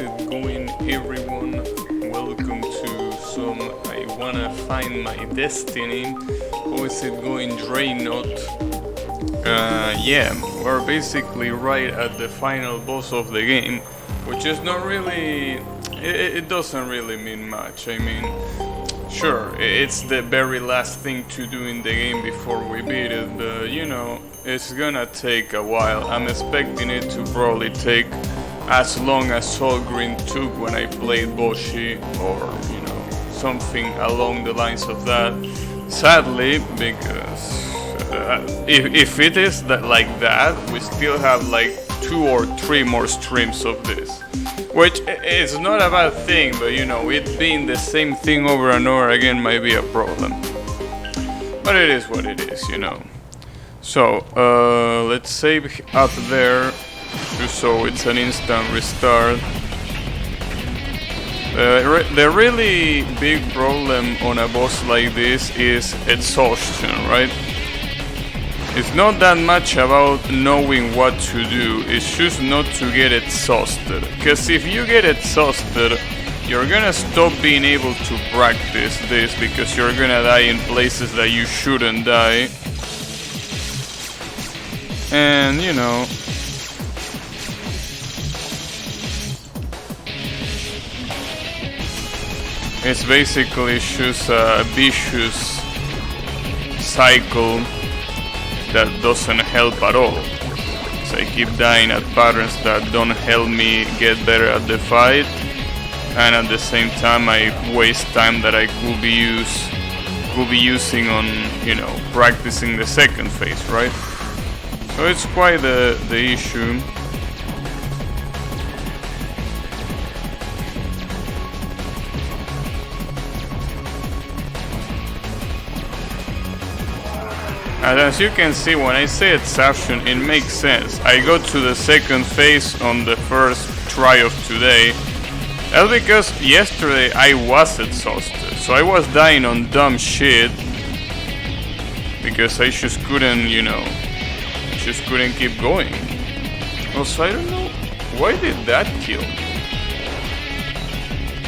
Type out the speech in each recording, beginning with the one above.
it going, everyone? Welcome to some I wanna find my destiny. How is it going, Draynot? Yeah, we're basically right at the final boss of the game, which is not really... It doesn't really mean much. I mean, sure, it's the very last thing to do in the game before we beat it, but you know, it's gonna take a while. I'm expecting it to probably take as long as Sol Green took when I played Boshi, or you know, something along the lines of that. Sadly, because if it is that like that, we still have like 2 or 3 more streams of this, which is not a bad thing, but you know, it being the same thing over and over again might be a problem. But it is what it is, you know. So let's save up there, just so it's an instant restart. The really big problem on a boss like this is exhaustion, right? It's not that much about knowing what to do, it's just not to get exhausted. Because if you get exhausted, you're gonna stop being able to practice this, because you're gonna die in places that you shouldn't die. And you know, it's basically just a vicious cycle that doesn't help at all. So I keep dying at patterns that don't help me get better at the fight, and at the same time I waste time that I could be using on, you know, practicing the second phase, right? So it's quite the issue. And as you can see, when I say exhaustion, it makes sense. I go to the second phase on the first try of today. That's because yesterday I was exhausted. So I was dying on dumb shit, because I just couldn't, you know, just couldn't keep going. Also, I don't know, why did that kill me?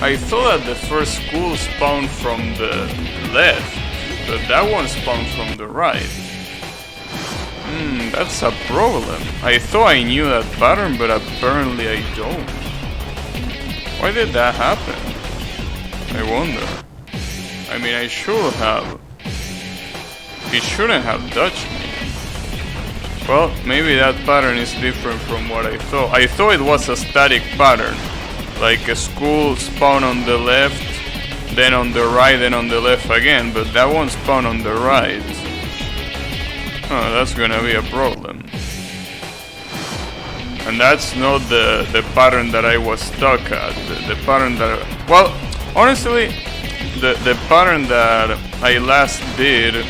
I thought that the first school spawned from the left, but that one spawned from the right. That's a problem. I thought I knew that pattern, but apparently I don't. Why did that happen? I wonder. I mean, I should have. He shouldn't have touched me. Well, maybe that pattern is different from what I thought. I thought it was a static pattern. Like a school spawn on the left, then on the right, then on the left again, but that one spawned on the right. Oh, that's gonna be a problem. And that's not the pattern that I was stuck at. The pattern that... Well, honestly, the pattern that I last did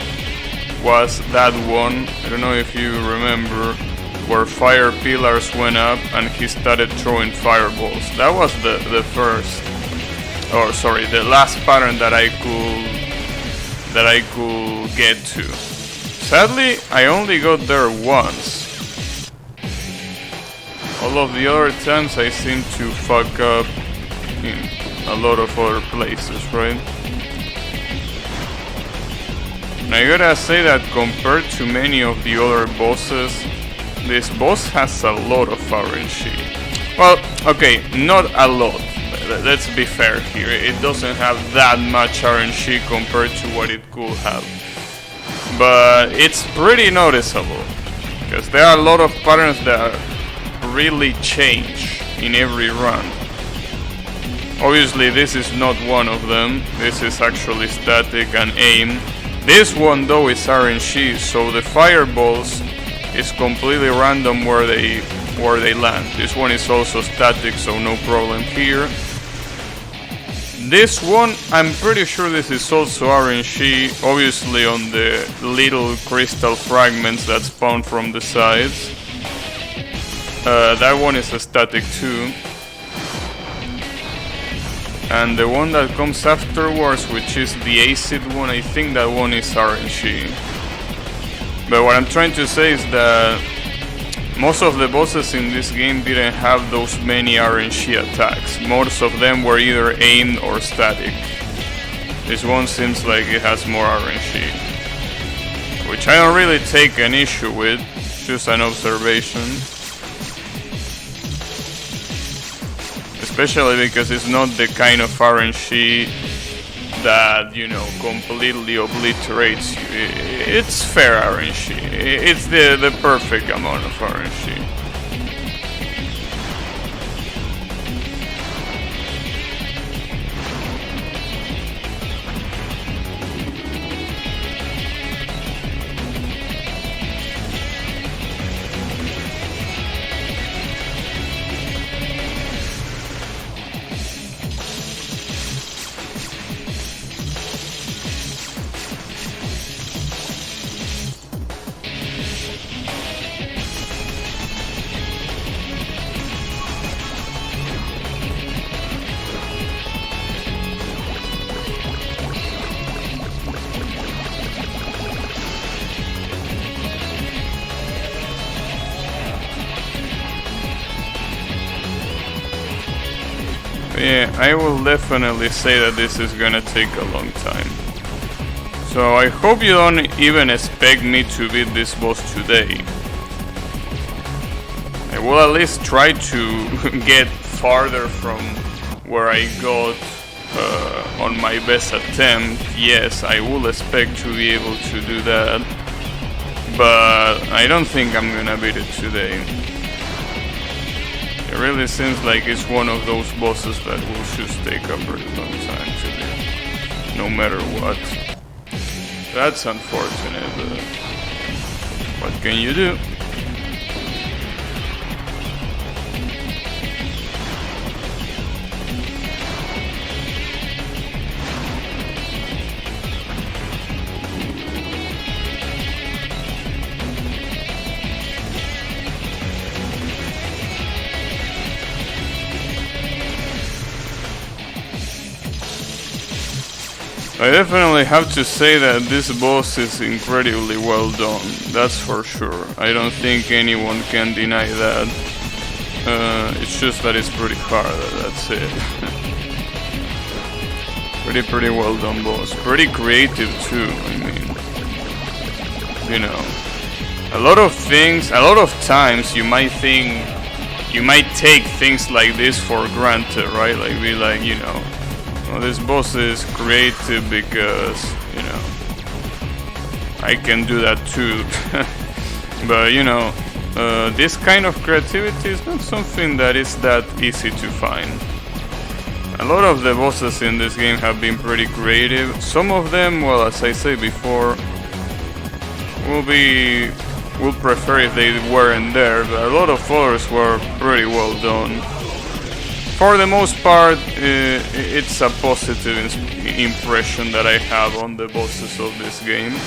was that one. I don't know if you remember, where fire pillars went up and he started throwing fireballs. That was the first... Or sorry, the last pattern that I could get to. Sadly, I only got there once. All of the other times I seem to fuck up in a lot of other places, right? And I gotta say that compared to many of the other bosses, this boss has a lot of RNG. Well, okay, not a lot. Let's be fair here. It doesn't have that much RNG compared to what it could have. But it's pretty noticeable, because there are a lot of patterns that really change in every run. Obviously this is not one of them. This is actually static and aim. This one though is RNG, so the fireballs is completely random where they land. This one is also static, so no problem here. This one, I'm pretty sure this is also RNG, obviously on the little crystal fragments that spawn from the sides. That one is a static too. And the one that comes afterwards, which is the acid one, I think that one is RNG. But what I'm trying to say is that Most of the bosses in this game didn't have those many RNG attacks. Most of them were either aimed or static. This one seems like it has more RNG, which I don't really take an issue with, just an observation. Especially because it's not the kind of RNG that, you know, completely obliterates you. It's fair RNG. It's the perfect amount of RNG. Yeah, I will definitely say that this is gonna take a long time. So I hope you don't even expect me to beat this boss today. I will at least try to get farther from where I got on my best attempt. Yes, I will expect to be able to do that, but I don't think I'm gonna beat it today. It really seems like it's one of those bosses that will just take a pretty long time to beat, no matter what. That's unfortunate, but what can you do? I definitely have to say that this boss is incredibly well done, that's for sure. I don't think anyone can deny that. It's just that it's pretty hard, that's it. Pretty well done boss. Pretty creative too, I mean. You know. A lot of times you might take things like this for granted, right? Like be like, you know, well, this boss is creative because, you know, I can do that too. But, you know, this kind of creativity is not something that is that easy to find. A lot of the bosses in this game have been pretty creative. Some of them, well, as I said before, will prefer if they weren't there, but a lot of others were pretty well done. For the most part, it's a positive impression that I have on the bosses of this game.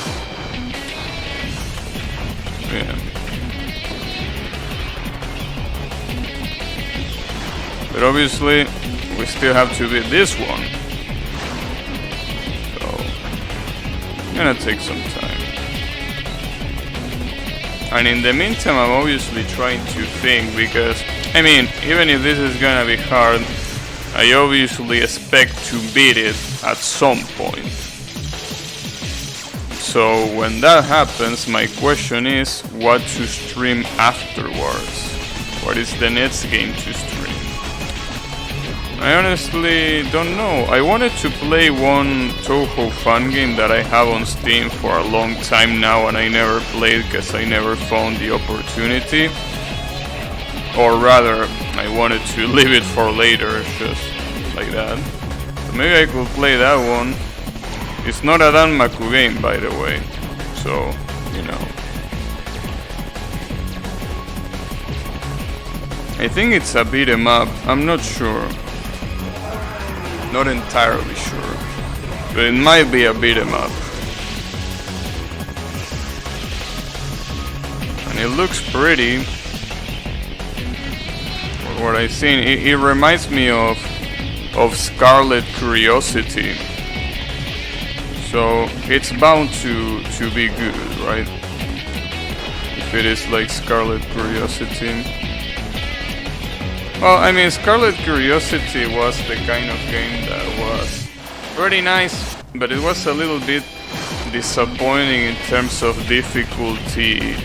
Yeah. But obviously, we still have to beat this one. So, it's gonna take some time. And in the meantime, I'm obviously trying to think, because I mean, even if this is gonna be hard, I obviously expect to beat it at some point. So when that happens, my question is what to stream afterwards. What is the next game to stream? I honestly don't know. I wanted to play one Touhou fan game that I have on Steam for a long time now and I never played because I never found the opportunity. Or rather, I wanted to leave it for later, just like that. So maybe I could play that one. It's not a Danmaku game, by the way. So, you know. I think it's a beat 'em up. I'm not sure. Not entirely sure. But it might be a beat 'em up. And it looks pretty. What I've seen, it reminds me of Scarlet Curiosity, so it's bound to be good, right? If if it is like Scarlet Curiosity. Well, I mean, Scarlet Curiosity was the kind of game that was pretty nice, but it was a little bit disappointing in terms of difficulty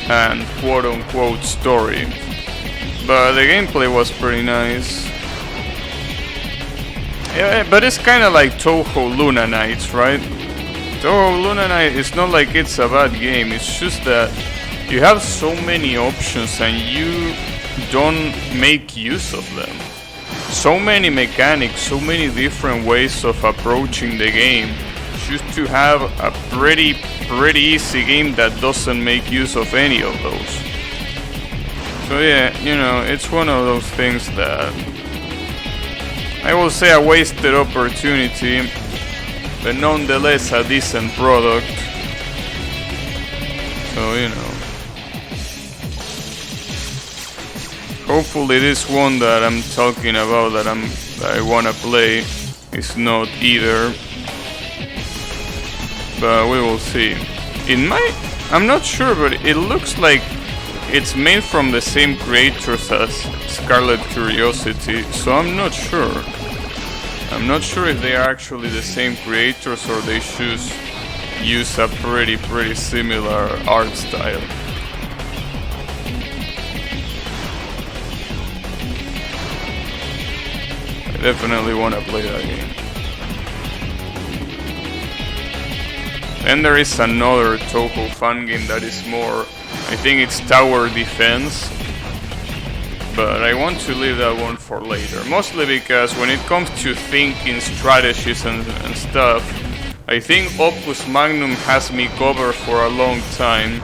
and quote-unquote story. But the gameplay was pretty nice. Yeah, but it's kind of like Touhou Luna Nights, right? Touhou Luna Night, it's not like it's a bad game, it's just that you have so many options and you don't make use of them. So many mechanics, so many different ways of approaching the game, just to have a pretty easy game that doesn't make use of any of those. So yeah, you know, it's one of those things that I will say a wasted opportunity, but nonetheless a decent product. So, you know, hopefully this one that I'm talking about that I wanna play is not either, but we will see. I'm not sure, but it looks like it's made from the same creators as Scarlet Curiosity, so I'm not sure. I'm not sure if they are actually the same creators or they just use a pretty similar art style. I definitely want to play that game. Then there is another Touhou fun game that is more, I think it's tower defense, but I want to leave that one for later. Mostly because when it comes to thinking strategies and stuff, I think Opus Magnum has me covered for a long time.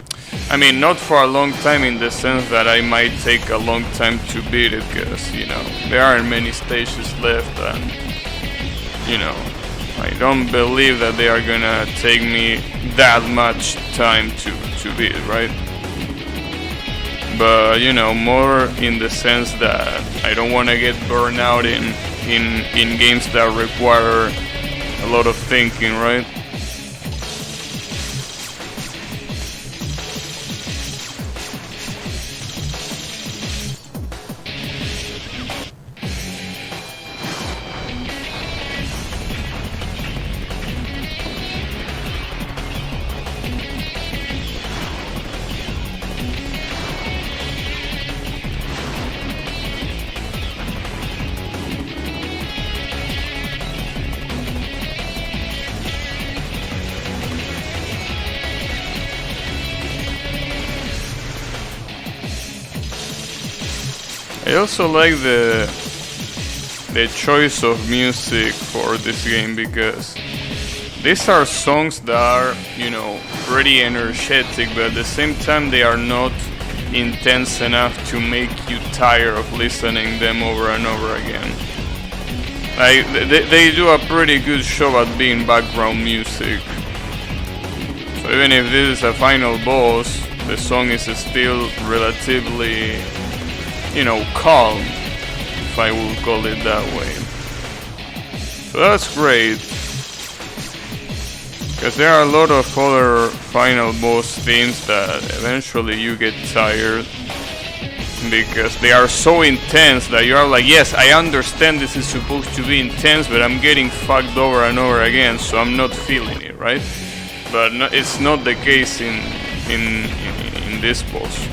I mean, not for a long time in the sense that I might take a long time to beat it, because, you know, there aren't many stages left and, you know, I don't believe that they are gonna take me that much time to beat, right? But, you know, more in the sense that I don't want to get burned out in games that require a lot of thinking, right? I also like the choice of music for this game, because these are songs that are, you know, pretty energetic, but at the same time they are not intense enough to make you tired of listening them over and over again. Like, they do a pretty good job at being background music. So even if this is a final boss, the song is still relatively, you know, calm, if I will call it that way. So that's great, because there are a lot of other final boss themes that eventually you get tired, because they are so intense that you are like, yes, I understand this is supposed to be intense, but I'm getting fucked over and over again, so I'm not feeling it, right? But no, it's not the case in this boss.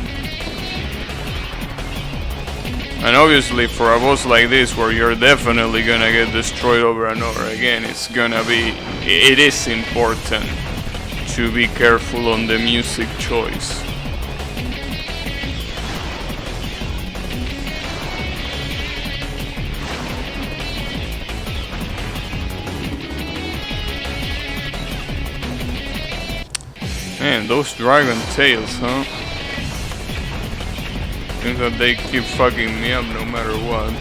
And obviously for a boss like this, where you're definitely gonna get destroyed over and over again, it is important to be careful on the music choice. Man, those dragon tails, huh? Seems that they keep fucking me up no matter what.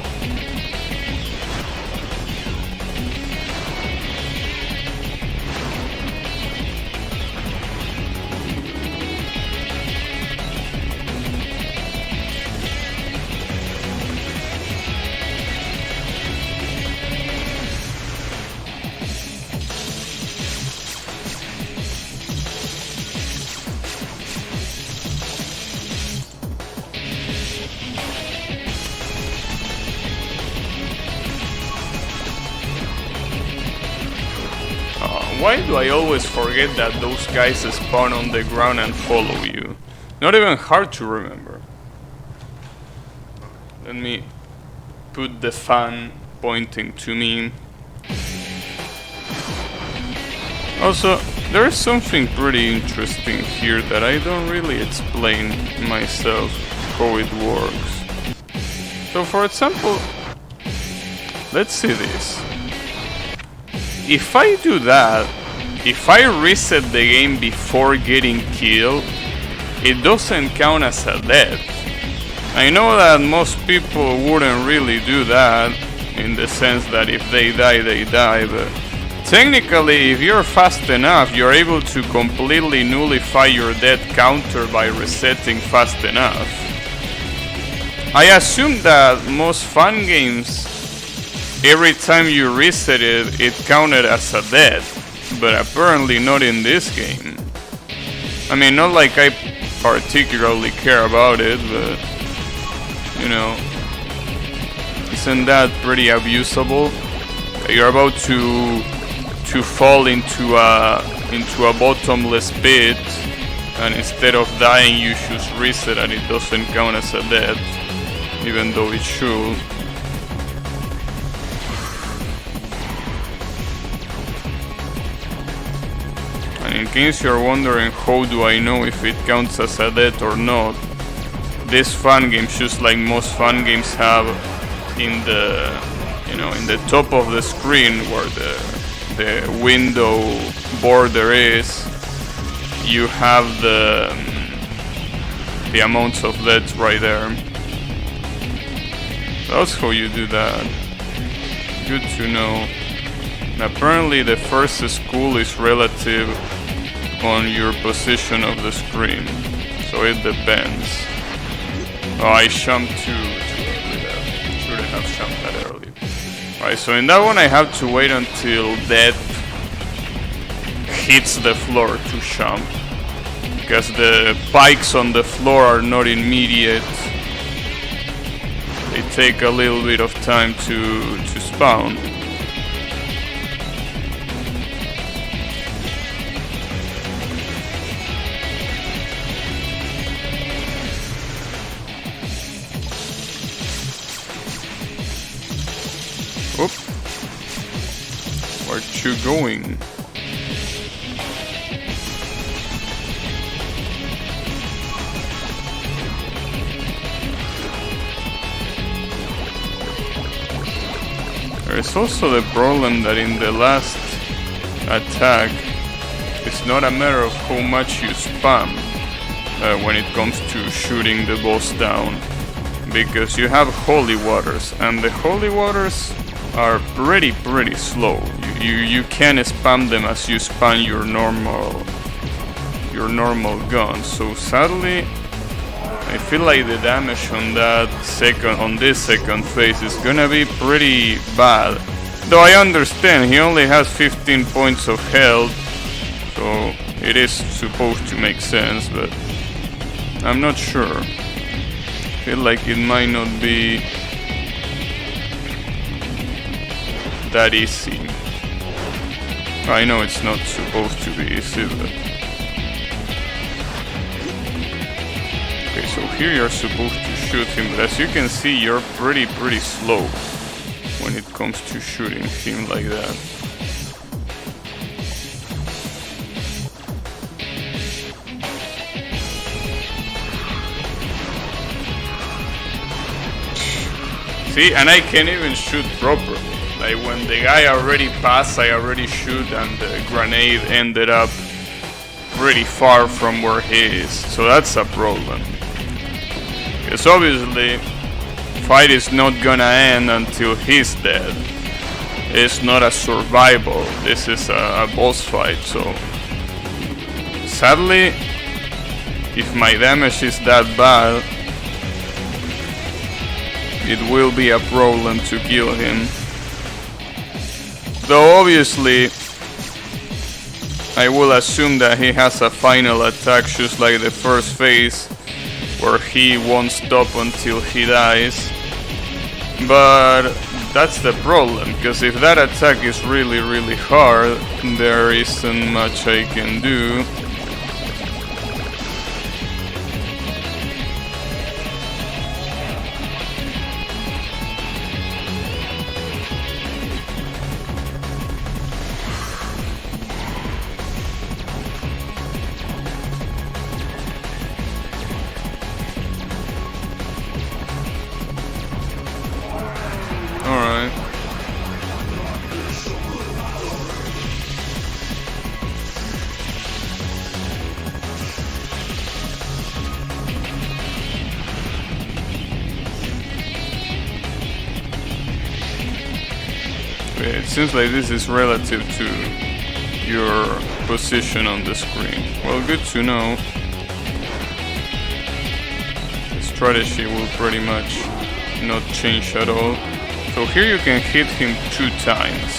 why do I always forget that those guys spawn on the ground and follow you? Not even hard to remember. Let me put the fan pointing to me. Also, there is something pretty interesting here that I don't really explain myself how it works. So for example, let's see this. If I do that, if I reset the game before getting killed, it doesn't count as a death. I know that most people wouldn't really do that, in the sense that if they die, but technically, if you're fast enough, you're able to completely nullify your death counter by resetting fast enough. I assume that most fun games, every time you reset it, it counted as a death, but apparently not in this game. I mean, not like I particularly care about it, but you know, isn't that pretty abusable? You're about to fall into a bottomless pit, and instead of dying you just reset and it doesn't count as a death, even though it should. And in case you're wondering how do I know if it counts as a death or not, this fun game, just like most fun games, have in the, you know, in the top of the screen where the window border is, you have the amounts of deaths right there. That's how you do that. Good to know. And apparently the first school is relative on your position of the screen, so it depends. Oh, I jumped too early there. Shouldn't have jumped that early. Alright, so in that one I have to wait until death hits the floor to jump, because the spikes on the floor are not immediate. They take a little bit of time to spawn. Oop. Where'd you going? There is also the problem that in the last attack, it's not a matter of how much you spam when it comes to shooting the boss down, because you have holy waters, and the holy waters are pretty slow. You can spam them as you spam your normal gun. So sadly, I feel like the damage on this second phase is gonna be pretty bad. Though I understand he only has 15 points of health, so it is supposed to make sense, but I'm not sure. I feel like it might not be that easy. I know it's not supposed to be easy, but okay, so here you're supposed to shoot him, but as you can see, you're pretty slow when it comes to shooting him like that. See, and I can't even shoot properly. Like when the guy already passed, I already shoot, and the grenade ended up pretty far from where he is. So that's a problem. Because obviously, fight is not gonna end until he's dead. It's not a survival. This is a boss fight. So sadly, if my damage is that bad, it will be a problem to kill him. Though obviously, I will assume that he has a final attack just like the first phase, where he won't stop until he dies. But that's the problem, because if that attack is really hard, there isn't much I can do. Alright. It seems like this is relative to your position on the screen. Well, good to know. The strategy will pretty much not change at all. So here you can hit him 2 times,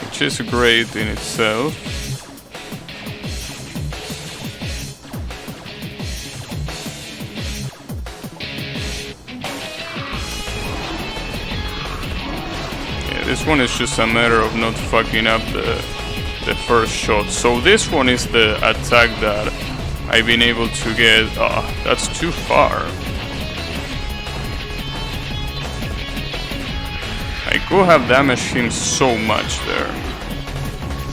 which is great in itself. Yeah, this one is just a matter of not fucking up the first shot. So this one is the attack that I've been able to get. That's too far. I could have damaged him so much there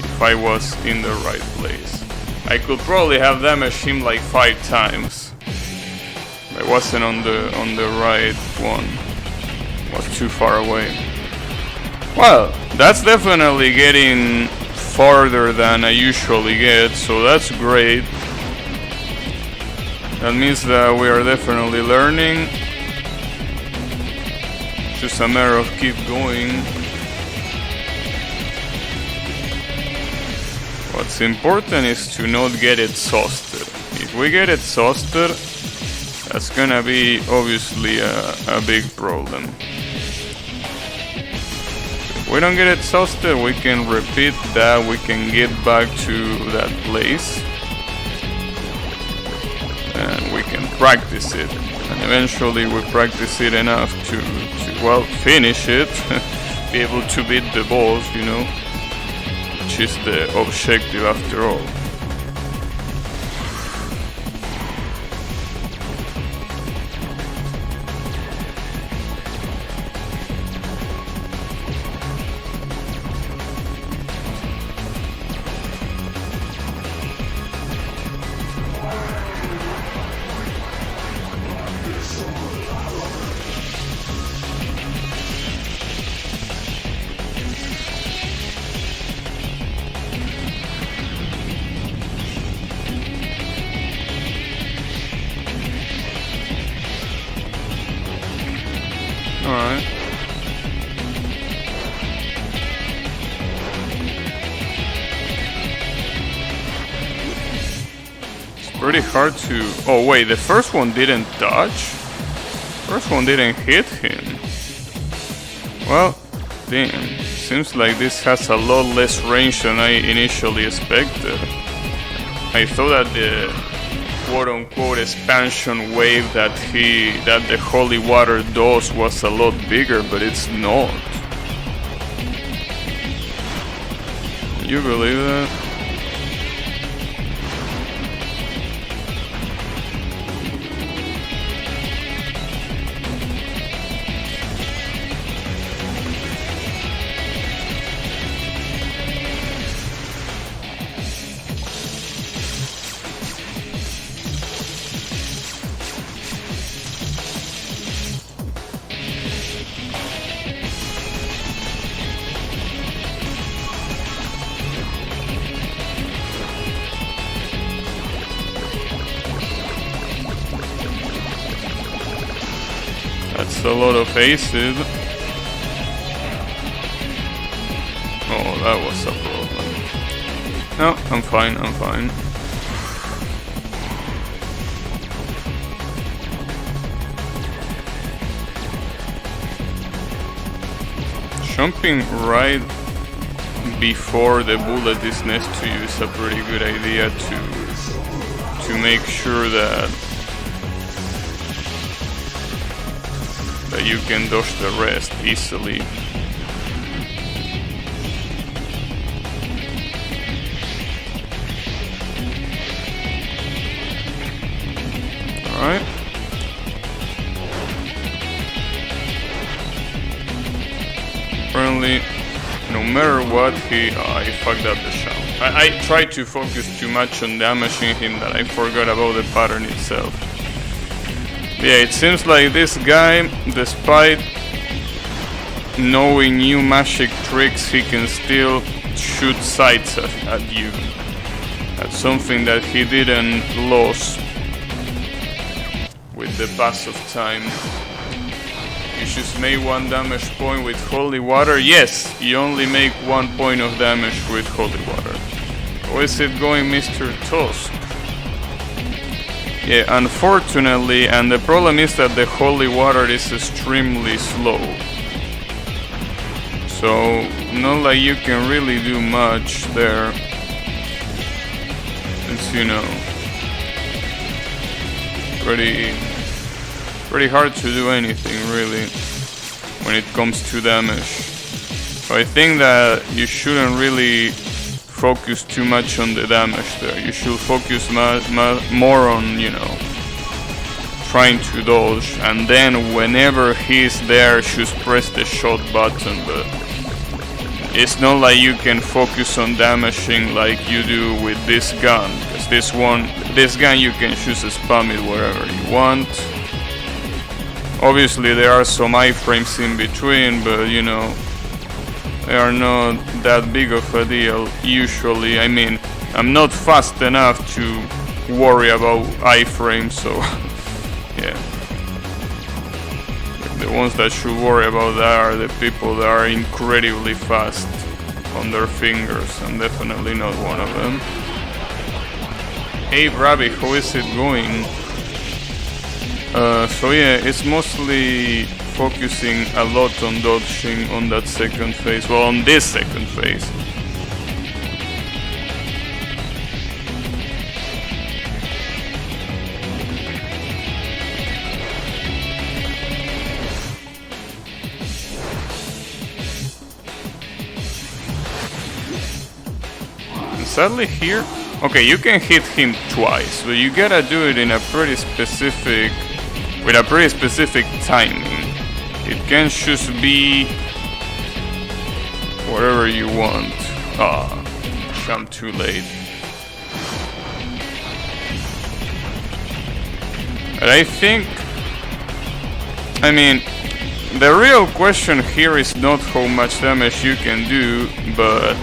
if I was in the right place. I could probably have damaged him like 5 times. I wasn't on the right one. Was too far away. Well, that's definitely getting farther than I usually get, so that's great. That means that we are definitely learning. Just a matter of keep going. What's important is to not get exhausted. If we get exhausted, that's gonna be obviously a big problem. If we don't get exhausted, we can repeat that, we can get back to that place. And we can practice it. And eventually we practice it enough to well, finish it. Be able to beat the boss, you know. Which is the objective after all. Alright. It's pretty hard to... Oh wait, the first one didn't dodge? First one didn't hit him. Well, damn. Seems like this has a lot less range than I initially expected. I thought that the quote-unquote expansion wave that the holy water does was a lot bigger, but it's not. Can you believe that? That's a lot of acid. Oh, that was a problem. No, I'm fine, I'm fine. Jumping right before the bullet is next to you is a pretty good idea to make sure that that you can dodge the rest easily. Alright. Apparently, no matter what, I fucked up the shot. I tried to focus too much on damaging him that I forgot about the pattern itself. Yeah, it seems like this guy, despite knowing new magic tricks, he can still shoot sights at you. That's something that he didn't lose with the pass of time. You just make 1 damage point with holy water. Yes, you only make 1 point of damage with holy water. How is it going, Mr. Tusk? Yeah, unfortunately, and the problem is that the holy water is extremely slow. So, not like you can really do much there. It's, you know, pretty hard to do anything really when it comes to damage. So I think that you shouldn't really focus too much on the damage there. You should focus more on, you know, trying to dodge, and then whenever he's there, just press the shot button. But it's not like you can focus on damaging like you do with this gun, because this gun you can just spam it wherever you want. Obviously there are some iframes in between, but you know, they are not that big of a deal usually. I mean, I'm not fast enough to worry about iframes, so yeah. The ones that should worry about that are the people that are incredibly fast on their fingers. I'm definitely not one of them. Hey Rabbit, how is it going? So yeah, it's mostly focusing a lot on dodging on that second phase. Well, on this second phase. Sadly here, okay, you can hit him twice, but you gotta do it in a pretty specific, with a pretty specific timing. It can just be whatever you want. I'm too late. But I think, I mean, the real question here is not how much damage you can do, but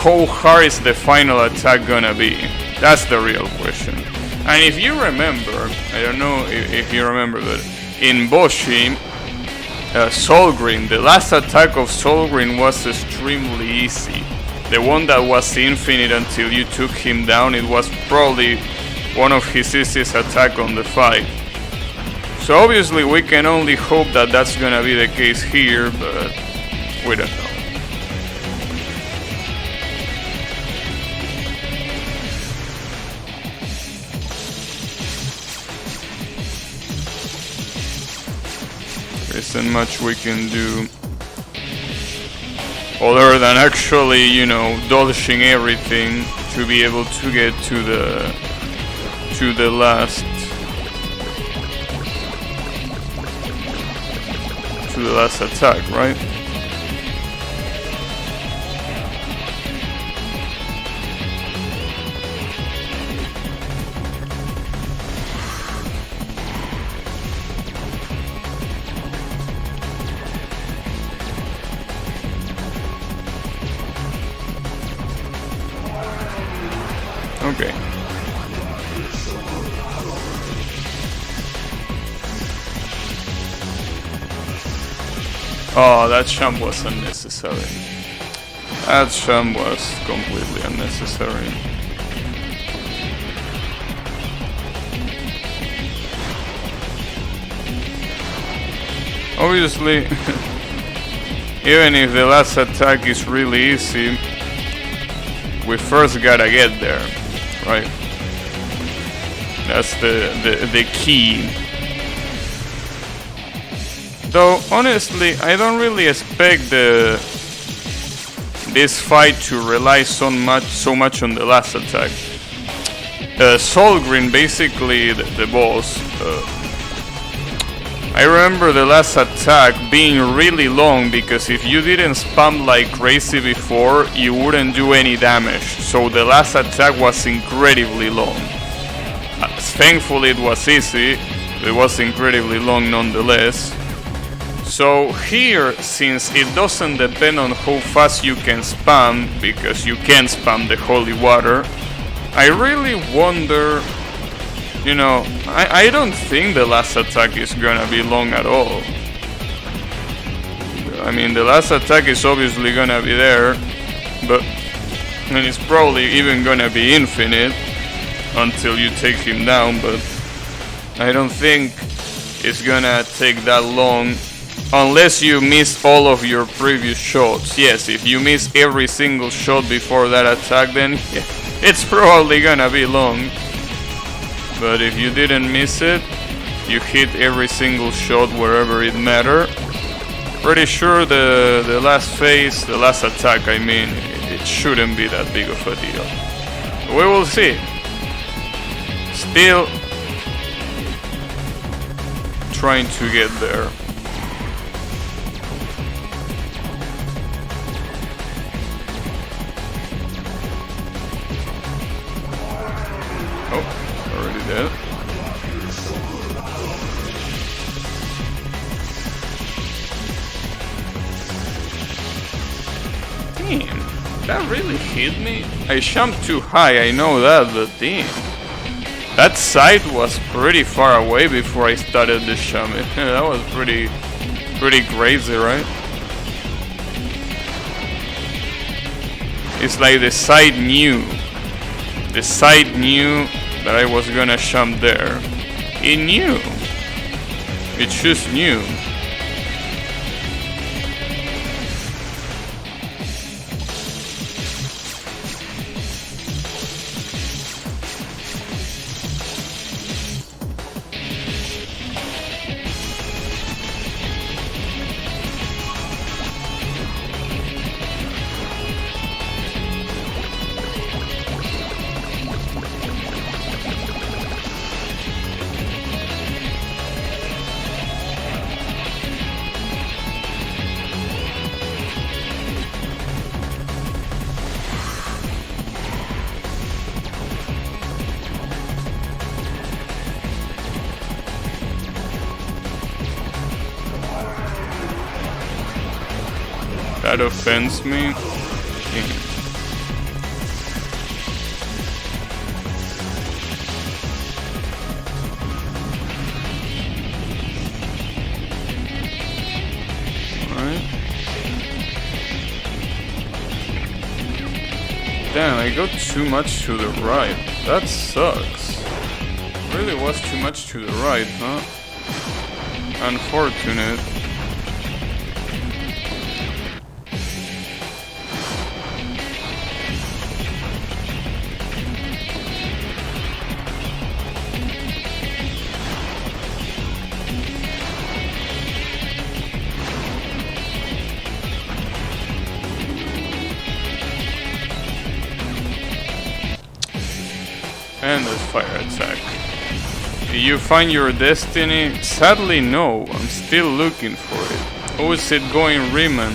how hard is the final attack gonna be? That's the real question. And if you remember, I don't know if you remember, but in Boshi, Solgreen, the last attack of Solgreen was extremely easy. The one that was infinite until you took him down, it was probably one of his easiest attack on the fight. So obviously we can only hope that that's gonna be the case here, but we don't know. There isn't much we can do other than actually, you know, dodging everything to be able to get to the last attack, right? Okay. Oh, that jump was unnecessary. That jump was completely unnecessary. Obviously, even if the last attack is really easy, we first gotta get there, right? That's the key. Though honestly, I don't really expect this fight to rely so much on the last attack. Solgrim, basically the boss. I remember the last attack being really long because if you didn't spam like crazy before, you wouldn't do any damage. So the last attack was incredibly long. Thankfully it was easy, it was incredibly long nonetheless. So here, since it doesn't depend on how fast you can spam, because you can spam the holy water, I really wonder, you know, I don't think the last attack is gonna be long at all. I mean, the last attack is obviously gonna be there, but and it's probably even gonna be infinite until you take him down, but I don't think it's gonna take that long unless you miss all of your previous shots. Yes, if you miss every single shot before that attack, then yeah, it's probably gonna be long. But if you didn't miss it, you hit every single shot wherever it mattered. Pretty sure the last phase, the last attack, I mean, it shouldn't be that big of a deal. We will see. Still trying to get there. Oh, already dead. Damn, that really hit me. I jumped too high, I know that, but damn. That side was pretty far away before I started the shaman. That was pretty crazy, right? It's like the side knew. The side knew that I was gonna jump there. It knew. It just knew. That offends me. Alright. Damn, I got too much to the right. That sucks. Really was too much to the right, huh? Unfortunate. And a fire attack. You find your destiny? Sadly no, I'm still looking for it. How is it going, Riemann?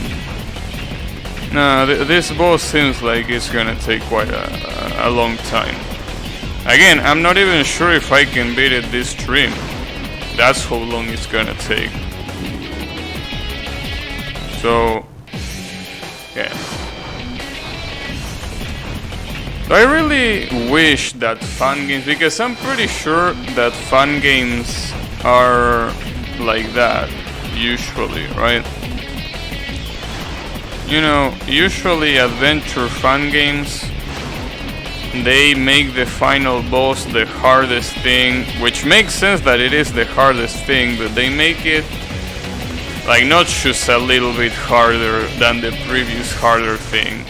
Nah, this boss seems like it's gonna take quite a long time. Again, I'm not even sure if I can beat it this stream. That's how long it's gonna take. So, yeah. I really wish that fun games, because I'm pretty sure that fun games are like that, usually, right? You know, usually adventure fun games, they make the final boss the hardest thing, which makes sense that it is the hardest thing, but they make it like not just a little bit harder than the previous harder thing.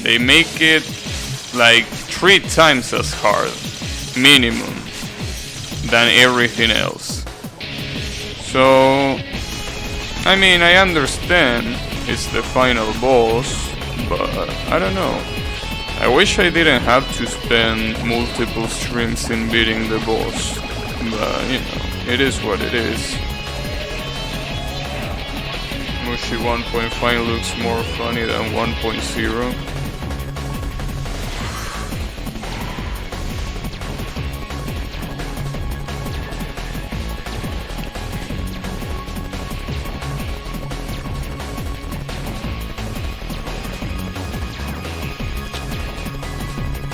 They make it like 3 times as hard, minimum, than everything else. So, I mean, I understand it's the final boss, but I don't know. I wish I didn't have to spend multiple streams in beating the boss, but you know, it is what it is. Mushi 1.5 looks more funny than 1.0.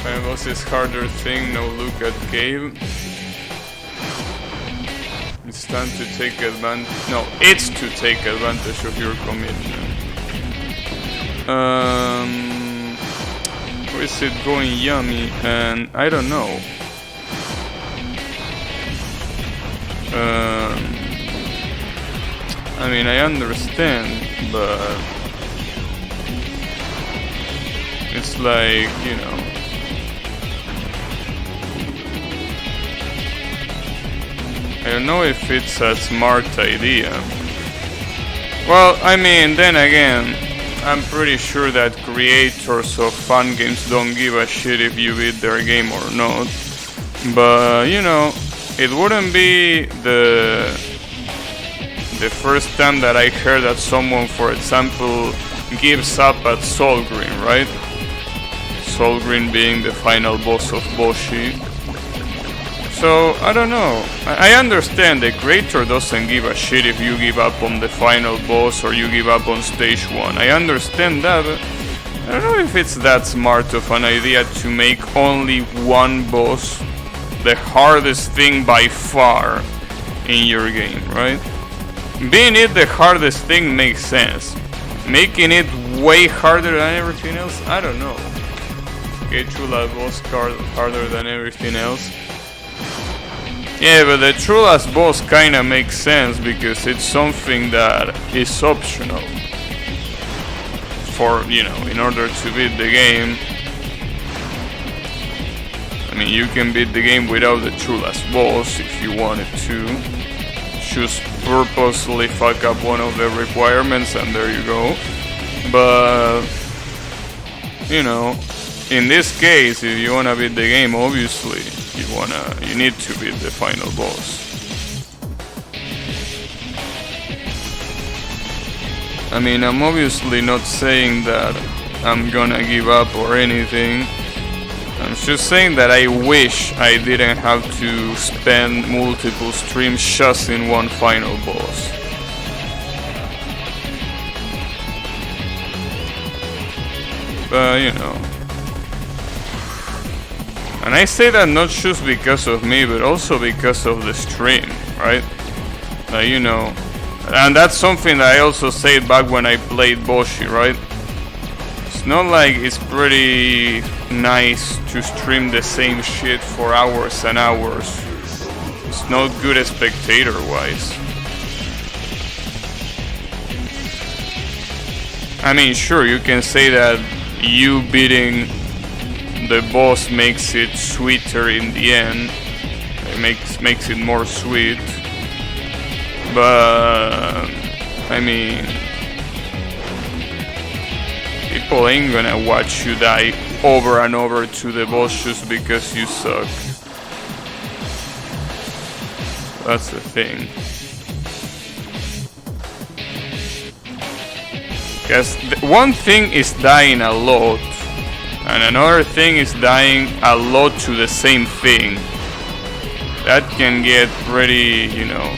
Final boss is harder thing, no look at cave. It's time to take advantage. No, it's to take advantage of your commitment. Where is it going yummy? And I don't know. I mean, I understand, but it's like, you know. I don't know if it's a smart idea. Well, I mean, then again, I'm pretty sure that creators of fun games don't give a shit if you beat their game or not. But, you know, it wouldn't be the first time that I heard that someone, for example, gives up at Soul Green, right? Soul Green being the final boss of Boshi. So, I don't know. I understand the creator doesn't give a shit if you give up on the final boss or you give up on stage 1. I understand that, but I don't know if it's that smart of an idea to make only one boss the hardest thing by far in your game, right? Being it the hardest thing makes sense. Making it way harder than everything else, I don't know. Okay, True Last Boss harder than everything else. Yeah, but the True Last Boss kinda makes sense because it's something that is optional. For, you know, in order to beat the game. I mean, you can beat the game without the True Last Boss if you wanted to. Just purposely fuck up one of the requirements and there you go. But, you know, in this case, if you wanna beat the game, obviously, you need to beat the final boss. I mean, I'm obviously not saying that I'm gonna give up or anything. I'm just saying that I wish I didn't have to spend multiple streams just in one final boss. But, you know. And I say that not just because of me, but also because of the stream, right? You know. And that's something that I also said back when I played Boshi, right? It's not like it's pretty nice to stream the same shit for hours and hours. It's not good spectator-wise. I mean, sure, you can say that you beating the boss makes it sweeter in the end. It makes it more sweet. But I mean, people ain't gonna watch you die over and over to the boss just because you suck. That's the thing. Because one thing is dying a lot, and another thing is dying a lot to the same thing. That can get pretty, you know,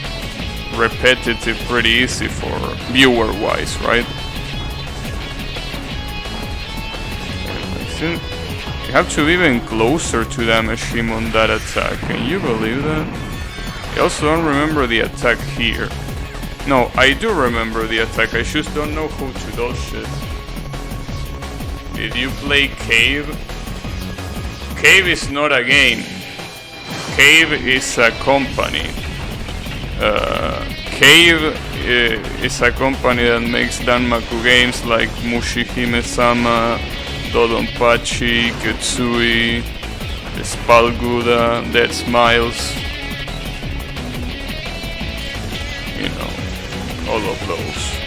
repetitive pretty easy for viewer-wise, right? You have to be even closer to damage him on that attack. Can you believe that? I also don't remember the attack here. No, I do remember the attack. I just don't know how to dodge it. Did you play Cave? Cave is not a game. Cave is a company. Cave is a company that makes Danmaku games like Mushihime-sama, Dodonpachi, Ketsui, Spalguda, Dead Smiles. You know. all of those.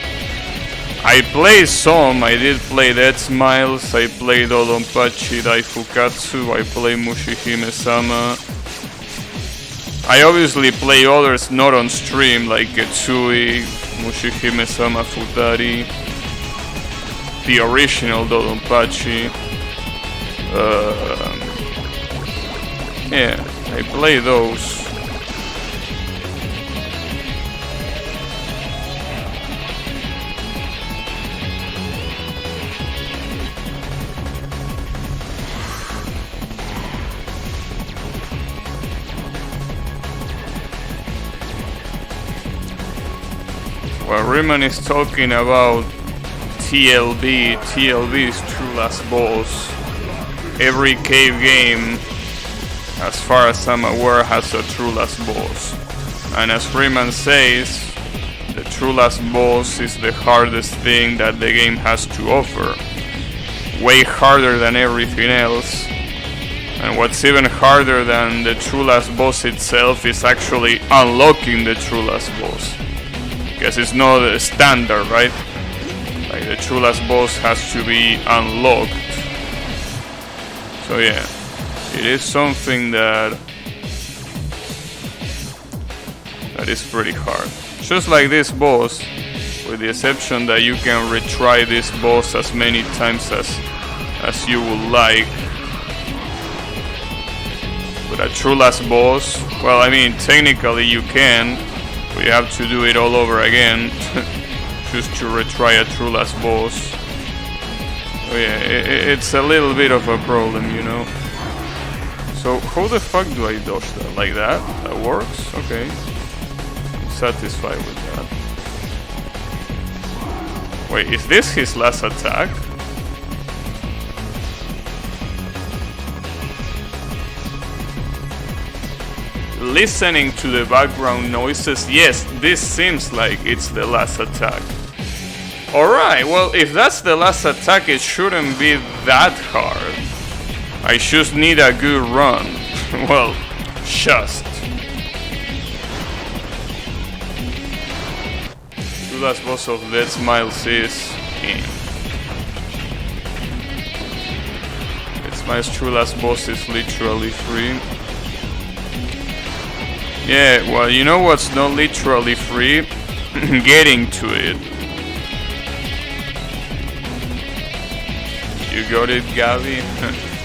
I played some, I did play Dead Smiles, I played Odonpachi Daifukatsu, I played Mushihime-sama. I obviously play others not on stream, like Getsui, Mushihime-sama Futari, the original Dodonpachi. Yeah, I play those. Well, Riemann is talking about TLB. TLB is True Last Boss. Every cave game, as far as I'm aware, has a True Last Boss. And as Riemann says, the True Last Boss is the hardest thing that the game has to offer. Way harder than everything else. And what's even harder than the True Last Boss itself is actually unlocking the True Last Boss. Because it's not a standard, right? Like the True Last Boss has to be unlocked. So yeah, it is something that is pretty hard. Just like this boss, with the exception that you can retry this boss as many times as you would like. But a True Last Boss, well, I mean, technically you can, but you have to do it all over again just to retry a True Last Boss. So yeah, it's a little bit of a problem, you know. So how the fuck do I dodge that? Like that? That works? Okay. I'm satisfied with that. Wait, is this his last attack? Listening to the background noises, yes, this seems like it's the last attack. Alright, well, if that's the last attack, it shouldn't be that hard. I just need a good run. Well, just. The last boss of Dead Smiles is him. Dead Smiles' true last boss is literally free. Yeah, well, you know what's not literally free? Getting to it. You got it, Gabi?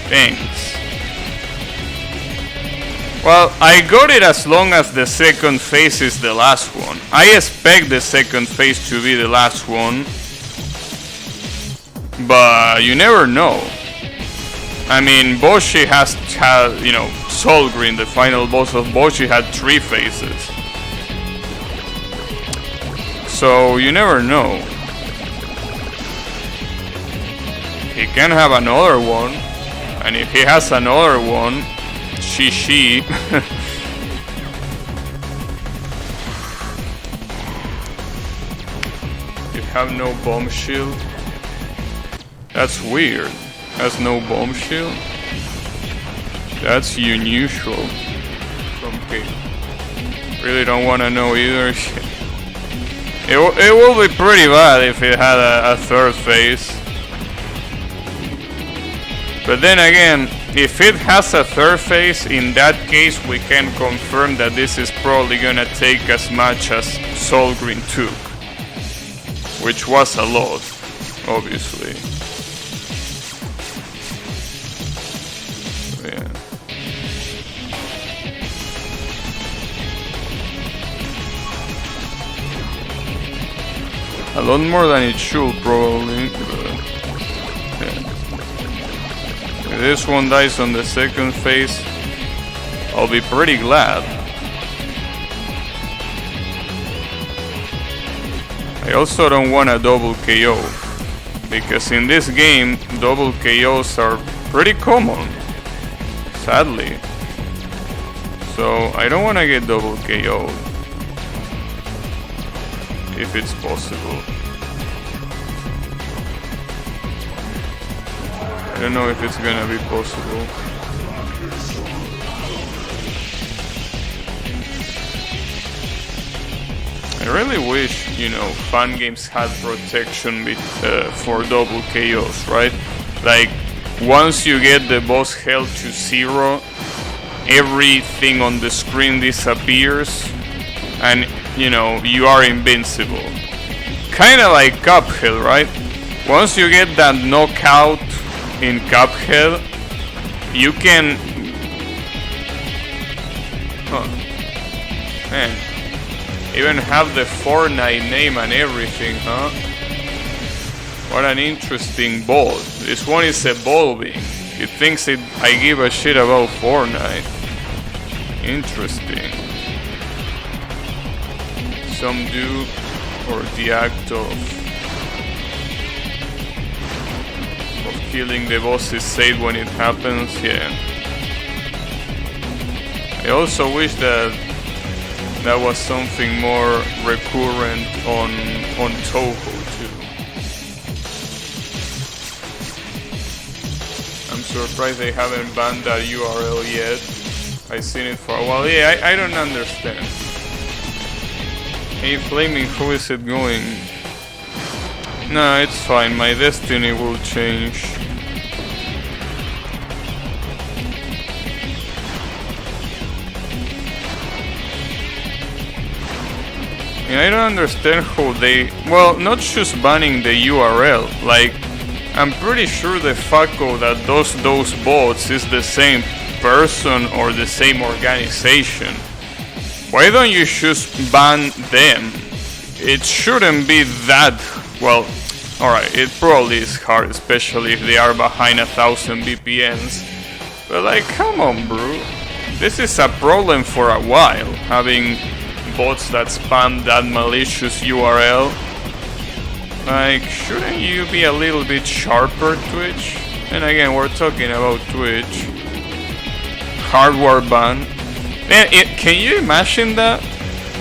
Thanks. Well, I got it as long as the second phase is the last one. I expect the second phase to be the last one. But you never know. I mean, Boshi has had, you know, Solgreen, the final boss of Boshi, had 3 phases. So you never know. He can have another one, and if he has another one, she. You have no bomb shield? That's weird. Has no bomb shield? That's unusual from K. Really don't want to know either. It will be pretty bad if it had a third phase. But then again, if it has a third phase, in that case we can confirm that this is probably gonna take as much as Solgreen took. Which was a lot, obviously. Yeah. A lot more than it should, probably. If this one dies on the second phase, I'll be pretty glad. I also don't want a double KO, because in this game, double KOs are pretty common, sadly. So I don't want to get double KO, if it's possible. I don't know if it's gonna be possible. I I really wish, you know, fan games had protection with, for double KOs, right? Like, once you get the boss health to 0, everything on the screen disappears, and, you know, you are invincible. Kinda like Cuphead, right? Once you get that knockout in Cuphead, you can... Huh. Man. Even have the Fortnite name and everything, huh? What an interesting ball. This one is evolving. It thinks I give a shit about Fortnite. Interesting. Some do, or the act of killing the boss is safe when it happens, yeah. I also wish that was something more recurrent on Touhou too. I'm surprised they haven't banned that URL yet. I've seen it for a while. Yeah, I don't understand. Hey Flaming, how is it going? No, it's fine, my destiny will change. Yeah, I don't understand how they... Well, not just banning the URL, like, I'm pretty sure the fucko that does those bots is the same person or the same organization. Why don't you just ban them? It shouldn't be that... Well, alright, it probably is hard, especially if they are behind 1,000 VPNs. But like, come on, bro. This is a problem for a while, having bots that spam that malicious URL. Like, shouldn't you be a little bit sharper, Twitch? And again, we're talking about Twitch. Hardware ban. Man, can you imagine that?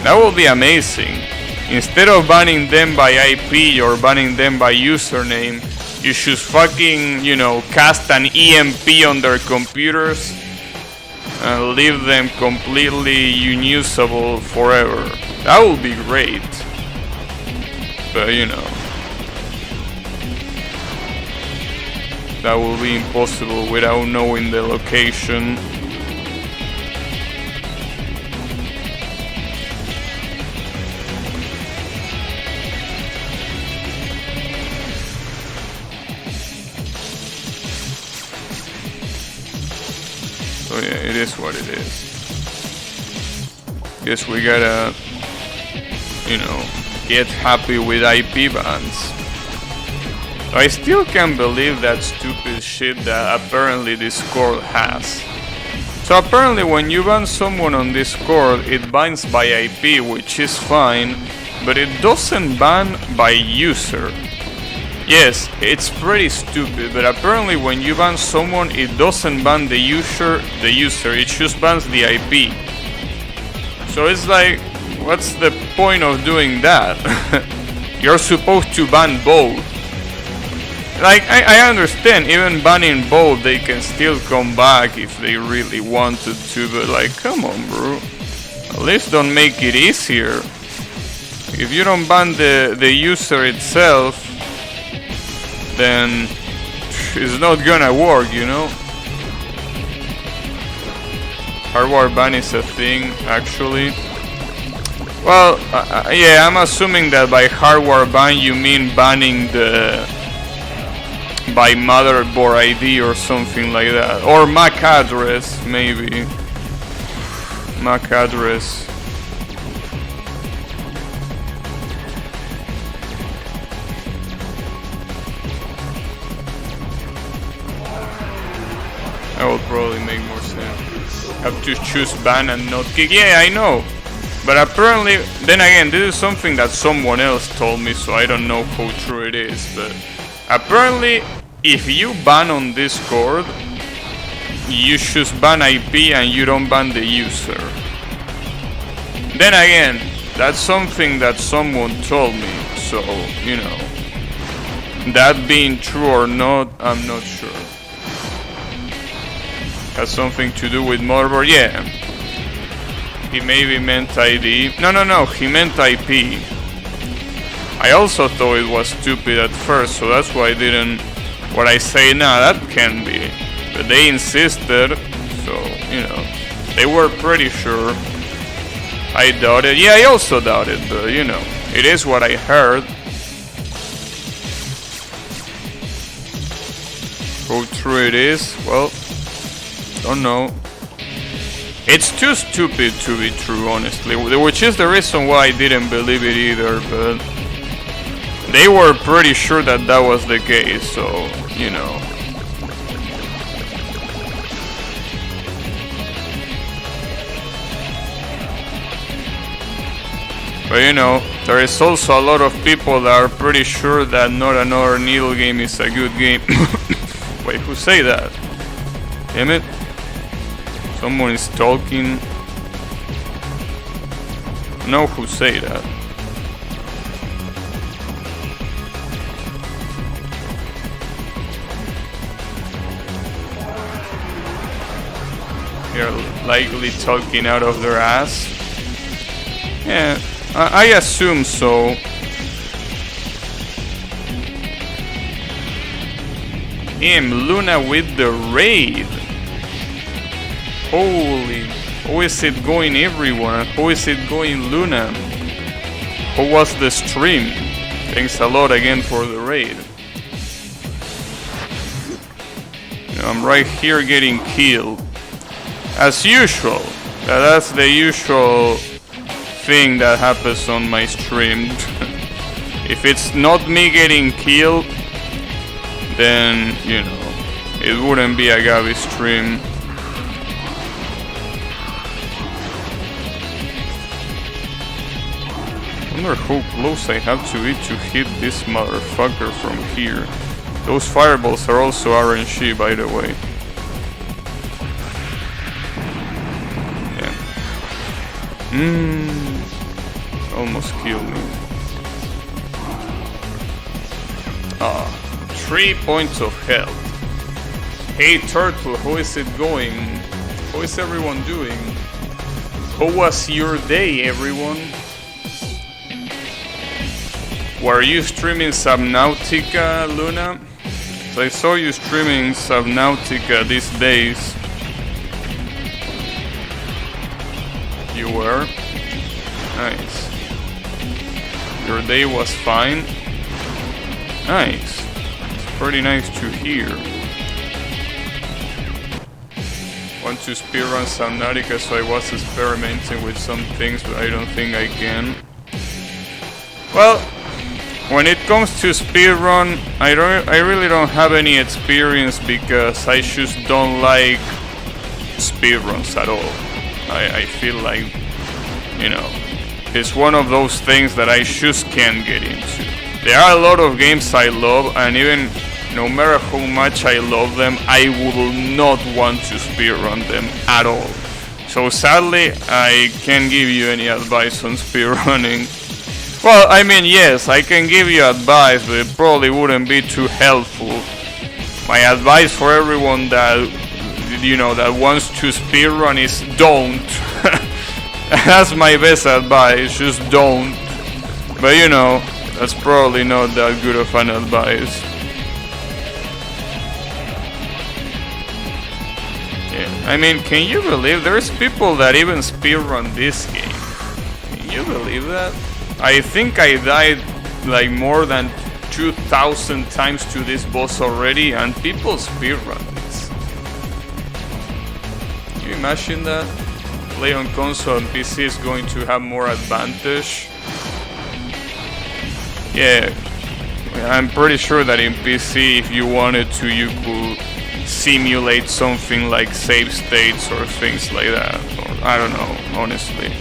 That would be amazing. Instead of banning them by IP or banning them by username, you should fucking, you know, cast an EMP on their computers and leave them completely unusable forever. That would be great. But, you know, that will be impossible without knowing the location. So yeah, it is what it is. Guess we gotta, you know, get happy with IP bans. I still can't believe that stupid shit that apparently Discord has. So apparently when you ban someone on Discord, it bans by IP, which is fine, but it doesn't ban by user. Yes, it's pretty stupid, but apparently when you ban someone, it doesn't ban the user, it just bans the IP. So it's like, what's the point of doing that? You're supposed to ban both. Like, I understand, even banning both, they can still come back if they really wanted to, but like, come on, bro. At least don't make it easier. If you don't ban the user itself, then it's not gonna work, you know? Hardware ban is a thing, actually. Well, yeah, I'm assuming that by hardware ban you mean banning by motherboard ID or something like that. Or MAC address, maybe. MAC address. That would probably make more sense. Have to choose ban and not kick. Yeah, I know. But apparently, then again, this is something that someone else told me, so I don't know how true it is. But apparently, if you ban on Discord, you just ban IP and you don't ban the user. Then again, that's something that someone told me, so, you know. That being true or not, I'm not sure. Has something to do with motherboard, yeah. He maybe meant ID. No, he meant IP. I also thought it was stupid at first, so that's why I didn't... What I say now, that can be. But they insisted, so, you know, they were pretty sure. I doubted. Yeah, I also doubted, but, you know, it is what I heard. How true it is? Well, don't know. It's too stupid to be true, honestly, which is the reason why I didn't believe it either, but they were pretty sure that that was the case, so, you know. But you know, there is also a lot of people that are pretty sure that Not Another Needle game is a good game. Wait, who say that? Damn it. Someone is talking. No, who say that? They're likely talking out of their ass. Yeah, I assume so. Luna with the raid. Holy, how is it going everyone? How is it going Luna? How was the stream? Thanks a lot again for the raid. You know, I'm right here getting killed. As usual. That's the usual thing that happens on my stream. If it's not me getting killed, then, you know, it wouldn't be a Gabi stream. I wonder how close I have to it to hit this motherfucker from here. Those fireballs are also RNG, by the way. Yeah. Almost killed me. 3 points of health. Hey Turtle, how is it going? How is everyone doing? How was your day, everyone? Were you streaming Subnautica, Luna? So I saw you streaming Subnautica these days. You were? Nice. Your day was fine? Nice. It's pretty nice to hear. Want to speedrun Subnautica, so I was experimenting with some things, but I don't think I can. Well, when it comes to speedrun, I really don't have any experience because I just don't like speedruns at all. I feel like, you know, it's one of those things that I just can't get into. There are a lot of games I love, and even no matter how much I love them, I will not want to speedrun them at all. So sadly, I can't give you any advice on speedrunning. Well, I mean, yes, I can give you advice, but it probably wouldn't be too helpful. My advice for everyone that, you know, that wants to speedrun is don't. That's my best advice, just don't. But you know, that's probably not that good of an advice. Yeah, I mean, can you believe there's people that even speedrun this game? Can you believe that? I think I died like more than 2,000 times to this boss already, and people speedrun this. Can you imagine that? Play on console and PC is going to have more advantage. Yeah, I'm pretty sure that in PC, if you wanted to, you could simulate something like save states or things like that. Or I don't know, honestly.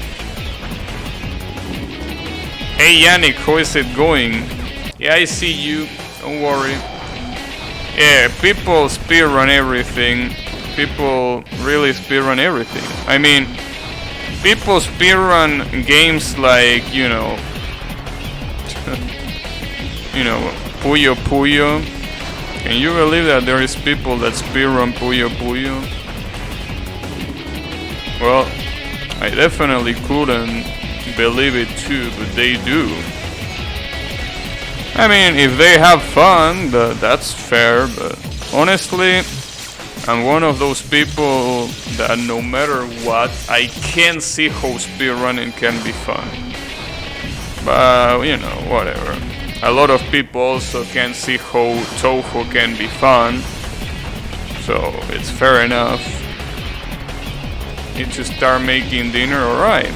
Hey Yannick, how is it going? Yeah, I see you, don't worry. Yeah, people speedrun everything. People really speedrun everything. I mean, people speedrun games like, you know, Puyo Puyo. Can you believe that there is people that speedrun Puyo Puyo? Well, I definitely couldn't believe it too, but they do. I mean, if they have fun, that's fair, but honestly, I'm one of those people that no matter what, I can't see how speedrunning can be fun. But, you know, whatever. A lot of people also can see how Touhou can be fun, so it's fair enough. Need to start making dinner, alright.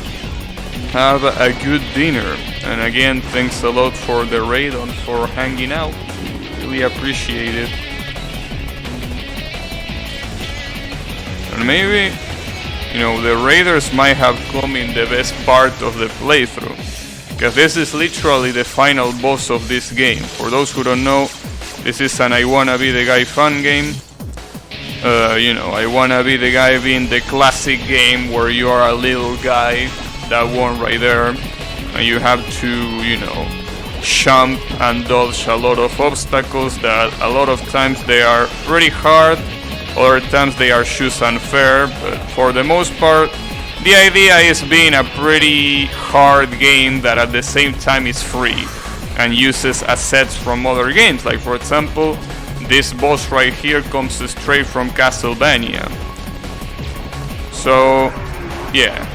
Have a good dinner. And again, thanks a lot for the raid and for hanging out. Really appreciate it. And maybe, you know, the raiders might have come in the best part of the playthrough. Because this is literally the final boss of this game. For those who don't know, this is an I Wanna Be The Guy fun game. You know, I Wanna Be The Guy being the classic game where you are a little guy, that one right there. And you have to, you know, jump and dodge a lot of obstacles that a lot of times they are pretty hard, other times they are just unfair, but for the most part, the idea is being a pretty hard game that at the same time is free and uses assets from other games. Like for example, this boss right here comes straight from Castlevania. So, yeah.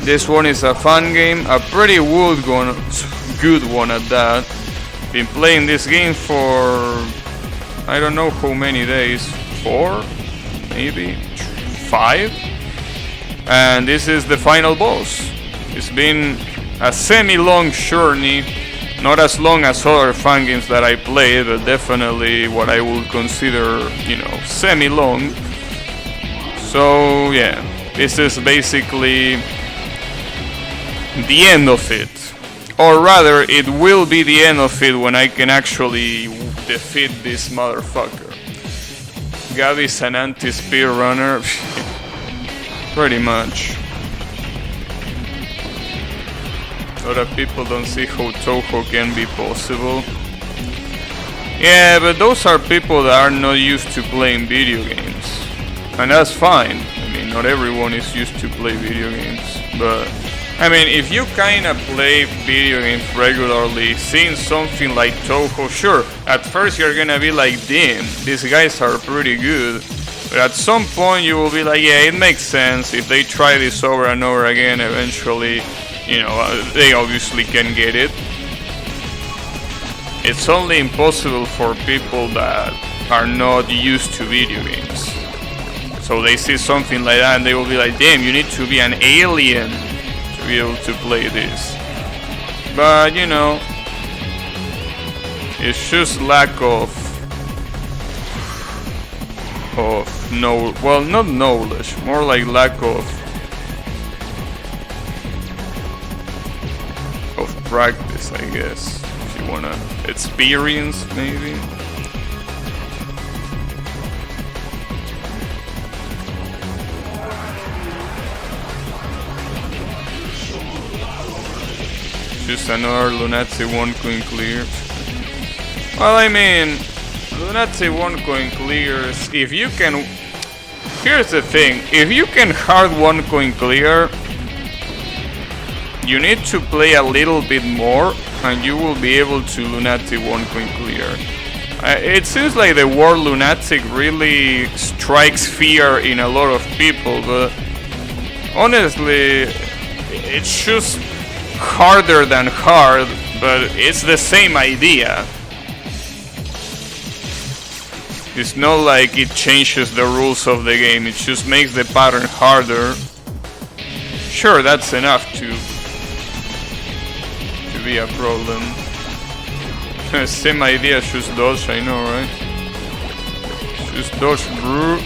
This one is a fun game, a pretty good one at that. Been playing this game for I don't know how many days, 4, maybe 5, and this is the final boss. It's been a semi-long journey, not as long as other fun games that I played, but definitely what I would consider, you know, semi-long. So yeah, this is basically the end of it, or rather it will be the end of it when I can actually defeat this motherfucker. Gabi's an anti-speedrunner. Pretty much. A lot of people don't see how Touhou can be possible. Yeah, but those are people that are not used to playing video games, and that's fine. I mean, not everyone is used to play video games, but I mean, if you kinda play video games regularly, seeing something like Touhou, sure, at first you're gonna be like, damn, these guys are pretty good. But at some point you will be like, yeah, it makes sense. If they try this over and over again, eventually, you know, they obviously can get it. It's only impossible for people that are not used to video games. So they see something like that and they will be like, damn, you need to be an alien to be able to play this. But you know, it's just lack of well, not knowledge, more like lack of practice, I guess, if you wanna experience maybe. Just another Lunati 1 coin clear. Well, I mean, Lunati 1 coin clears, if you can... Here's the thing, if you can hard 1 coin clear, you need to play a little bit more and you will be able to Lunati 1 coin clear. It seems like the word lunatic really strikes fear in a lot of people, but honestly, it's just harder than hard, but it's the same idea. It's not like it changes the rules of the game, it just makes the pattern harder. Sure, that's enough to be a problem. Same idea, just dodge, I know, right? Just dodge, bro.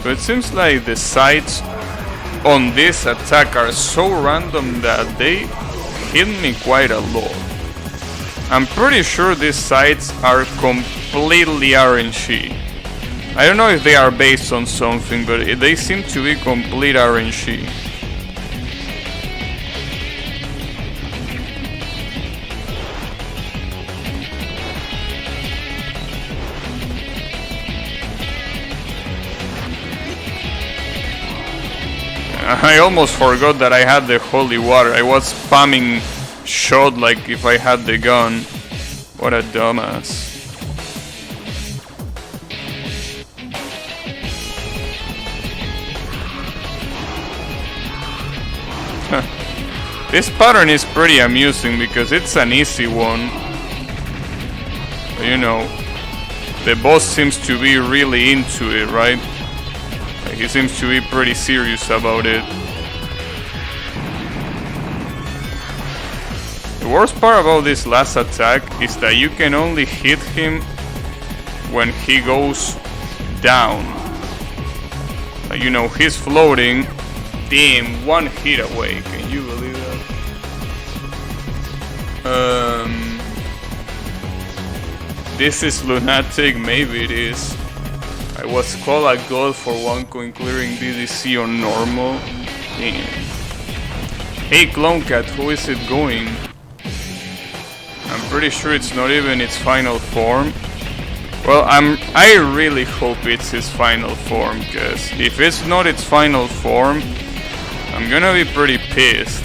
So it seems like the sights on this attack are so random that they hit me quite a lot. I'm pretty sure these sites are completely RNG. I don't know if they are based on something, but they seem to be complete RNG. I almost forgot that I had the holy water. I was spamming shot like if I had the gun. What a dumbass. This pattern is pretty amusing because it's an easy one. You know, the boss seems to be really into it, right? He seems to be pretty serious about it. The worst part about this last attack is that you can only hit him when he goes down. You know, he's floating. Damn, one hit away. Can you believe that? This is lunatic. Maybe it is. I was called a god for one coin clearing DDC on normal. Damn. Hey Clone Cat, who is it going? I'm pretty sure it's not even its final form. Well, I really hope it's its final form, because if it's not its final form, I'm gonna be pretty pissed.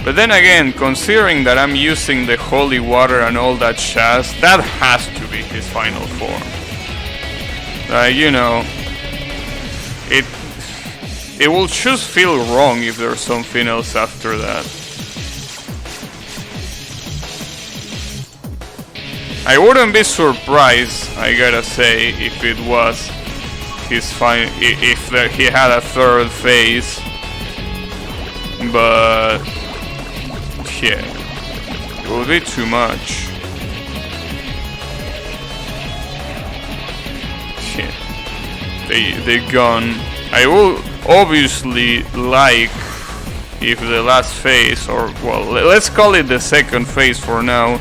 But then again, considering that I'm using the holy water and all that jazz, that has to be his final form. You know, it will just feel wrong if there's something else after that. I wouldn't be surprised, I gotta say, if it was his he had a third phase, but yeah, it will be too much. Yeah, the gun. I will obviously like if the last phase, or well, let's call it the second phase for now.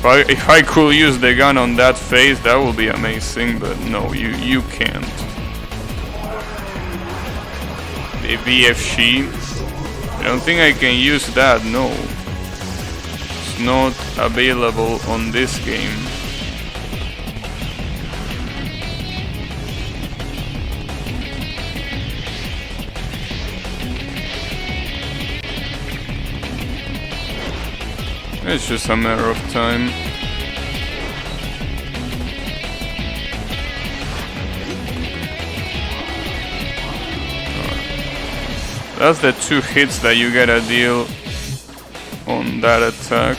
If I could use the gun on that phase, that would be amazing, but no, you can't. The BFG, I don't think I can use that, no. It's not available on this game. It's just a matter of time. That's the 2 hits that you gotta deal on that attack.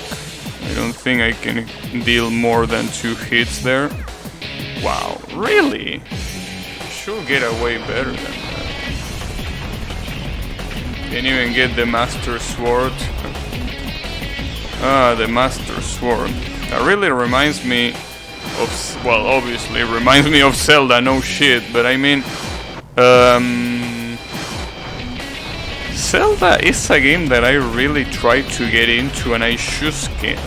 I don't think I can deal more than 2 hits there. Wow, really? I should get away better than that. Can't even get the Master Sword. Ah, the Master Sword. That really reminds me of, well, obviously it reminds me of Zelda, no shit, but I mean, Zelda is a game that I really tried to get into and I just can't.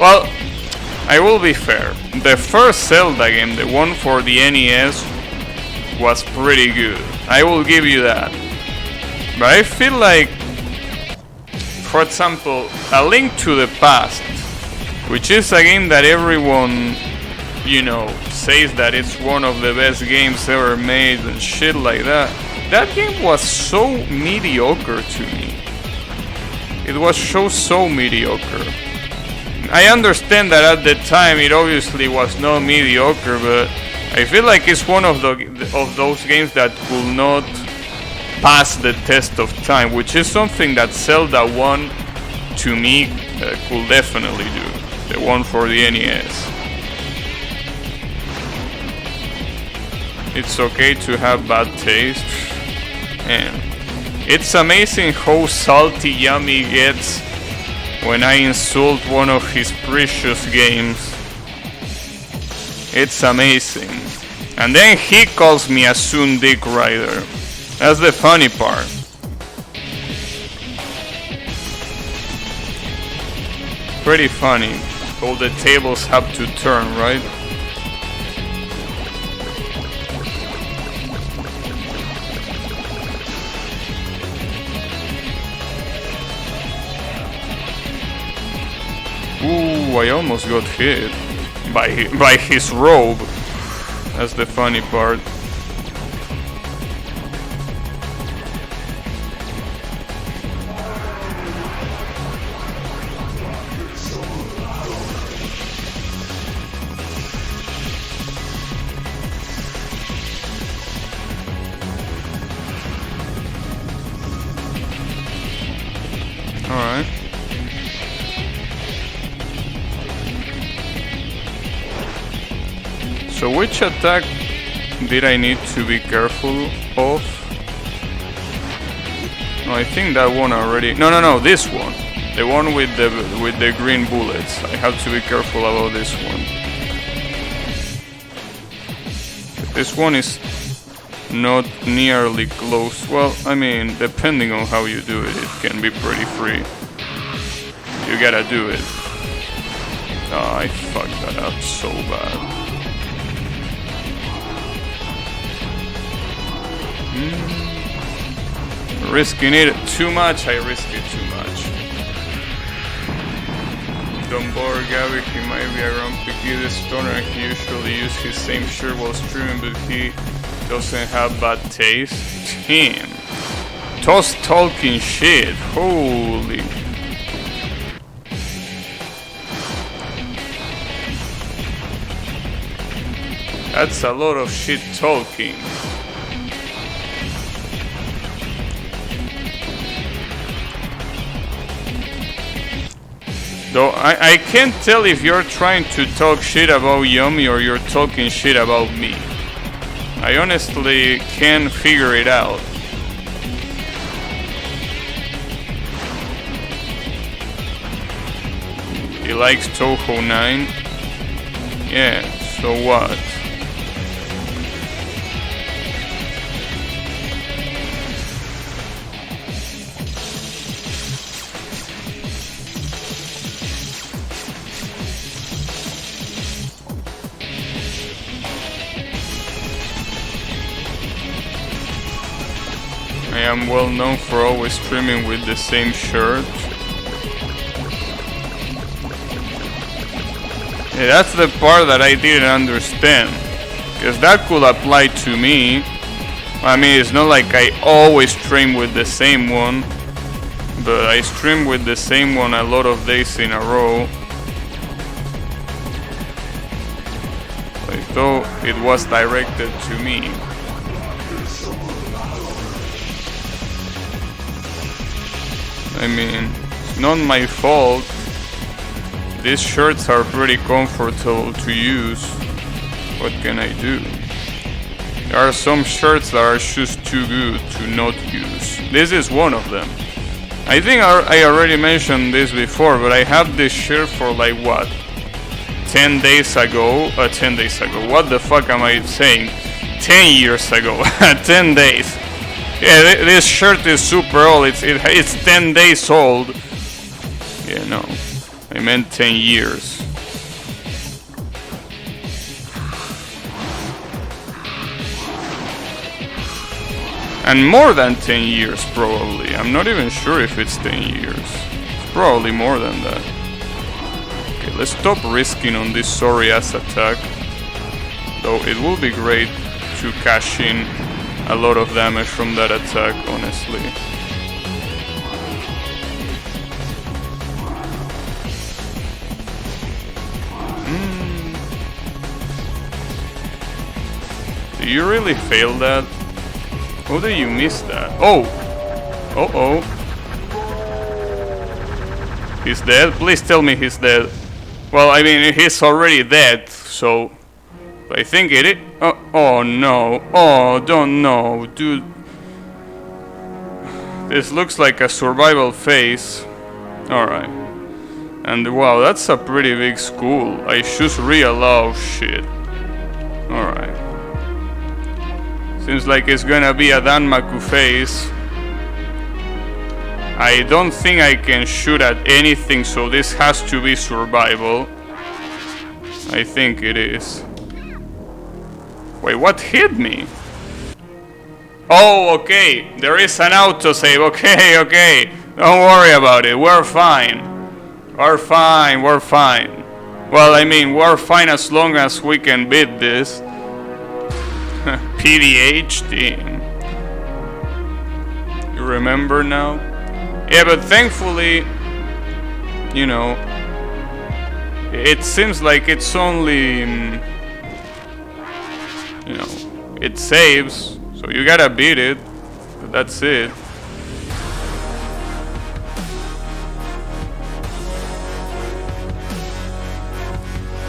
Well, I will be fair. The first Zelda game, the one for the NES, was pretty good. I will give you that. But I feel like, for example, A Link to the Past, which is a game that everyone, you know, says that it's one of the best games ever made and shit like that. That game was so mediocre to me. It was so mediocre. I understand that at the time it obviously was not mediocre, but I feel like it's one of those games that will not pass the test of time, which is something that Zelda 1 to me could definitely do. The one for the NES. It's okay to have bad taste. And it's amazing how salty Yami gets when I insult one of his precious games. It's amazing. And then he calls me a soon dick rider. That's the funny part. pretty funny. All the tables have to turn, right? Ooh, I almost got hit by his robe. That's the funny part. Alright. So which attack did I need to be careful of? No, I think that one already. No, this one. The one with the green bullets. I have to be careful about this one. This one is not nearly close. Well, I mean, depending on how you do it, it can be pretty free. You gotta do it. Oh, I fucked that up so bad. Risking it too much, I risk it too much. Don't bother Gabby, he might be around Picky stoner. He usually uses his same shirt while streaming, but he doesn't have bad taste. Damn. Toss talking shit. Holy. That's a lot of shit talking. Though I can't tell if you're trying to talk shit about Yummy or you're talking shit about me. I honestly can't figure it out. He likes Toho 9? Yeah, so what? I am well known for always streaming with the same shirt. Yeah, that's the part that I didn't understand. Because that could apply to me. I mean, it's not like I always stream with the same one. But I stream with the same one a lot of days in a row. I thought it was directed to me. I mean, it's not my fault. These shirts are pretty comfortable to use. What can I do? There are some shirts that are just too good to not use. This is one of them. I think I already mentioned this before, but I have this shirt for like what? 10 days ago? 10 days ago. What the fuck am I saying? 10 years ago. 10 days. Yeah, this shirt is super old. It's 10 days old. Yeah, no. I meant 10 years. And more than 10 years, probably. I'm not even sure if it's 10 years. It's probably more than that. Okay, let's stop risking on this sorry-ass attack. Though it will be great to cash in a lot of damage from that attack, honestly. Do you really fail that? How do you miss that? Oh! Uh-oh. He's dead? Please tell me he's dead. Well, I mean, he's already dead, so... I think it is. Oh no. Oh, don't know, dude. This looks like a survival phase. Alright. And wow, that's a pretty big school. I just reallow shit. Alright. Seems like it's gonna be a Danmaku phase. I don't think I can shoot at anything, so this has to be survival. I think it is. Wait, what hit me? Oh, okay. There is an autosave. Okay, okay. Don't worry about it. We're fine. We're fine. We're fine. Well, I mean, we're fine as long as we can beat this. PDHD. You remember now? Yeah, but thankfully, you know, it seems like it's only, you know, it saves, so you gotta beat it, but that's it.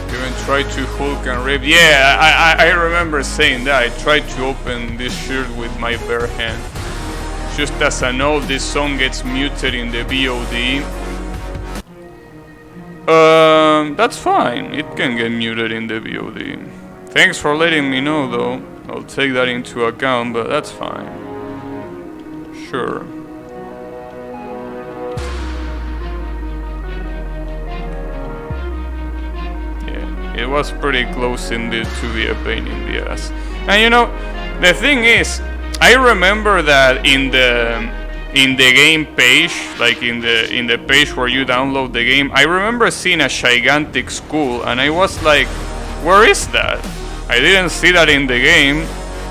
Even try to Hulk and rip. Yeah, I remember saying that. I tried to open this shirt with my bare hand. Just as a note, this song gets muted in the VOD. That's fine. It can get muted in the VOD. Thanks for letting me know, though. I'll take that into account, but that's fine. Sure. Yeah, it was pretty close indeed to be a pain in the ass. And you know, the thing is, I remember that in the game page, like in the page where you download the game, I remember seeing a gigantic skull, and I was like, where is that? I didn't see that in the game.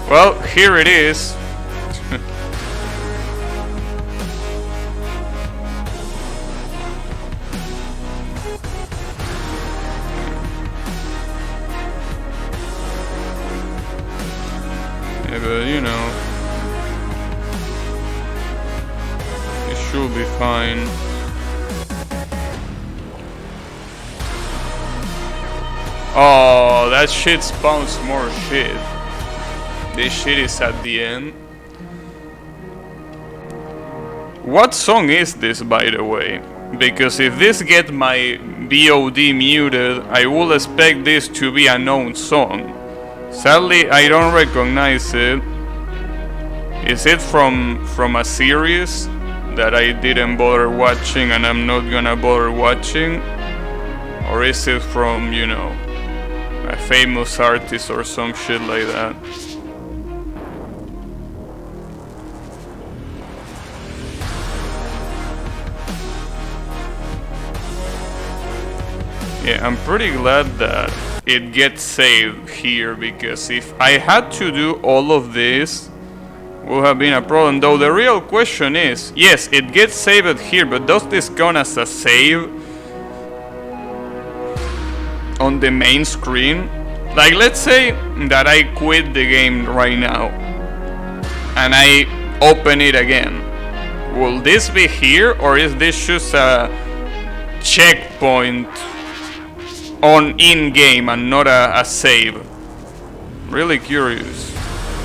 Well, here it is. Yeah, but you know, it should be fine. Oh, that shit spawns more shit. This shit is at the end. What song is this, by the way? Because if this gets my VOD muted, I will expect this to be a known song. Sadly, I don't recognize it. Is it from a series that I didn't bother watching and I'm not gonna bother watching? Or is it from, you know, a famous artist or some shit like that? Yeah, I'm pretty glad that it gets saved here, because if I had to do all of this, would have been a problem. Though the real question is, yes, it gets saved here, but does this count as a save on the main screen? Like, let's say that I quit the game right now and I open it again. Will this be here, or is this just a checkpoint on in-game and not a save? Really curious.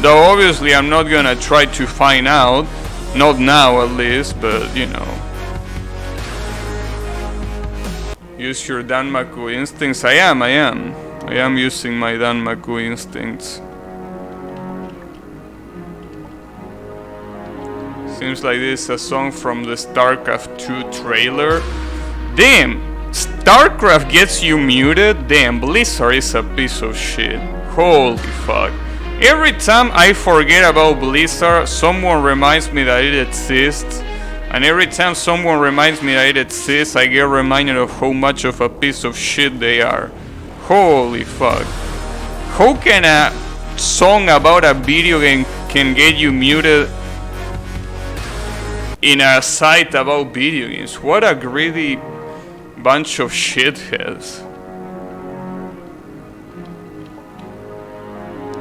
Though obviously I'm not gonna try to find out, not now at least, but you know. Use your Danmaku instincts. I am using my Danmaku instincts. Seems like this is a song from the StarCraft 2 trailer. Damn! StarCraft gets you muted? Damn, Blizzard is a piece of shit. Holy fuck. Every time I forget about Blizzard, someone reminds me that it exists. And every time someone reminds me that it exists, I get reminded of how much of a piece of shit they are. Holy fuck. How can a song about a video game can get you muted in a site about video games? What a greedy bunch of shitheads.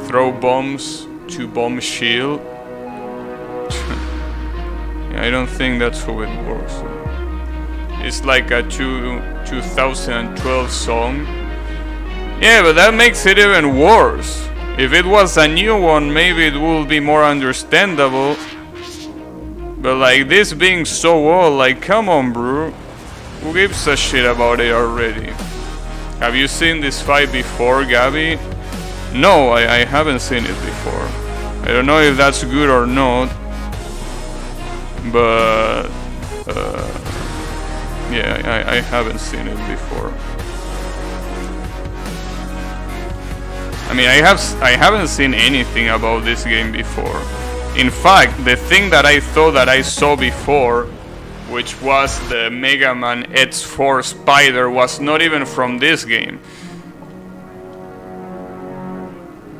Throw bombs to bomb shield. Yeah, I don't think that's how it works. It's like a 2012 song. Yeah, but that makes it even worse. If it was a new one, maybe it would be more understandable. But like this being so old, like come on bro. Who gives a shit about it already? Have you seen this fight before, Gabby? No, I haven't seen it before. I don't know if that's good or not. But Yeah, I haven't seen it before. I mean, I haven't seen anything about this game before. In fact, the thing that I thought that I saw before, which was the Mega Man X4 Spider, was not even from this game.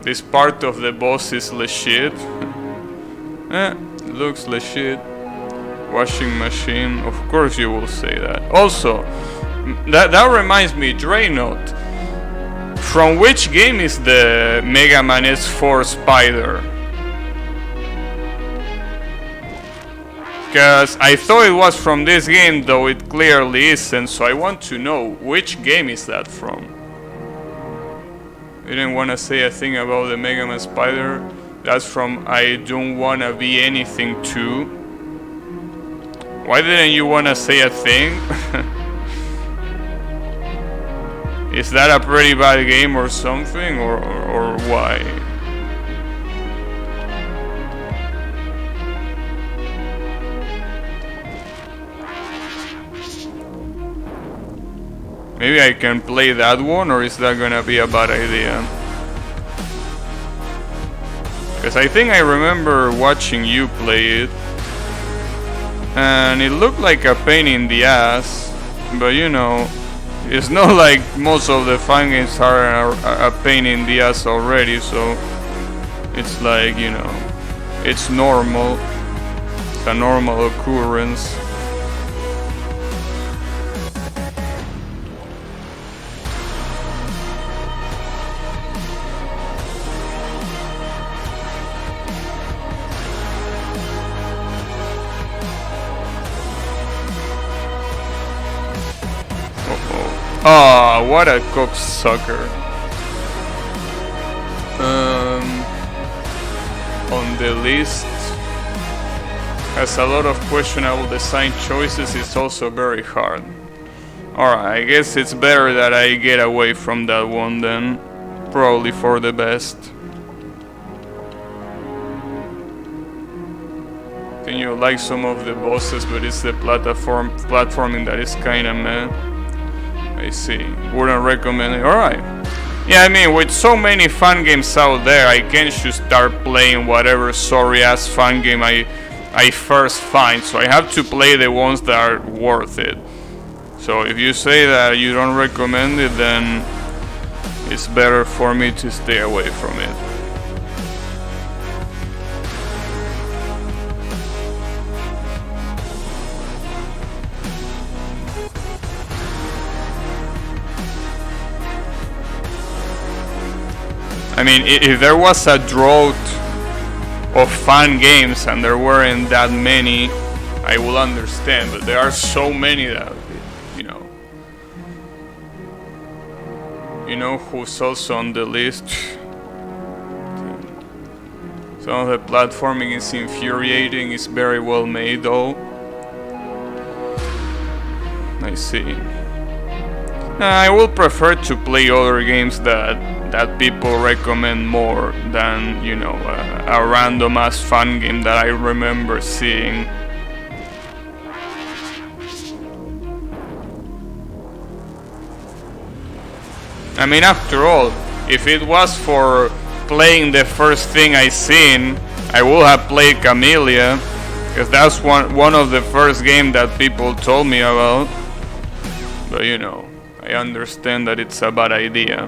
This part of the boss is legit. Looks legit. Washing machine, of course you will say that. Also, that reminds me, Draynote. From which game is the Mega Man S4 Spider? Because I thought it was from this game, though it clearly isn't, so I want to know which game is that from. You didn't want to say a thing about the Mega Man Spider? That's from I Don't Wanna Be Anything 2. Why didn't you want to say a thing? Is that a pretty bad game or something, or why? Maybe I can play that one, or is that gonna be a bad idea? Because I think I remember watching you play it. And it looked like a pain in the ass, but you know, it's not like most of the fun games are a pain in the ass already, so it's like, you know, it's normal, it's a normal occurrence. Ah, what a cocksucker. On the list has a lot of questionable design choices. It's also very hard. Alright, I guess it's better that I get away from that one then. Probably for the best. I think you like some of the bosses, but it's the platforming that is kinda meh. I see. Wouldn't recommend it. Alright. Yeah, I mean, with so many fun games out there, I can't just start playing whatever sorry-ass fun game I first find. So I have to play the ones that are worth it. So if you say that you don't recommend it, then it's better for me to stay away from it. I mean, if there was a drought of fun games and there weren't that many, I will understand, but there are so many that, you know. You know who's also on the list? Some of the platforming is infuriating, it's very well made though. I see. I will prefer to play other games that people recommend more than, you know, a random ass fun game that I remember seeing. I mean, after all, if it was for playing the first thing I seen, I would have played Camellia, because that's one of the first games that people told me about. But you know, I understand that it's a bad idea.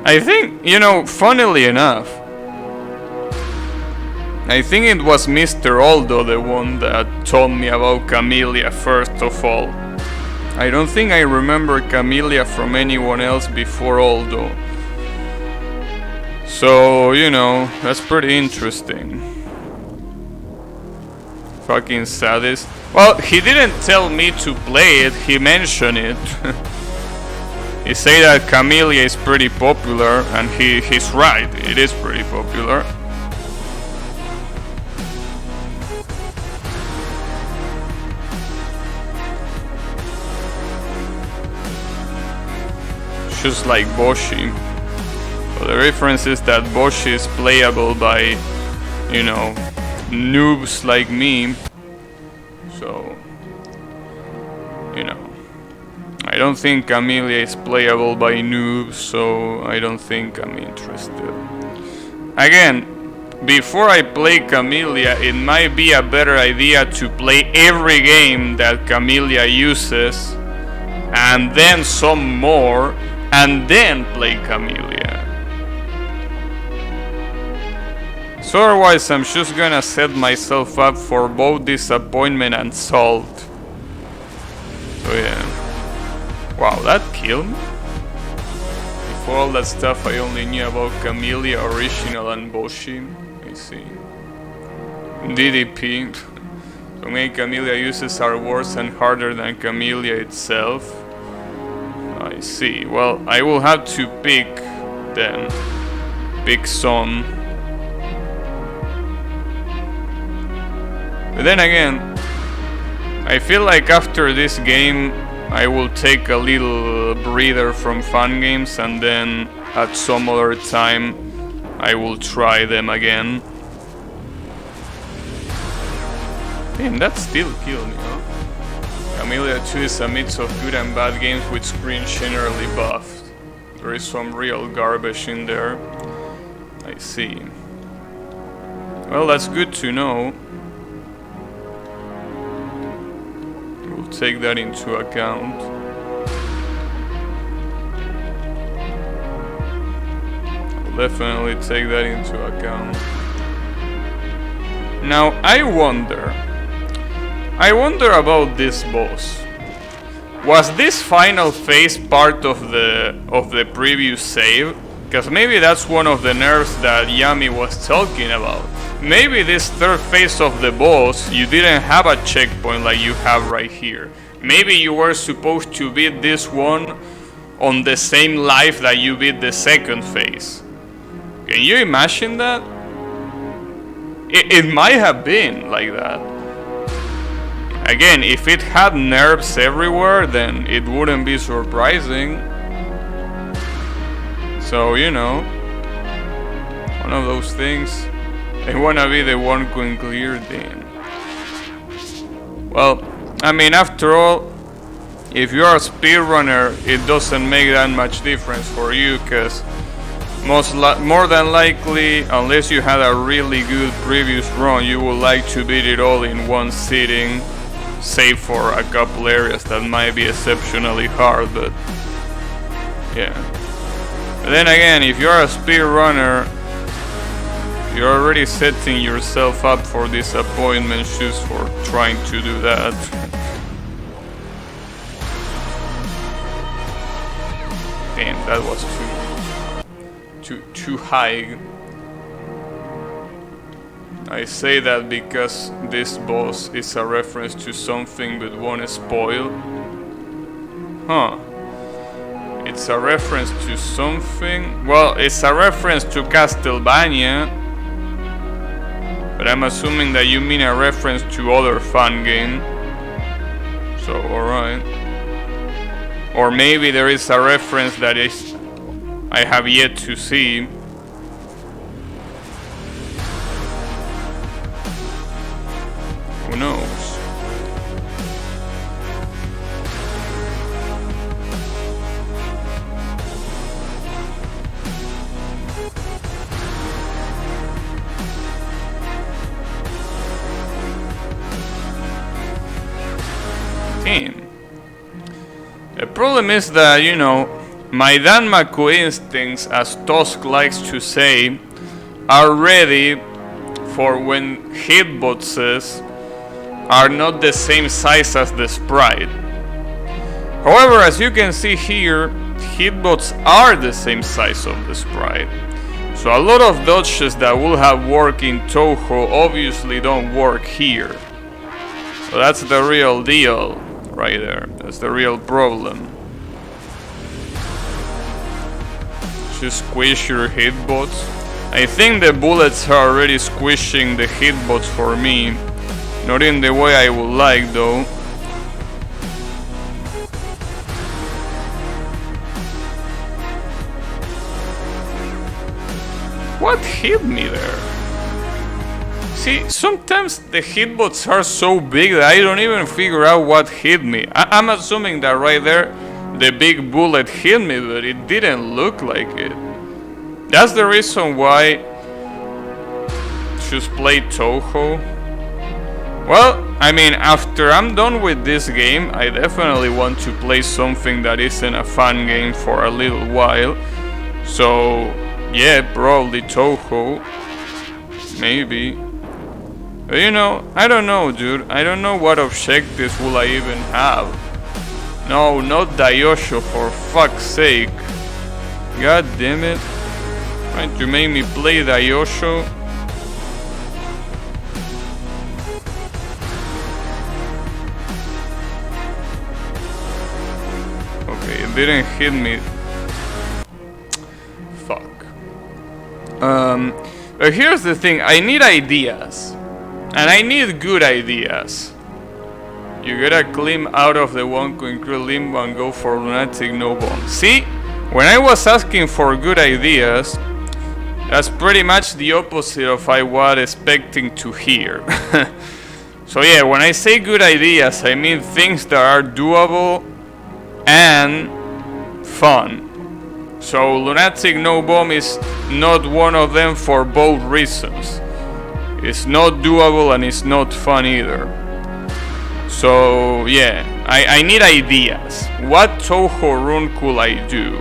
I think, you know, funnily enough, I think it was Mr. Aldo the one that told me about Camellia first of all. I don't think I remember Camellia from anyone else before Aldo. So, you know, that's pretty interesting. Fucking sadist. Well, he didn't tell me to play it, he mentioned it. He said that Camellia is pretty popular, and he's right, it is pretty popular. Just like Boshi. Well, the difference is that Boshi is playable by, you know, noobs like me. So, you know, I don't think Camellia is playable by noobs, so I don't think I'm interested. Again, before I play Camellia, it might be a better idea to play every game that Camellia uses, and then some more, and then play Camellia. So otherwise I'm just gonna set myself up for both disappointment and salt. So yeah. Wow, that killed me? Before all that stuff I only knew about Camellia, Original and Boshi. I see. DDP. So many Camellia uses are worse and harder than Camellia itself. I see. Well, I will have to pick then. Pick some. But then again, I feel like after this game I will take a little breather from fun games, and then at some other time I will try them again. Damn, that still killed me, huh? Camellia 2 is a mix of good and bad games with screen generally buffed. There is some real garbage in there. I see. Well, that's good to know. We'll take that into account. I'll definitely take that into account. Now, I wonder about this boss. Was this final phase part of the previous save? Because maybe that's one of the nerfs that Yami was talking about. Maybe this third phase of the boss, you didn't have a checkpoint like you have right here. Maybe you were supposed to beat this one on the same life that you beat the second phase. Can you imagine that? It might have been like that. Again, if it had nerfs everywhere, then it wouldn't be surprising. So, you know, one of those things. I wanna be the one going clear then. Well, I mean, after all, if you are a speedrunner, it doesn't make that much difference for you, because more than likely, unless you had a really good previous run, you would like to beat it all in one sitting, save for a couple areas that might be exceptionally hard, but yeah. But then again, if you are a speedrunner, you're already setting yourself up for disappointment just for trying to do that. Damn, that was too high. I say that because this boss is a reference to something but won't spoil. Huh. It's a reference to something. Well, it's a reference to Castlevania. But I'm assuming that you mean a reference to other fun game. So, alright. Or maybe there is a reference that I have yet to see. Who knows? The problem is that, you know, my Danmaku instincts, as Tusk likes to say, are ready for when hitboxes are not the same size as the sprite. However, as you can see here, hitboxes are the same size of the sprite. So a lot of dodges that will have worked in Touhou obviously don't work here. So that's the real deal right there. That's the real problem. Just squish your hitbox. I think the bullets are already squishing the hitbox for me. Not in the way I would like though. what hit me there? See, sometimes the hitbots are so big that I don't even figure out what hit me. I'm assuming that right there, the big bullet hit me, but it didn't look like it. That's the reason why I should play Touhou. Well, I mean, after I'm done with this game, I definitely want to play something that isn't a fun game for a little while. So, yeah, probably Touhou. Maybe. But you know, I don't know, dude. I don't know what objectives will I even have. No, not Daiyosho, for fuck's sake. God damn it. Trying to make me play Daiyosho. Okay, it didn't hit me. Fuck. But here's the thing, I need ideas. And I need good ideas. You gotta climb out of the Wonko Include Limbo and go for Lunatic No Bomb. See? When I was asking for good ideas, that's pretty much the opposite of I was expecting to hear. So yeah, when I say good ideas, I mean things that are doable and fun. So Lunatic No Bomb is not one of them for both reasons. It's not doable and it's not fun either. So yeah, I need ideas. What Touhou rune could I do?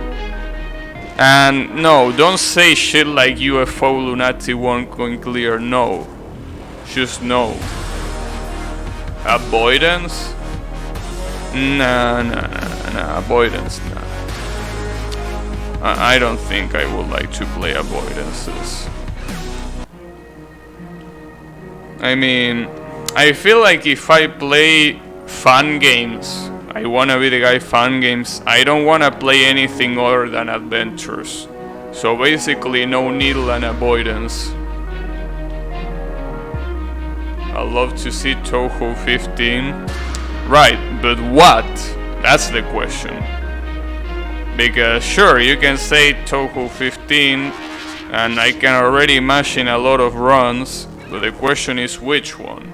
And no, don't say shit like UFO Lunatic Wonko Unclear, no. Just no. Avoidance? Nah, avoidance, nah. I don't think I would like to play avoidances. I mean, I feel like if I play fun games, I wanna be the guy fun games, I don't wanna play anything other than adventures. So basically no needle and avoidance. I'd love to see Touhou 15. Right, but what? That's the question. Because sure, you can say Touhou 15 and I can already imagine a lot of runs, but the question is which one?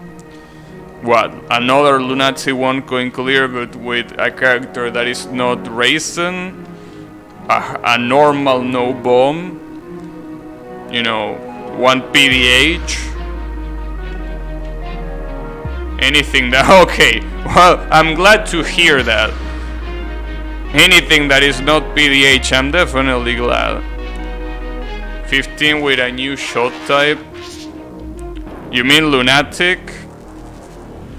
What, another Lunatic Wonko Unclear but with a character that is not Raisin? A normal no bomb? You know, one PDH? Anything that... Okay, well, I'm glad to hear that. Anything that is not PDH, I'm definitely glad. 15 with a new shot type? You mean Lunatic?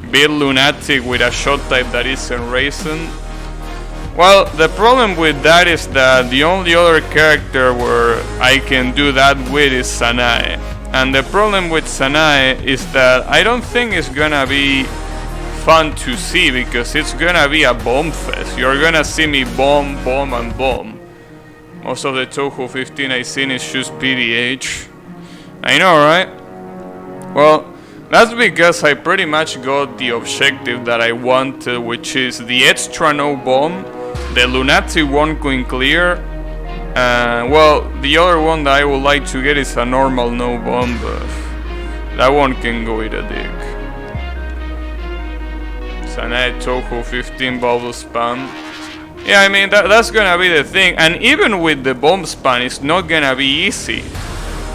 Build Lunatic with a shot type that isn't Raisin? Well, the problem with that is that the only other character where I can do that with is Sanae. And the problem with Sanae is that I don't think it's gonna be fun to see because it's gonna be a bomb fest. You're gonna see me bomb, bomb, and bomb. Most of the Touhou 15 I've seen is just PDH. I know, right? Well, that's because I pretty much got the objective that I wanted, which is the extra no bomb, the Lunatic Wonko Unclear, well, the other one that I would like to get is a normal no bomb, but that one can go with a dick. Sanae Touhou 15 bubble spam. Yeah, I mean, that's gonna be the thing, and even with the bomb spam, it's not gonna be easy.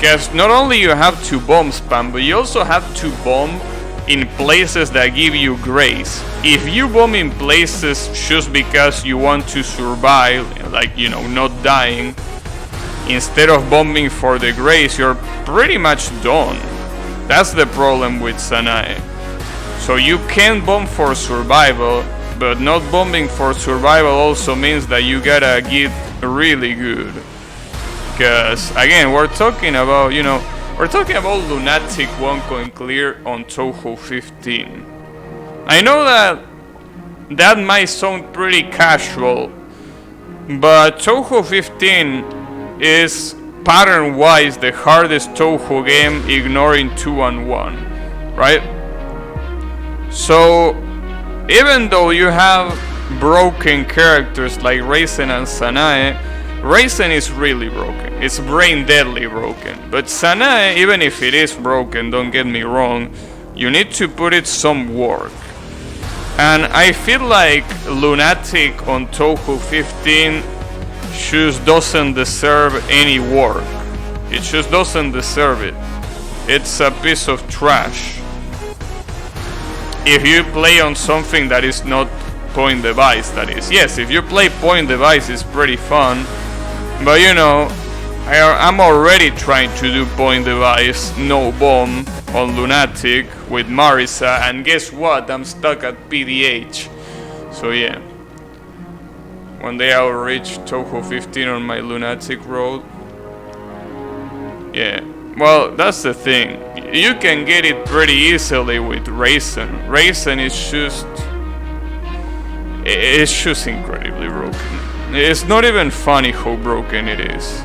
Because not only you have to bomb spam, but you also have to bomb in places that give you grace. If you bomb in places just because you want to survive, like, you know, not dying, instead of bombing for the grace, you're pretty much done. That's the problem with Sanae. So you can bomb for survival, but not bombing for survival also means that you gotta get really good. Because, again, we're talking about, you know, we're talking about Lunatic Wonko Unclear on Touhou 15. I know that might sound pretty casual, but Touhou 15 is pattern-wise the hardest Touhou game, ignoring 2 and 1, right? So, even though you have broken characters like Raisin and Sanae, Raizen is really broken. It's brain deadly broken. But Sanae, even if it is broken, don't get me wrong, you need to put it some work. And I feel like Lunatic on Touhou 15 just doesn't deserve any work. It just doesn't deserve it. It's a piece of trash. If you play on something that is not Point Device, that is. Yes, if you play Point Device, it's pretty fun. But you know, I'm already trying to do Point Device, no bomb, on Lunatic with Marisa, and guess what? I'm stuck at PDH. So yeah. One day I'll reach Touhou 15 on my Lunatic road. Yeah. Well, that's the thing. You can get it pretty easily with Raizen. Raizen is just... It's just incredibly broken. It's not even funny how broken it is.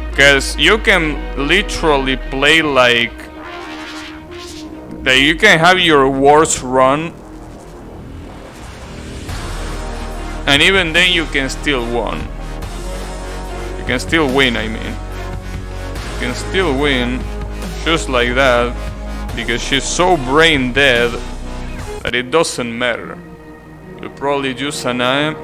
Because you can literally play like... that you can have your wars run. And even then you can still win. You can still win, I mean. You can still win just like that. Because she's so brain dead that it doesn't matter. You probably use Sanae.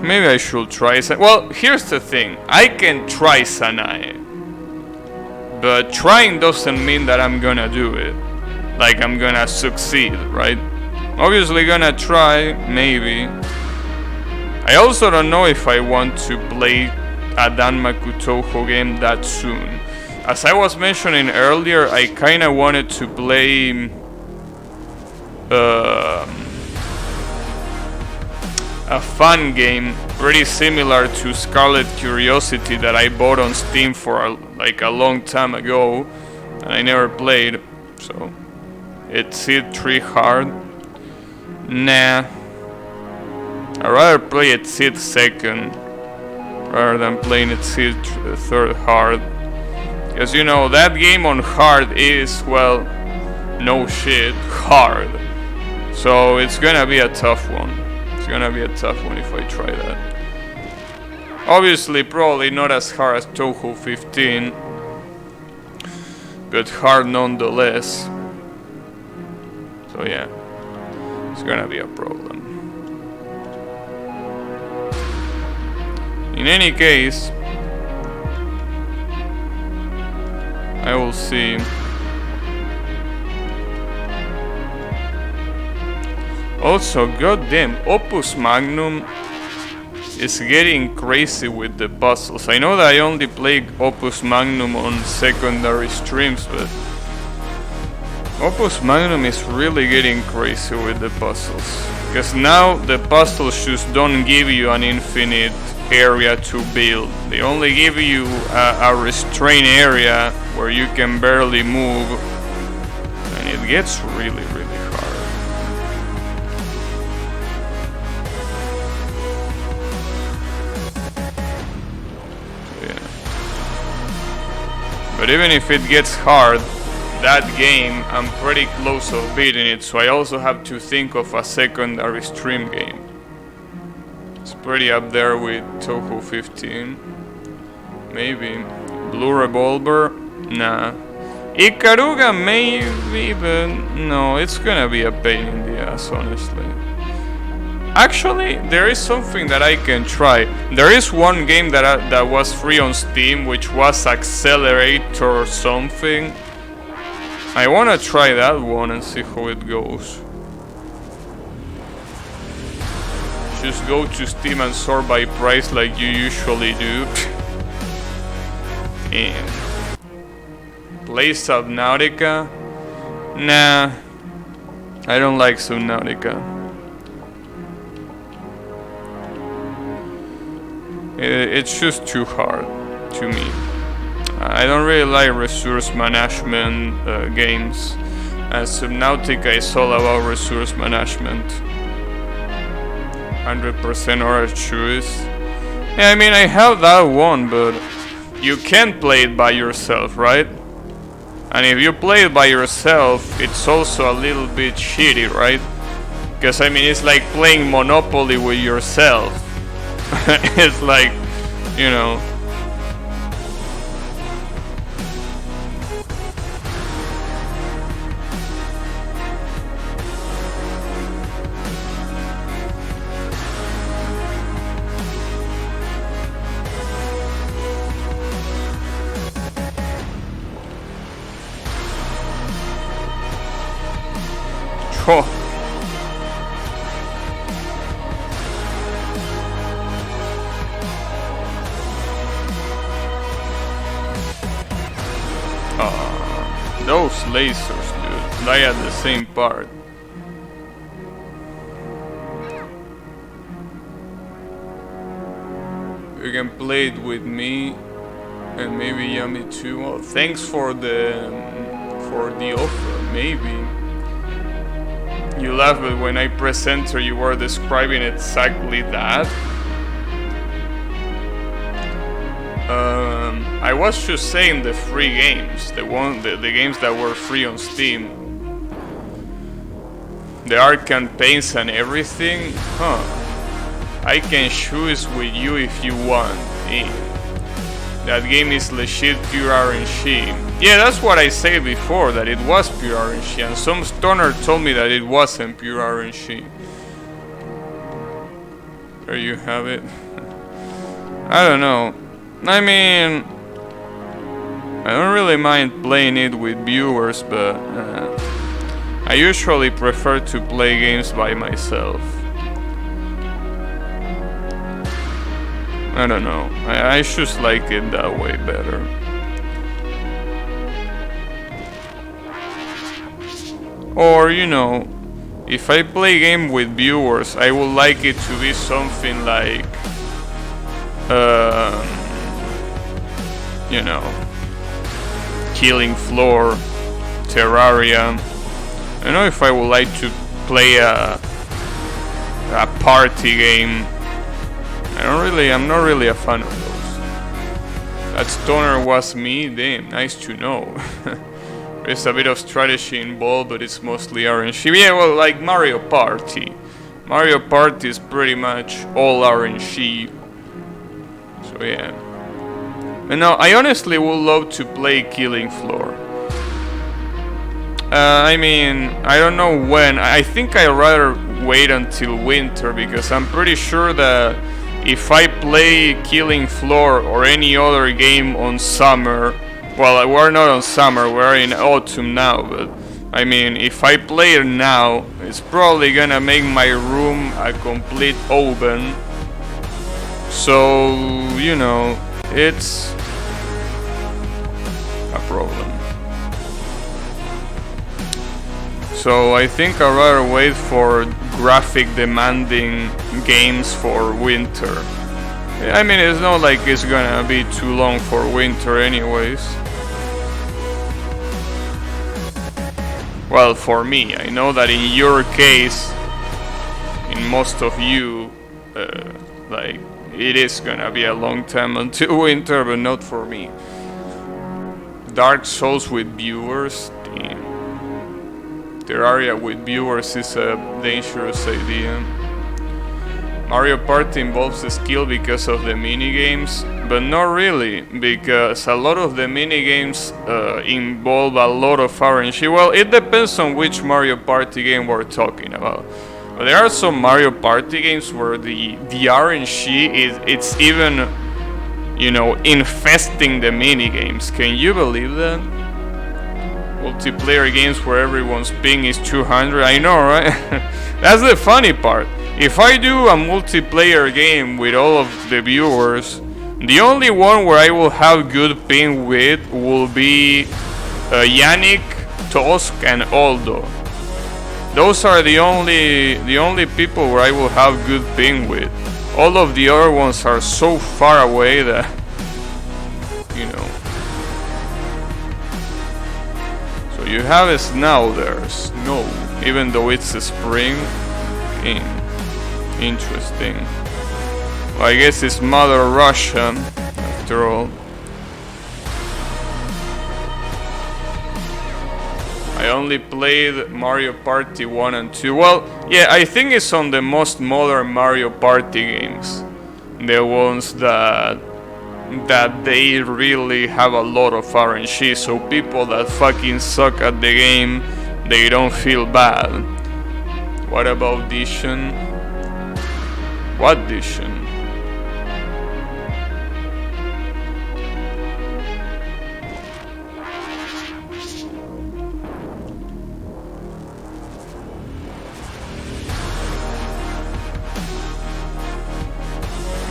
Maybe I should try Sanae. Well, here's the thing. I can try Sanae. But trying doesn't mean that I'm gonna do it. Like I'm gonna succeed, right? Obviously gonna try, maybe. I also don't know if I want to play a Danmaku Touhou game that soon. As I was mentioning earlier, I kinda wanted to play... a fun game pretty similar to Scarlet Curiosity that I bought on Steam for like a long time ago and I never played, so Exceed 3 hard. Nah, I'd rather play Exceed 2nd rather than playing Exceed 3rd hard, because you know that game on hard is, well, no shit, hard. So it's gonna be a tough one. It's gonna be a tough one if I try that. Obviously, probably not as hard as Touhou 15, but hard nonetheless. So yeah, it's gonna be a problem. In any case, I will see. Also, goddamn, Opus Magnum is getting crazy with the puzzles. I know that I only play Opus Magnum on secondary streams, but Opus Magnum is really getting crazy with the puzzles. Because now the puzzles just don't give you an infinite area to build. They only give you a restrained area where you can barely move, and it gets really, really hard. But even if it gets hard, that game, I'm pretty close of beating it, so I also have to think of a secondary stream game. It's pretty up there with Touhou 15. Maybe. Blue Revolver? Nah. Ikaruga maybe, but no, it's gonna be a pain in the ass, honestly. Actually, there is something that I can try. There is one game that was free on Steam, which was Accelerator or something. I wanna try that one and see how it goes. Just go to Steam and sort by price like you usually do. And play Subnautica? Nah, I don't like Subnautica. It's just too hard to me. I don't really like resource management games, and Subnautica is all about resource management. 100% orange choice. Yeah, I mean, I have that one, but you can't play it by yourself, right? And if you play it by yourself, it's also a little bit shitty, right? Because I mean, it's like playing Monopoly with yourself. It's like, you know. Oh. Those lasers, dude, die at the same part. You can play it with me and maybe Yummy too. Well, thanks for the offer. Maybe. You laugh, but when I press enter, you were describing exactly that. I was just saying the free games, the games that were free on Steam. The art campaigns and everything, huh? I can choose with you if you want. That game is legit pure RNG. Yeah, that's what I said before, that it was pure RNG, and some stoner told me that it wasn't pure RNG. There you have it. I don't know. I mean, I don't really mind playing it with viewers, but I usually prefer to play games by myself. I don't know. I just like it that way better. Or, you know, if I play a game with viewers, I would like it to be something like, you know, Killing Floor, Terraria. I don't know if I would like to play a party game. I'm not really a fan of those. That stoner was me, damn, nice to know. There's a bit of strategy involved, but it's mostly RNG. Yeah, well, like Mario Party. Mario Party is pretty much all RNG. So yeah. And now, I honestly would love to play Killing Floor. I mean, I don't know when. I think I'd rather wait until winter, because I'm pretty sure that if I play Killing Floor or any other game on summer, well, we're not on summer, we're in autumn now, but I mean, if I play it now, it's probably gonna make my room a complete oven. So, you know, it's a problem. So I think I'd rather wait for graphic demanding games for winter. I mean, it's not like it's gonna be too long for winter anyways. Well, for me, I know that in your case, in most of you, like, it is gonna be a long time until winter, but not for me. Dark Souls with viewers, damn. Terraria with viewers is a dangerous idea. Mario Party involves skill because of the minigames, but not really, because a lot of the minigames involve a lot of RNG. Well, it depends on which Mario Party game we're talking about. But there are some Mario Party games where the RNG it's even, you know, infesting the minigames. Can you believe that? Multiplayer games where everyone's ping is 200. I know, right? That's the funny part. If I do a multiplayer game with all of the viewers, the only one where I will have good ping with will be Yannick, Tosk, and Aldo. Those are the only people where I will have good ping with. All of the other ones are so far away that, you know. So you have a snow there, snow, even though it's a spring. Interesting. Well, I guess it's Mother Russia, after all. I only played Mario Party 1 and 2. Well, yeah, I think it's on the most modern Mario Party games. The ones that they really have a lot of RNG, so people that fucking suck at the game, they don't feel bad. What about Dishon? What Dishon?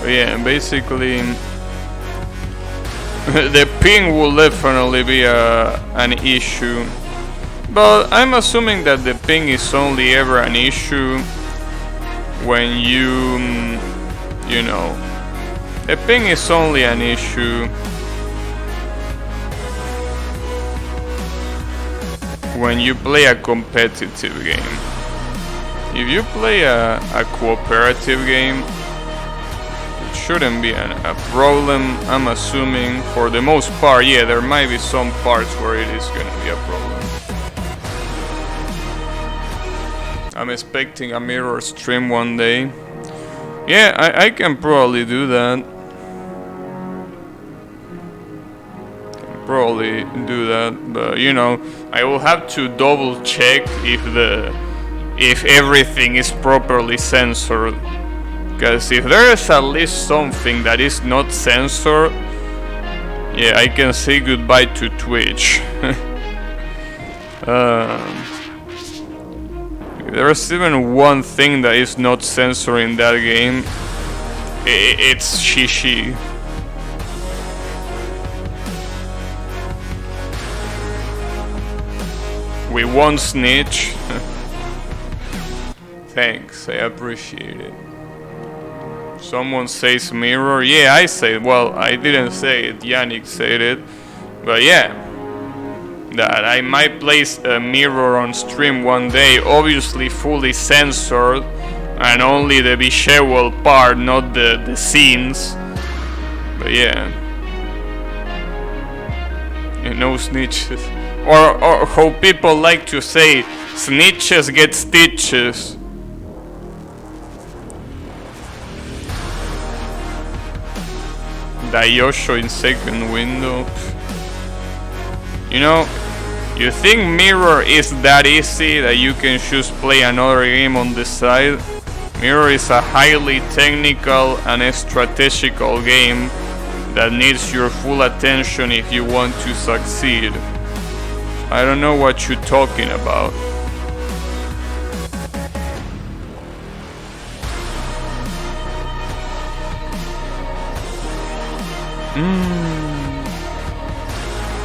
Yeah, basically the ping will definitely be an issue, but I'm assuming that the ping is only ever an issue when you know, the ping is only an issue when you play a competitive game. If you play a cooperative game, shouldn't be a problem, I'm assuming. For the most part, yeah, there might be some parts where it is gonna be a problem. I'm expecting a mirror stream one day. Yeah, I can probably do that. But you know, I will have to double check if everything is properly censored. Because if there is at least something that is not censored, yeah, I can say goodbye to Twitch. If there's even one thing that is not censored in that game, it's Shishi. We won't snitch. Thanks, I appreciate it. Someone says mirror. Yeah, I say it. Well, I didn't say it. Yannick said it. But yeah, that I might place a mirror on stream one day. Obviously fully censored. And only the visual part, not the scenes. But yeah. And no snitches. Or how people like to say, snitches get stitches. Dayosho in second window. You know, you think Mirror is that easy that you can just play another game on the side? Mirror is a highly technical and strategical game that needs your full attention if you want to succeed. I don't know what you're talking about.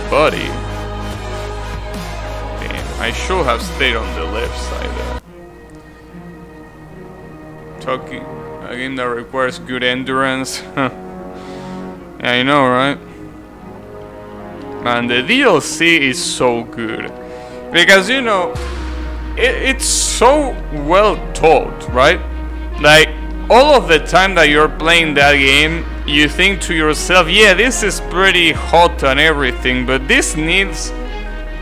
Buddy. Damn, I should have stayed on the left side there. Talking a game that requires good endurance. Yeah, I know, right? Man, the DLC is so good. Because, you know, it's so well taught, right? Like, all of the time that you're playing that game, you think to yourself, yeah, this is pretty hot and everything, but this needs,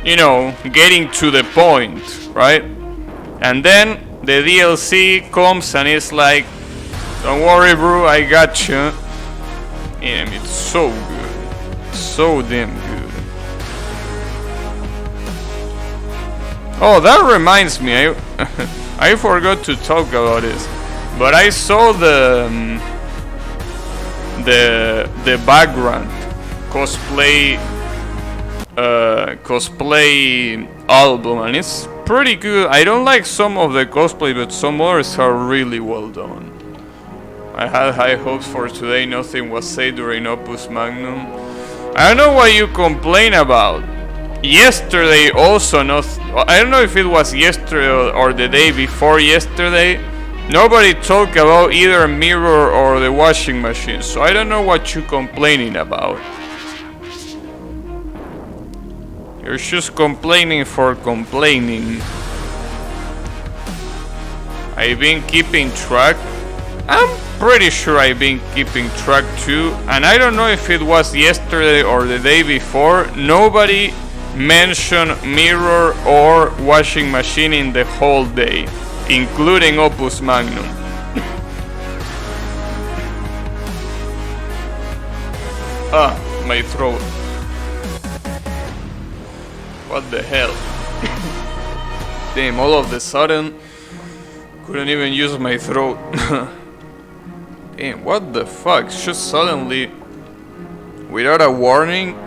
you know, getting to the point, right? And then the DLC comes and it's like, don't worry, bro, I got you. Damn, it's so good. So damn good. Oh, that reminds me, I forgot to talk about this. But I saw the background cosplay album, and it's pretty good. I don't like some of the cosplay, but some others are really well done. I had high hopes for today. Nothing was said during Opus Magnum. I don't know what you complain about. Yesterday also I don't know if it was yesterday or the day before yesterday. Nobody talked about either Mirror or the washing machine, so I don't know what you're complaining about. You're just complaining for complaining. I've been keeping track. I'm pretty sure I've been keeping track too, and I don't know if it was yesterday or the day before. Nobody mention mirror or washing machine in the whole day, including Opus Magnum. Ah, my throat. What the hell? Damn, all of a sudden, couldn't even use my throat. Damn, what the fuck? Just suddenly, without a warning?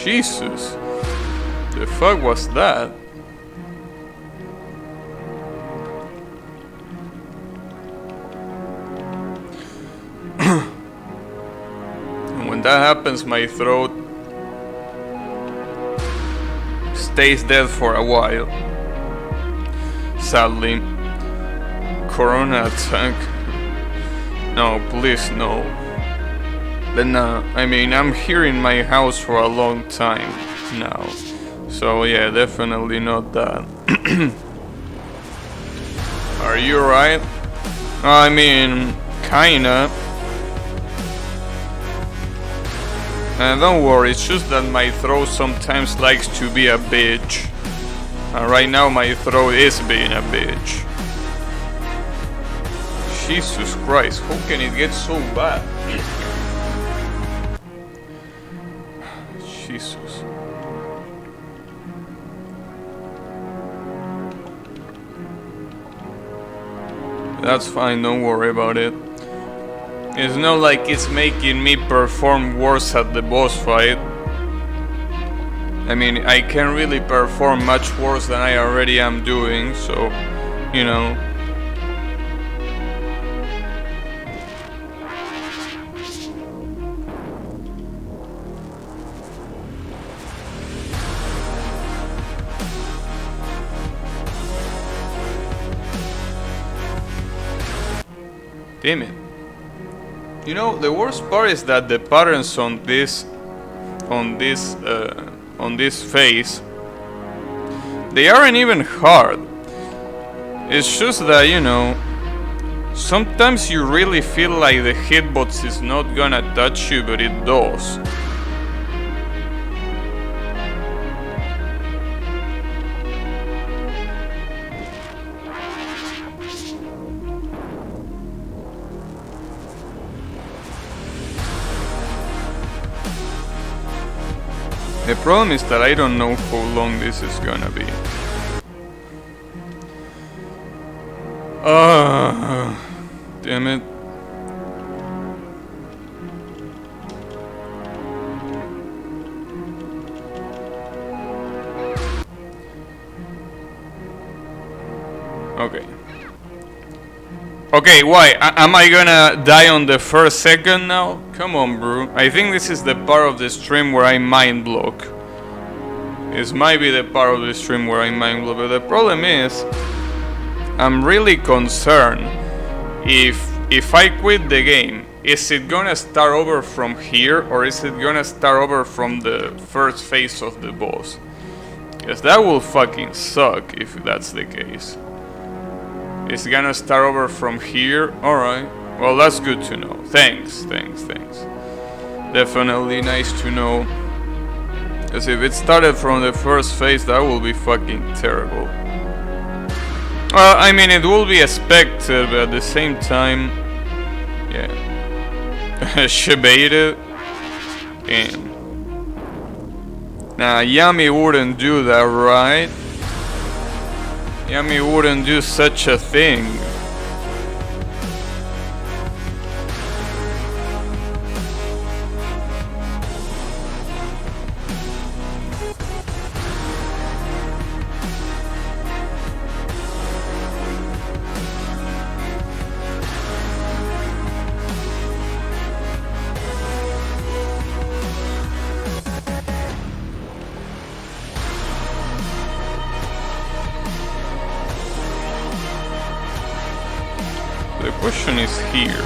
Jesus. The fuck was that? And when that happens, my throat stays dead for a while. Sadly. Corona attack. No, please no. But no, I mean, I'm here in my house for a long time now. So yeah, definitely not that. Are you alright? I mean, kinda. And don't worry, it's just that my throat sometimes likes to be a bitch. And right now my throat is being a bitch. Jesus Christ, how can it get so bad? Jesus. That's fine, don't worry about it. It's not like it's making me perform worse at the boss fight. I mean, I can't really perform much worse than I already am doing, so, you know. Damn it. You know, the worst part is that the patterns on this face, they aren't even hard. It's just that, you know, sometimes you really feel like the hitbox is not gonna touch you, but it does. The problem is that I don't know how long this is gonna be. Damn it. Okay. Okay, why? Am I gonna die on the first second now? Come on, bro. I think this is the part of the stream where I mind block. This might be the part of the stream where I mind block, but the problem is, I'm really concerned if I quit the game, is it gonna start over from here or is it gonna start over from the first phase of the boss? Because that will fucking suck if that's the case. It's gonna start over from here? Alright. Well, that's good to know. Thanks. Definitely nice to know. Because if it started from the first phase, that will be fucking terrible. I mean, it will be expected, but at the same time... Yeah. Shibated. Damn. Nah, Yami wouldn't do that, right? Yami wouldn't do such a thing. The question is here.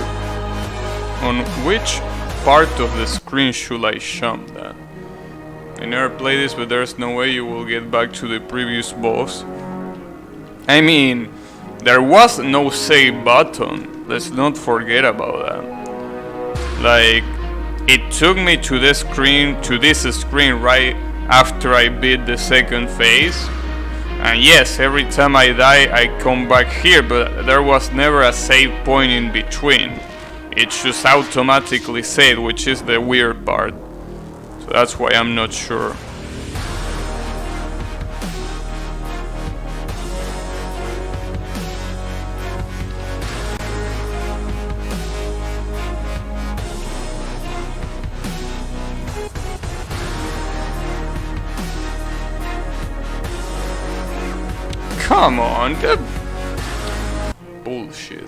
On which part of the screen should I jump that? I never played this, but there's no way you will get back to the previous boss. I mean, there was no save button. Let's not forget about that. Like, it took me to this screen right after I beat the second phase. And yes, every time I die I come back here, but there was never a save point in between. It just automatically saved, which is the weird part. So that's why I'm not sure. Come on, good bullshit.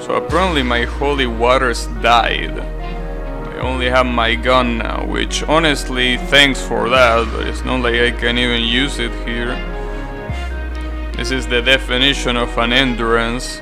So apparently my holy waters died. I only have my gun now, which honestly, thanks for that, but it's not like I can even use it here. This is the definition of an endurance.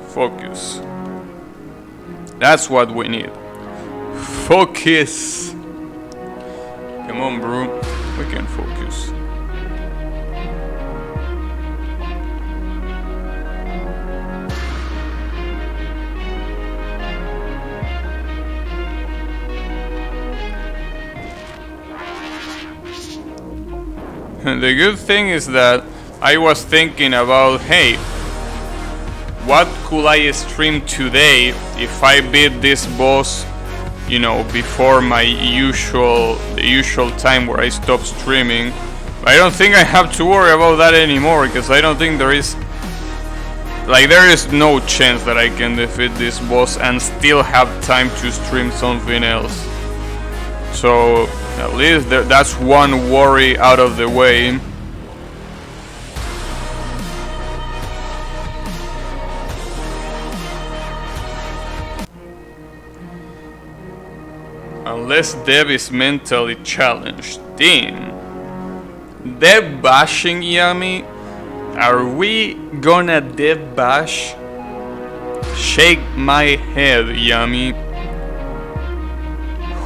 Focus. That's what we need. Focus. Come on, bro. We can focus. The good thing is that I was thinking about, hey, what could I stream today if I beat this boss, you know, before the usual time where I stop streaming. But I don't think I have to worry about that anymore, because I don't think there is no chance that I can defeat this boss and still have time to stream something else. So at least that's one worry out of the way. Unless Dev is mentally challenged. Damn. Dev bashing Yami? Are we gonna Dev bash? Shake my head, Yami.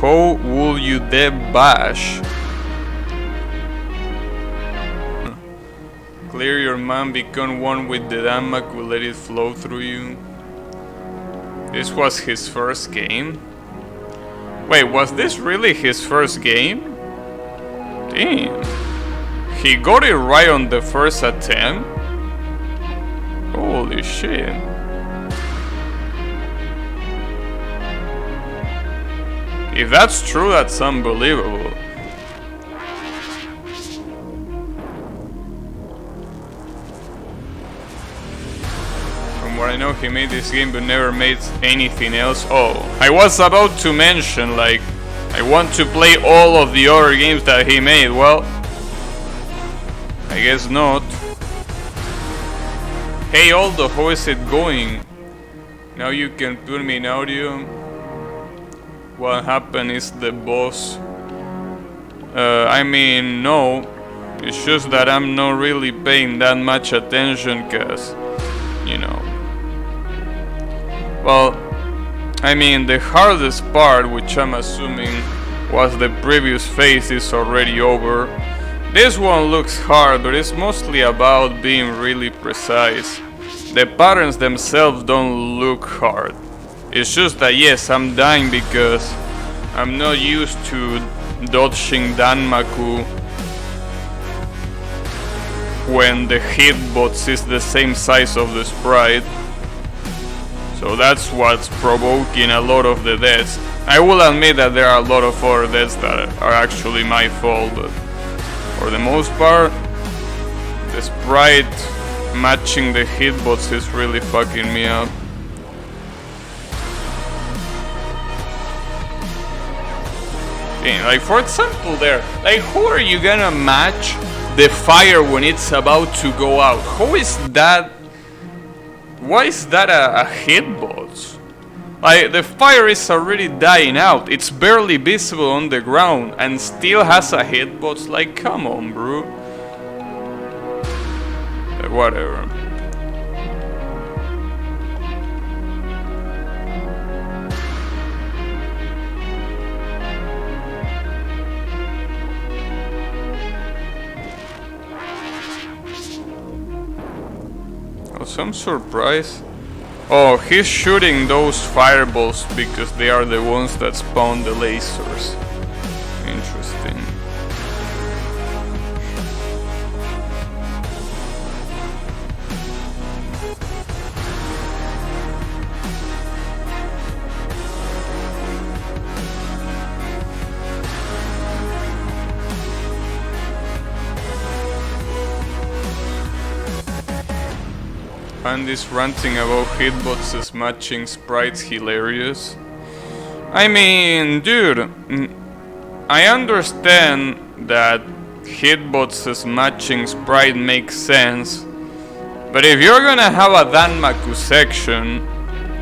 How will you Dev bash? Clear your mind, become one with the Danmaku, let it flow through you. This was his first game? Wait, was this really his first game? Damn. He got it right on the first attempt? Holy shit. If that's true, that's unbelievable. I know he made this game but never made anything else. Oh, I was about to mention, like, I want to play all of the other games that he made. Well, I guess not. Hey Aldo, how is it going? Now you can put me in audio. What happened is the boss. I mean, no. It's just that I'm not really paying that much attention, cause, you know. Well, I mean, the hardest part, which I'm assuming was the previous phase, is already over. This one looks hard, but it's mostly about being really precise. The patterns themselves don't look hard. It's just that, yes, I'm dying because I'm not used to dodging Danmaku when the hitbox is the same size of the sprite. So that's what's provoking a lot of the deaths. I will admit that there are a lot of other deaths that are actually my fault, but for the most part, the sprite matching the hitbox is really fucking me up. Damn, like for example there, like how are you gonna match the fire when it's about to go out? How is that Why is that a hitbox? Like, the fire is already dying out, it's barely visible on the ground, and still has a hitbox? Like, come on, bro. Whatever. Oh, some surprise. Oh, he's shooting those fireballs because they are the ones that spawn the lasers. Interesting. And this ranting about hitboxes matching sprites hilarious. I mean, dude, I understand that hitboxes matching sprite makes sense, but if you're gonna have a Danmaku section,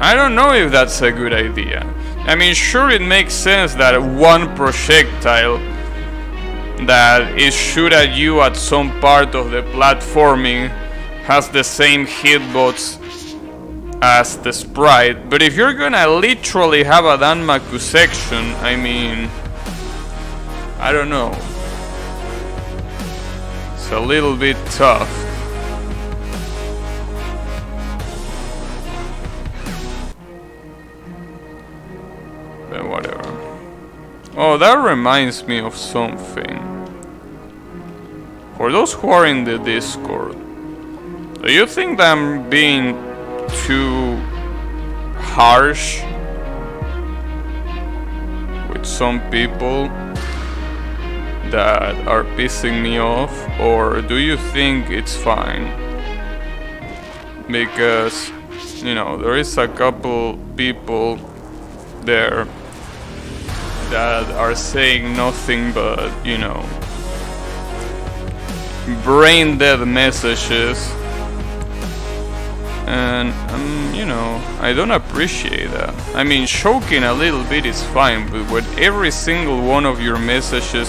I don't know if that's a good idea. I mean, sure, it makes sense that one projectile that is shoot at you at some part of the platforming has the same hitbox as the sprite, but if you're gonna literally have a Danmaku section, I mean, I don't know. It's a little bit tough. But whatever. Oh, that reminds me of something. For those who are in the Discord, do you think that I'm being too harsh with some people that are pissing me off, or do you think it's fine? Because, you know, there is a couple people there that are saying nothing but, you know, brain dead messages. And, you know, I don't appreciate that. I mean, joking a little bit is fine, but when every single one of your messages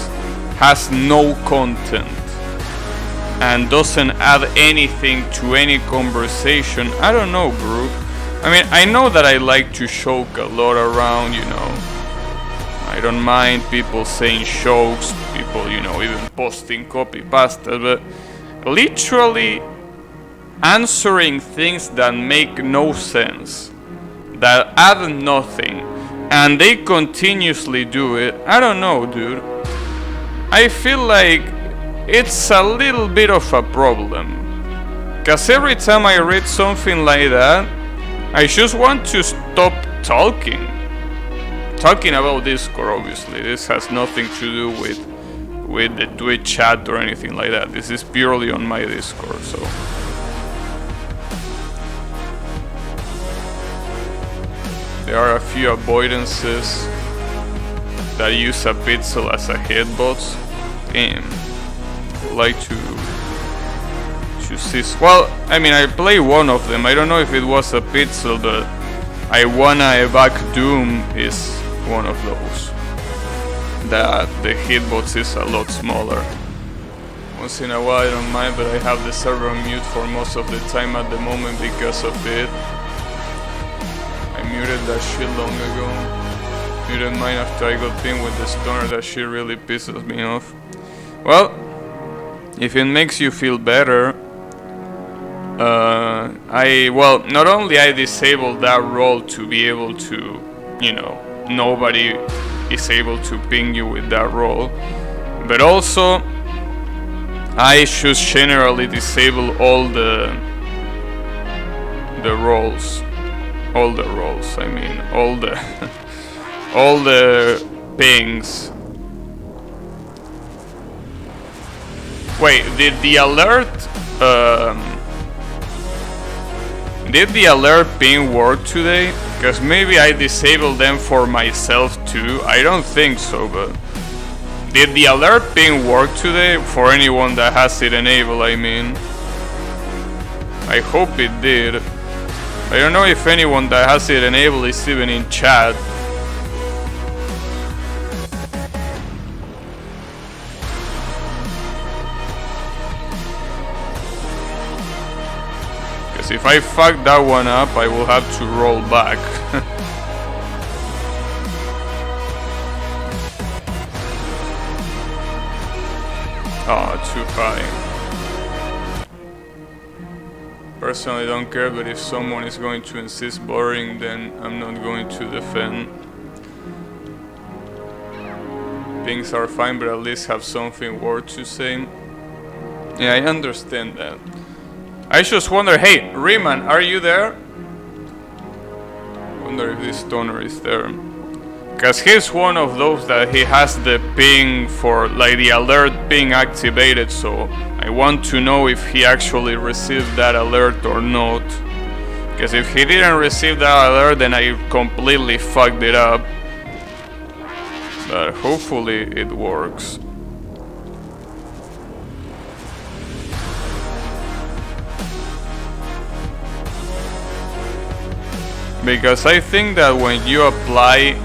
has no content and doesn't add anything to any conversation, I don't know, bro. I mean, I know that I like to joke a lot around, you know. I don't mind people saying jokes, people, you know, even posting copy-pasta, but literally answering things that make no sense, that add nothing, and they continuously do it. I don't know, dude. I feel like it's a little bit of a problem, cause every time I read something like that, I just want to stop talking about Discord. Obviously, this has nothing to do with the Twitch chat or anything like that. This is purely on my Discord, so. There are a few avoidances that use a pixel as a hitbox. Damn. I'd like to see. Well, I mean, I play one of them. I don't know if it was a pixel, but I wanna evac Doom is one of those. That the hitbox is a lot smaller. Once in a while I don't mind, but I have the server on mute for most of the time at the moment because of it. I muted that shit long ago. Muted mine after I got pinned with the stoner. That shit really pisses me off. Well, if it makes you feel better, not only I disabled that role to be able to, you know, nobody is able to ping you with that role, but also I should generally disable all the roles. All the roles, I mean, all the all the pings. Wait, did the alert ping work today? Because maybe I disabled them for myself too. I don't think so, but did the alert ping work today for anyone that has it enabled? I mean, I hope it did. I don't know if anyone that has it enabled is even in chat. Because if I fuck that one up, I will have to roll back. Oh, too high. Personally don't care, but if someone is going to insist blurring, then I'm not going to defend. Pings are fine, but at least have something worth to say. Yeah, I understand that. I just wonder, hey, Riemann, are you there? Wonder if this stoner is there. Because he's one of those that he has the ping for, like the alert being activated, so I want to know if he actually received that alert or not. Because if he didn't receive that alert, then I completely fucked it up. But hopefully it works. Because I think that when you apply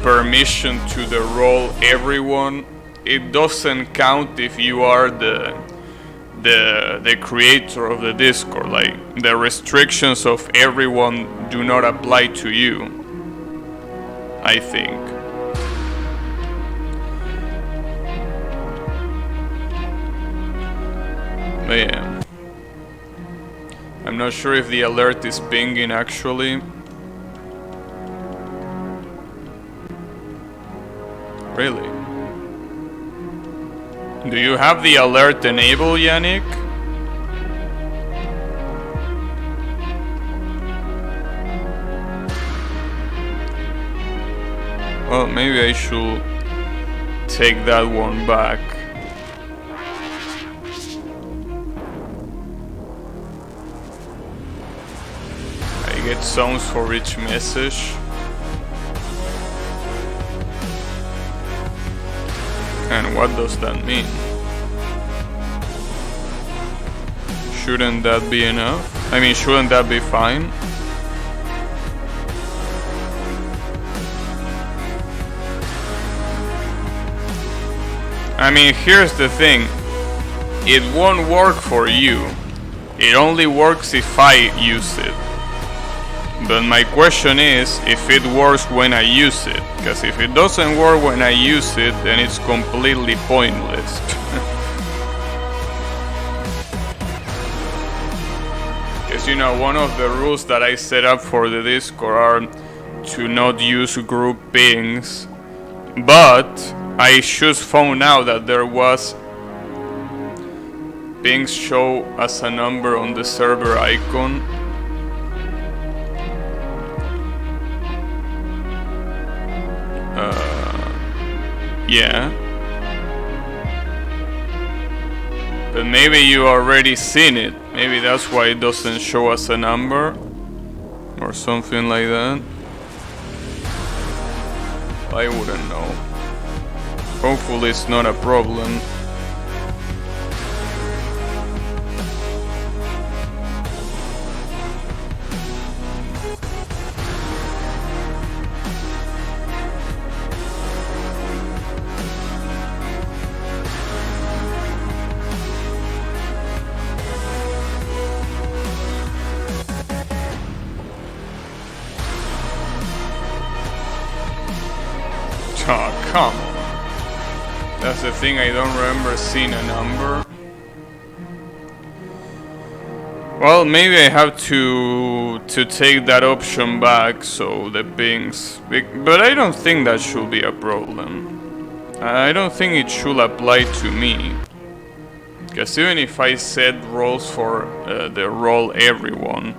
permission to the role everyone, it doesn't count if you are the creator of the Discord. Like the restrictions of everyone do not apply to you, I think. But yeah, I'm not sure if the alert is pinging actually. Really? Do you have the alert enabled, Yannick? Well, maybe I should take that one back. I get sounds for each message. And what does that mean? Shouldn't that be enough? I mean, shouldn't that be fine? I mean, here's the thing. It won't work for you. It only works if I use it. But my question is if it works when I use it. Because if it doesn't work when I use it, then it's completely pointless. Because you know, one of the rules that I set up for the Discord are to not use group pings. But I just found out that there was pings show as a number on the server icon. Yeah. But maybe you already seen it. Maybe that's why it doesn't show as a number. Or something like that. I wouldn't know. Hopefully it's not a problem. Oh, come on. That's the thing, I don't remember seeing a number. Well, maybe I have to take that option back, so the pings... But I don't think that should be a problem. I don't think it should apply to me. Because even if I set roles for the role everyone,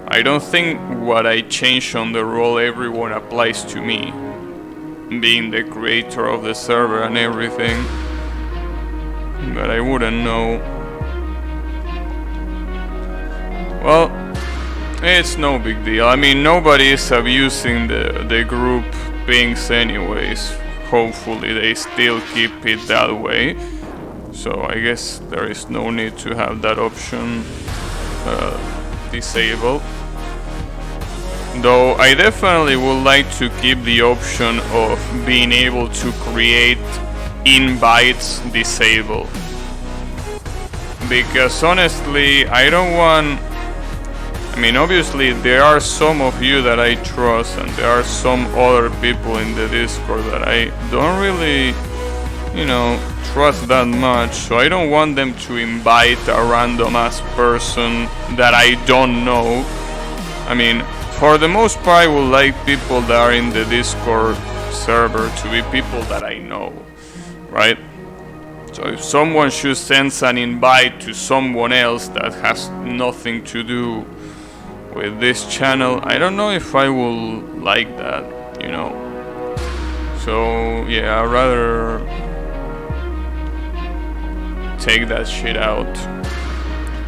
I don't think what I change on the role everyone applies to me. Being the creator of the server and everything, but I wouldn't know. Well, it's no big deal. I mean, nobody is abusing the group pings anyways. Hopefully they still keep it that way. So I guess there is no need to have that option disabled. Though I definitely would like to keep the option of being able to create invites disabled. Because honestly, I don't want... I mean, obviously there are some of you that I trust, and there are some other people in the Discord that I don't really, you know, trust that much. So I don't want them to invite a random ass person that I don't know. I mean, for the most part, I would like people that are in the Discord server to be people that I know, right? So if someone should send an invite to someone else that has nothing to do with this channel, I don't know if I will like that, you know. So yeah, I'd rather take that shit out.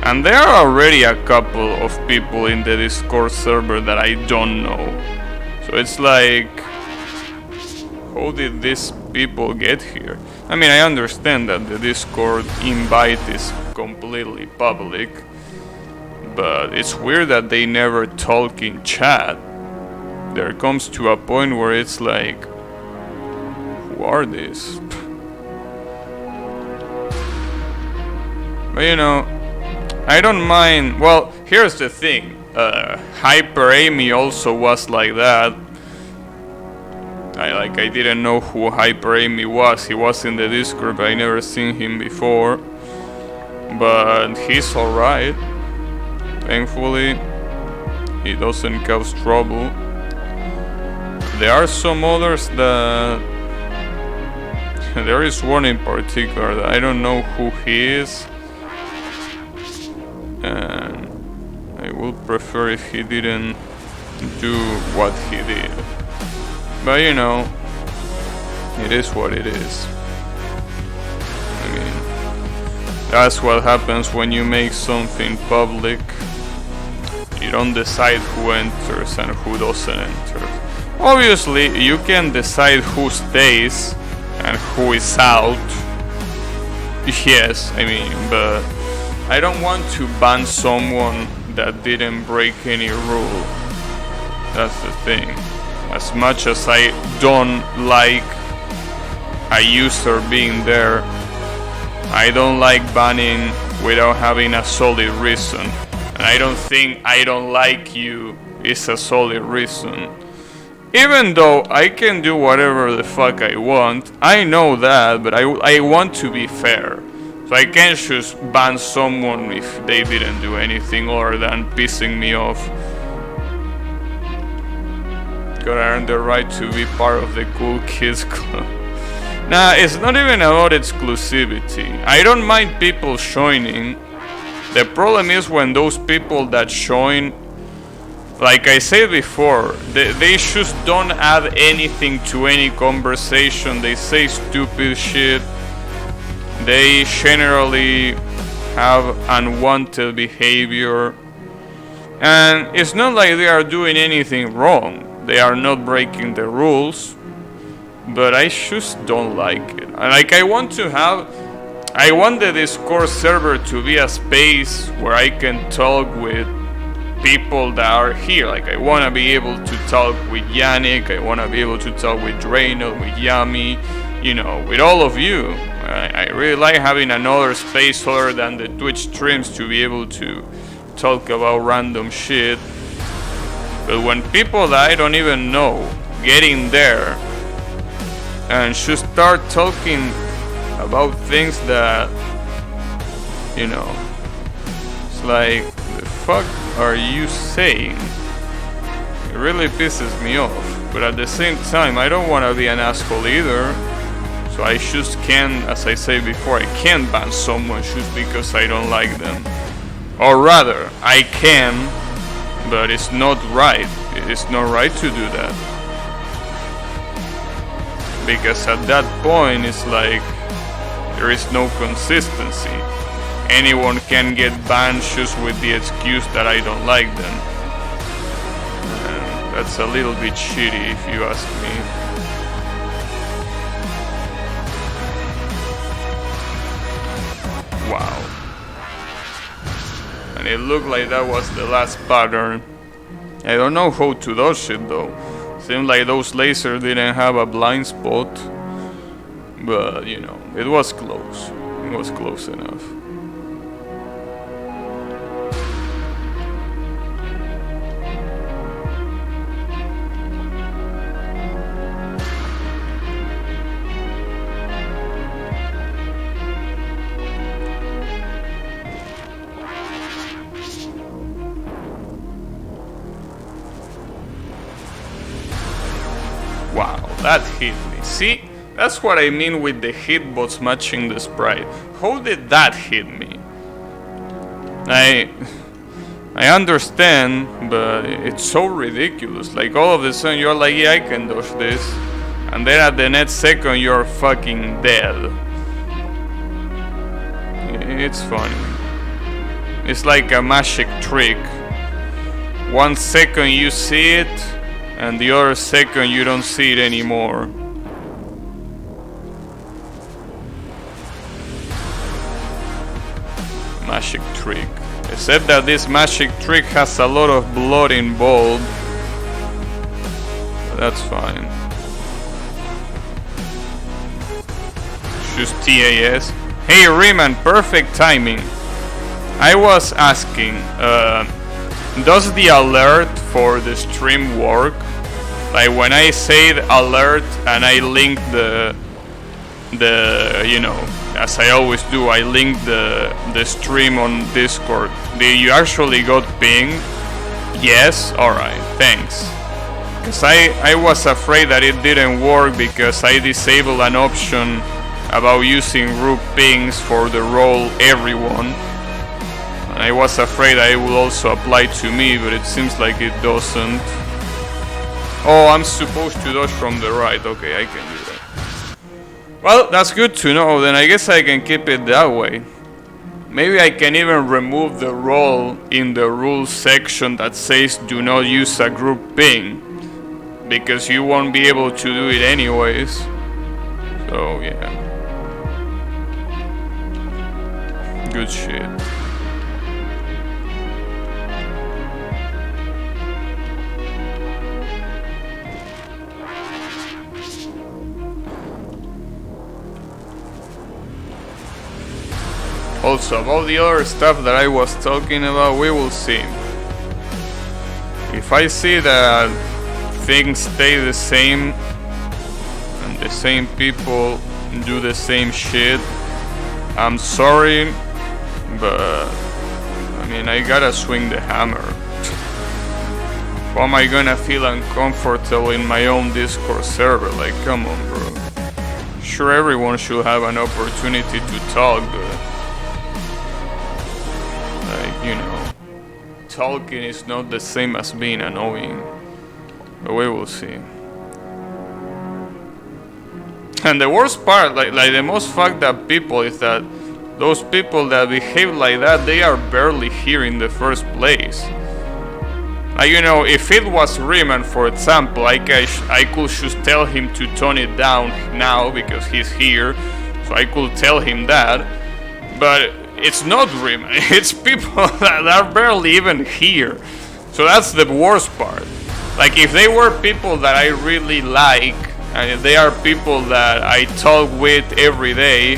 And there are already a couple of people in the Discord server that I don't know. So it's like, how did these people get here? I mean, I understand that the Discord invite is completely public, but it's weird that they never talk in chat. There comes to a point where it's like, who are these? But you know, I don't mind. Well, here's the thing. Hyper Amy also was like that. I didn't know who Hyper Amy was. He was in the Discord, but I never seen him before. But he's alright. Thankfully, he doesn't cause trouble. There are some others that... There is one in particular that I don't know who he is. And I would prefer if he didn't do what he did. But you know, it is what it is. I mean, that's what happens when you make something public. You don't decide who enters and who doesn't enter. Obviously, you can decide who stays and who is out. Yes, I mean, but I don't want to ban someone that didn't break any rule. That's the thing. As much as I don't like a user being there, I don't like banning without having a solid reason. And I don't think I don't like you is a solid reason. Even though I can do whatever the fuck I want, I know that, but I want to be fair. So I can't just ban someone if they didn't do anything other than pissing me off. Gotta earn the right to be part of the cool kids club. Nah, it's not even about exclusivity. I don't mind people joining. The problem is when those people that join, like I said before, they just don't add anything to any conversation. They say stupid shit. They generally have unwanted behavior. And it's not like they are doing anything wrong. They are not breaking the rules. But I just don't like it. Like I want the Discord server to be a space where I can talk with people that are here. Like I want to be able to talk with Yannick. I want to be able to talk with Draynor, with Yami, you know, with all of you. I really like having another space other than the Twitch streams to be able to talk about random shit. But when people that I don't even know get in there and just start talking about things that, you know, it's like, the fuck are you saying? It really pisses me off. But at the same time, I don't want to be an asshole either. So I just can't, as I said before, I can't ban someone just because I don't like them. Or rather, I can, but it's not right. It's not right to do that. Because at that point, it's like, there is no consistency. Anyone can get banned just with the excuse that I don't like them. And that's a little bit shitty if you ask me. Wow. And it looked like that was the last pattern. I don't know how to dodge it though. Seemed like those lasers didn't have a blind spot. But, you know, it was close. It was close enough. Wow, that hit me. See? That's what I mean with the hitbox matching the sprite. How did that hit me? I understand, but it's so ridiculous. Like all of a sudden you're like, yeah, I can dodge this. And then at the next second you're fucking dead. It's funny. It's like a magic trick. 1 second you see it, and the other second you don't see it anymore. Magic trick. Except that this magic trick has a lot of blood involved. But that's fine. Choose TAS. Hey Riemann, perfect timing. I was asking, does the alert for the stream work? Like when I say alert and I link the you know, as I always do, I link the stream on Discord. Did you actually got pinged? Yes? Alright, thanks. Because I was afraid that it didn't work because I disabled an option about using group pings for the role everyone. And I was afraid that it would also apply to me, but it seems like it doesn't. Oh, I'm supposed to dodge from the right. Okay, I can do that. Well, that's good to know. Then I guess I can keep it that way. Maybe I can even remove the role in the rules section that says do not use a group ping, because you won't be able to do it anyways. So yeah. Good shit. Also, about the other stuff that I was talking about, we will see. If I see that things stay the same and the same people do the same shit, I'm sorry, but I mean, I gotta swing the hammer. How am I gonna feel uncomfortable in my own Discord server? Like, come on, bro. Sure, everyone should have an opportunity to talk, but you know, talking is not the same as being annoying. But we will see. And the worst part, like the most fucked up people, is that those people that behave like that, they are barely here in the first place. Like, you know, if it was Riemann, for example, I could just tell him to tone it down now because he's here, so I could tell him that. But it's not Riemann, it's people that are barely even here. So that's the worst part. Like, if they were people that I really like, and if they are people that I talk with every day,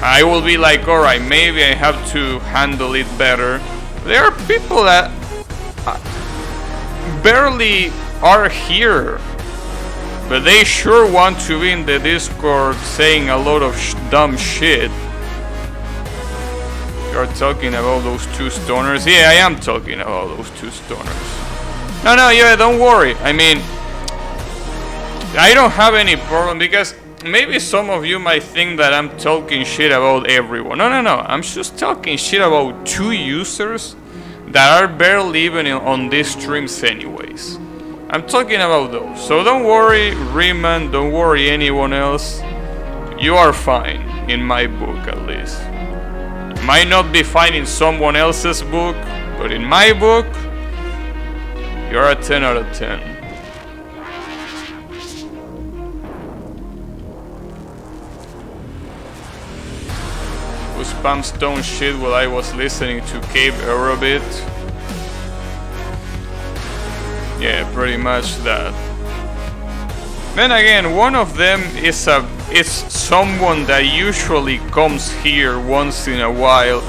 I will be like, alright, maybe I have to handle it better. There are people that barely are here, but they sure want to be in the Discord saying a lot of dumb shit. You're talking about those two stoners? Yeah, I am talking about those two stoners. No, yeah, don't worry. I mean, I don't have any problem, because maybe some of you might think that I'm talking shit about everyone. No, I'm just talking shit about two users that are barely even on these streams anyways. I'm talking about those. So don't worry, Riemann, don't worry anyone else. You are fine, in my book at least. Might not be fine in someone else's book, but in my book, you're a 10 out of 10. Who spam stone shit while I was listening to Cape Aerobit? Yeah, pretty much that. Then again, one of them is someone that usually comes here once in a while,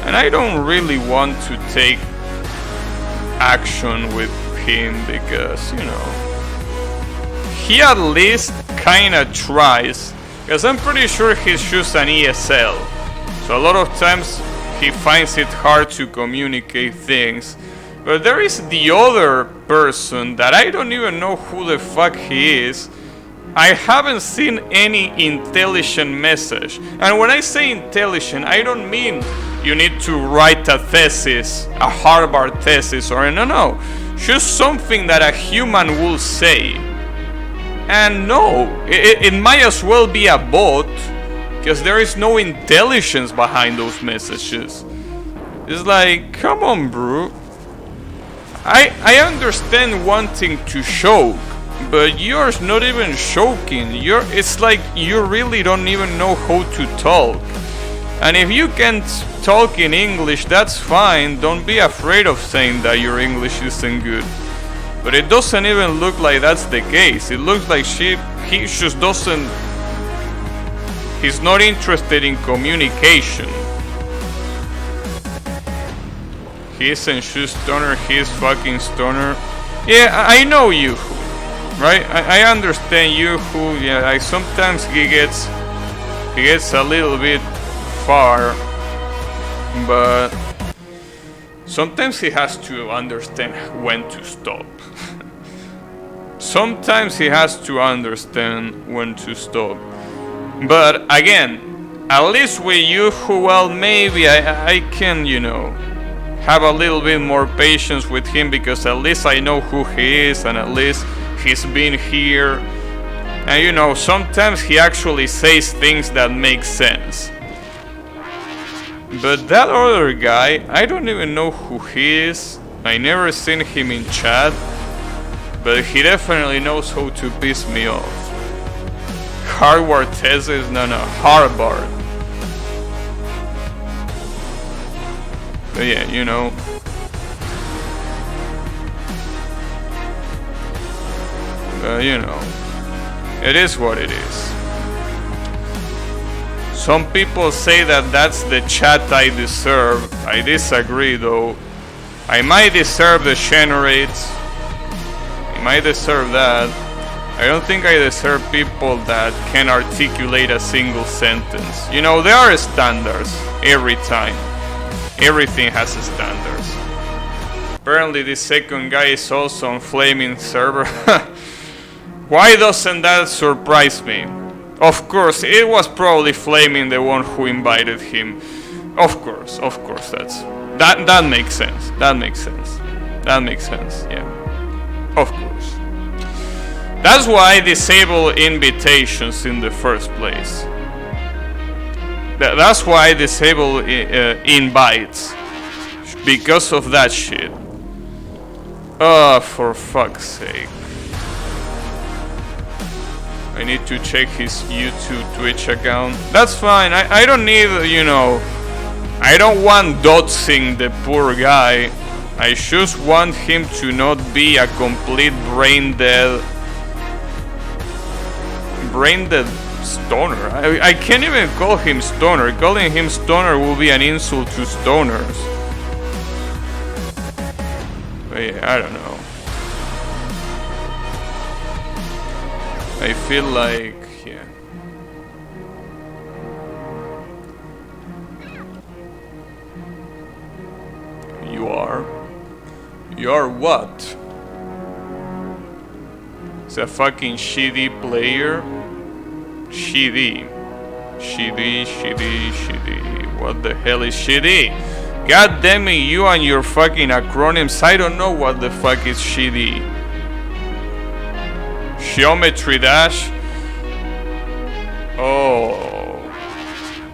and I don't really want to take action with him because, you know, he at least kinda tries, because I'm pretty sure he's just an ESL, so a lot of times he finds it hard to communicate things. But there is the other person that I don't even know who the fuck he is. I haven't seen any intelligent message. And when I say intelligent, I don't mean you need to write a thesis, a Harvard thesis, or no. Just something that a human will say. And no, it might as well be a bot, because there is no intelligence behind those messages. It's like, come on, bro. I understand wanting to choke, but you're not even choking. It's like you really don't even know how to talk. And if you can't talk in English, that's fine. Don't be afraid of saying that your English isn't good. But it doesn't even look like that's the case. It looks like he just doesn't. He's not interested in communication. He isn't just stoner, he's fucking stoner. Yeah, I know Yoo-Hoo, right? I understand Yoo-Hoo. Yeah, sometimes he gets a little bit far, but sometimes he has to understand when to stop. Sometimes he has to understand when to stop. But again, at least with Yoo-Hoo, well, maybe I can, you know, have a little bit more patience with him, because at least I know who he is, and at least he's been here. And you know, sometimes he actually says things that make sense. But that other guy, I don't even know who he is. I never seen him in chat, but he definitely knows how to piss me off. Harvard thesis? No, Harvard. But yeah, you know. You know, it is what it is. Some people say that that's the chat I deserve. I disagree though. I might deserve the generates. I might deserve that. I don't think I deserve people that can articulate a single sentence. You know, there are standards every time. Everything has standards. Apparently this second guy is also on Flaming server. Why doesn't that surprise me? Of course, it was probably Flaming the one who invited him. Of course, that makes sense. That makes sense, yeah. Of course. That's why I disable invitations in the first place. That's why I disable invites. Because of that shit. Oh, for fuck's sake. I need to check his YouTube, Twitch account. That's fine. I don't need, you know, I don't want doxing the poor guy. I just want him to not be a complete brain dead stoner. I can't even call him stoner. Calling him stoner will be an insult to stoners. But yeah, I don't know. I feel like, yeah. You are what? It's a fucking shitty player. Shitty. What the hell is shitty? God damn it, you and your fucking acronyms. I don't know what the fuck is shitty. Geometry Dash. Oh,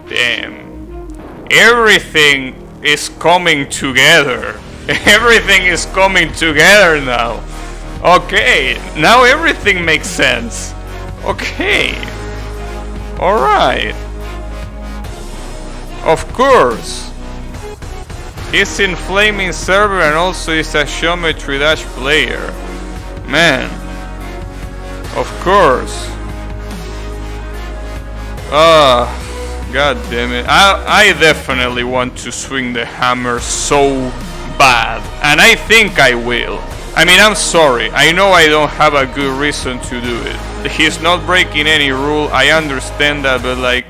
damn. Everything is coming together. Everything is coming together now. Okay, now everything makes sense. Okay. Alright. Of course. He's in Flaming server and also is a Geometry Dash player. Man, of course. God damn it. I definitely want to swing the hammer so bad, and I think I will. I mean, I'm sorry. I know I don't have a good reason to do it. He's not breaking any rule. I understand that, but like,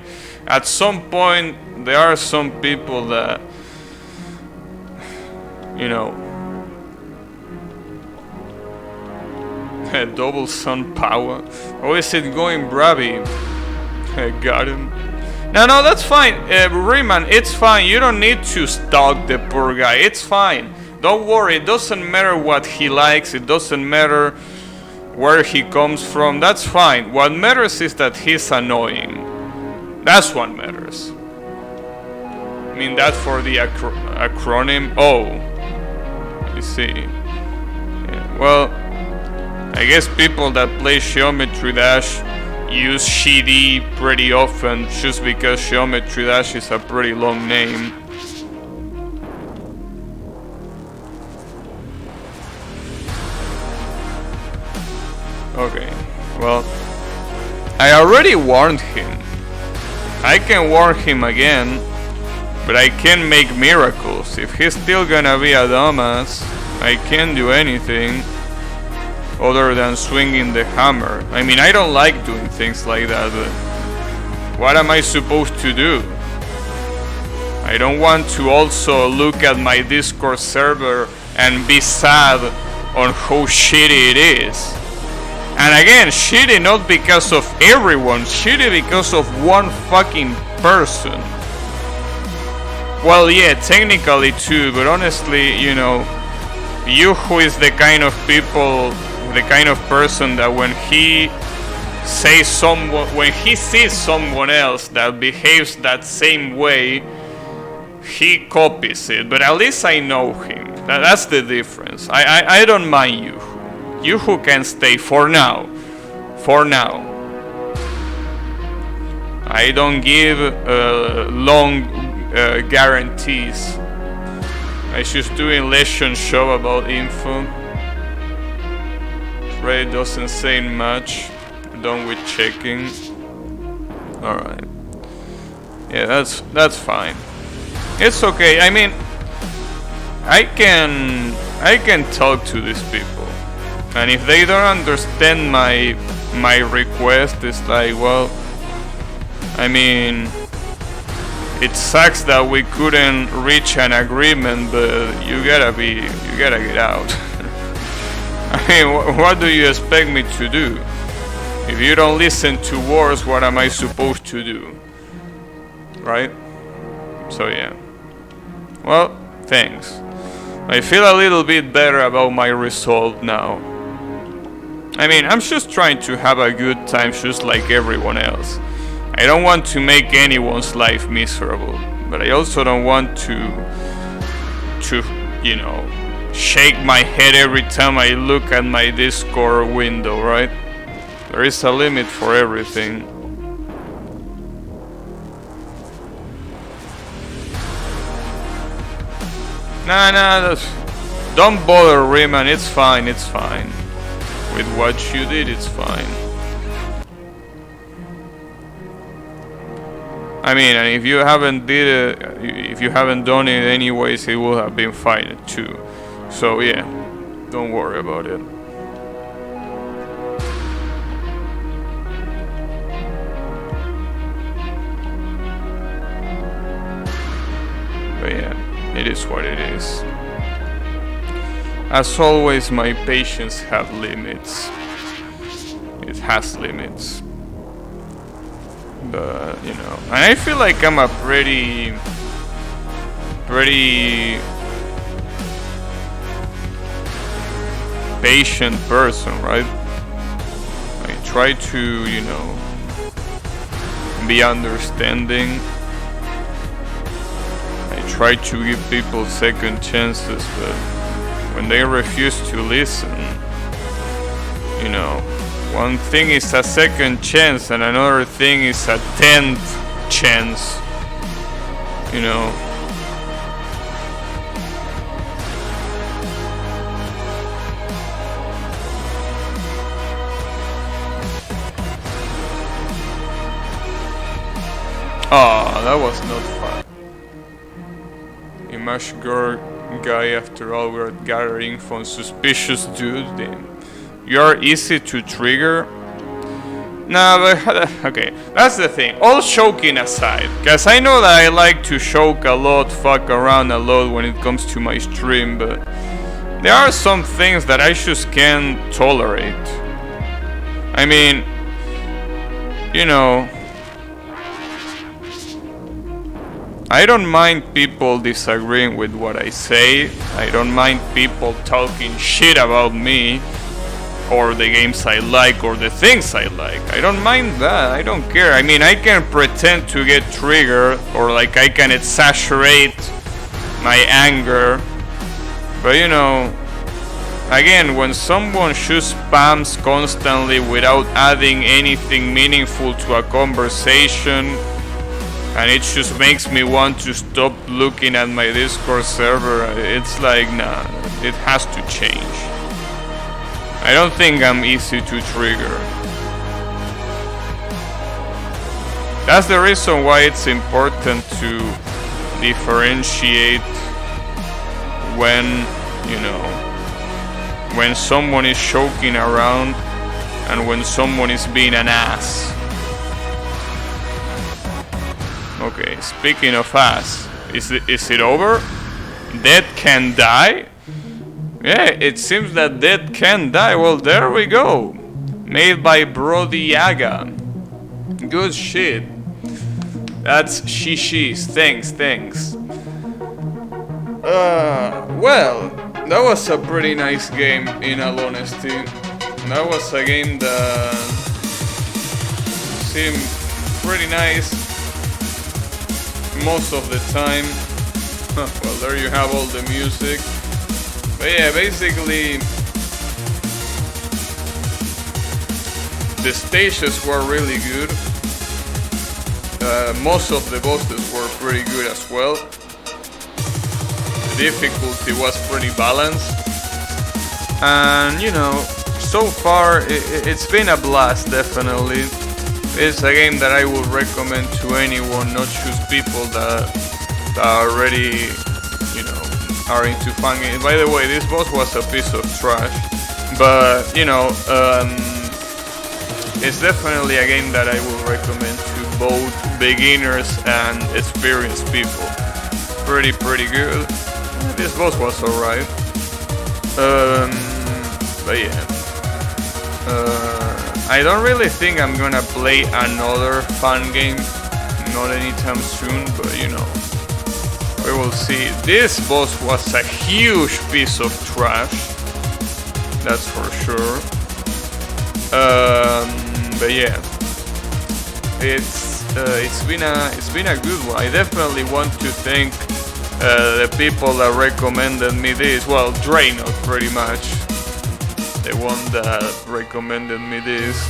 at some point, there are some people that, you know, double sun power. Or is it going Bravi? I got him. No, that's fine. Rayman, it's fine. You don't need to stalk the poor guy. It's fine. Don't worry. It doesn't matter what he likes. It doesn't matter where he comes from. That's fine. What matters is that he's annoying. That's what matters. I mean, that for the acronym. Oh. You see. Yeah, well, I guess people that play Geometry Dash use GD pretty often just because Geometry Dash is a pretty long name. Okay, well, I already warned him. I can warn him again, but I can't make miracles. If he's still gonna be a dumbass, I can't do anything other than swinging the hammer. I mean, I don't like doing things like that, but what am I supposed to do? I don't want to also look at my Discord server and be sad on how shitty it is. And again, shitty not because of everyone, shitty because of one fucking person. Well, yeah, technically too, but honestly, you know, Yuhu is the kind of person that when he sees someone else that behaves that same way, he copies it. But at least I know him. That's the difference. I don't mind Yuhu. Yuhu can stay for now. For now. I don't give long guarantees. I just doing lesson show about info. Ray doesn't say much. Done with checking. Alright. Yeah, that's fine. It's okay. I mean, I can talk to these people, and if they don't understand my request, it's like, well, I mean, it sucks that we couldn't reach an agreement, but you gotta get out. I mean, what do you expect me to do? If you don't listen to words, what am I supposed to do? Right? So yeah. Well, thanks. I feel a little bit better about my resolve now. I mean, I'm just trying to have a good time just like everyone else. I don't want to make anyone's life miserable, but I also don't want to you know, shake my head every time I look at my Discord window, right? There is a limit for everything. Nah, don't bother, Rayman, it's fine. With what you did, it's fine. I mean, and if you haven't done it anyways, it would have been fine too. So yeah, don't worry about it. But yeah, it is what it is. As always, my patience have limits. It has limits. But, you know, and I feel like I'm a pretty patient person, right? I try to, you know, be understanding. I try to give people second chances, but when they refuse to listen, you know, one thing is a second chance and another thing is a 10th chance, you know. Oh, that was not fun. Image guy, after all, we're gathering from suspicious dude. Then you are easy to trigger. Nah, but okay, that's the thing. All joking aside, cause I know that I like to joke a lot, fuck around a lot when it comes to my stream, but there are some things that I just can't tolerate. I mean, you know, I don't mind people disagreeing with what I say. I don't mind people talking shit about me or the games I like or the things I like. I don't mind that. I don't care. I mean, I can pretend to get triggered or like I can exaggerate my anger. But you know, again, when someone just spams constantly without adding anything meaningful to a conversation, and it just makes me want to stop looking at my Discord server, it's like, nah, it has to change. I don't think I'm easy to trigger. That's the reason why it's important to differentiate when, you know, when someone is joking around and when someone is being an ass. Okay, speaking of ass, is it over? Dead can die? Yeah, it seems that Dead can die. Well, there we go. Made by Brody Yaga. Good shit. That's shishis. Thanks. Well, that was a pretty nice game, in all honesty. That was a game that seemed pretty nice most of the time. Well, there you have all the music. But yeah, basically the stages were really good. Most of the bosses were pretty good as well. The difficulty was pretty balanced. And you know, so far it's been a blast, definitely. It's a game that I would recommend to anyone, not just people that already, you know, are into fun games. By the way, this boss was a piece of trash, but you know, it's definitely a game that I will recommend to both beginners and experienced people. Pretty good. This boss was alright. But yeah. I don't really think I'm gonna play another fun game, not anytime soon, but you know, we will see. This boss was a huge piece of trash, that's for sure. But yeah, it's been a good one. I definitely want to thank the people that recommended me this. Well, Draenor, pretty much. The one that recommended me this,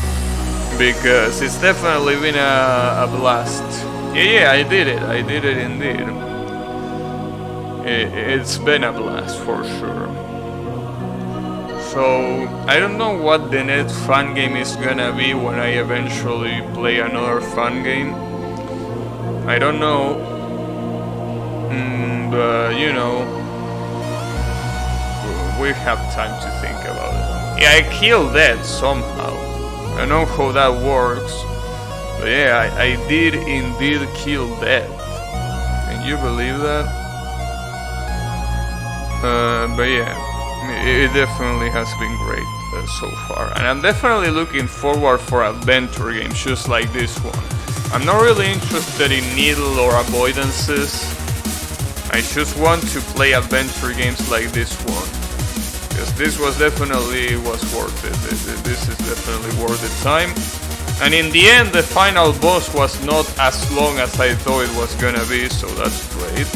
because it's definitely been a blast. Yeah, I did it indeed. It's been a blast for sure. So I don't know what the next fun game is gonna be when I eventually play another fun game. I don't know, but you know, we have time to think about it. Yeah, I killed that somehow. I don't know how that works. But yeah, I did indeed kill that. Can you believe that? But yeah, it definitely has been great so far. And I'm definitely looking forward for adventure games just like this one. I'm not really interested in needle or avoidances. I just want to play adventure games like this one. Because this was definitely worth it. This is definitely worth the time. And in the end, the final boss was not as long as I thought it was gonna be, so that's great.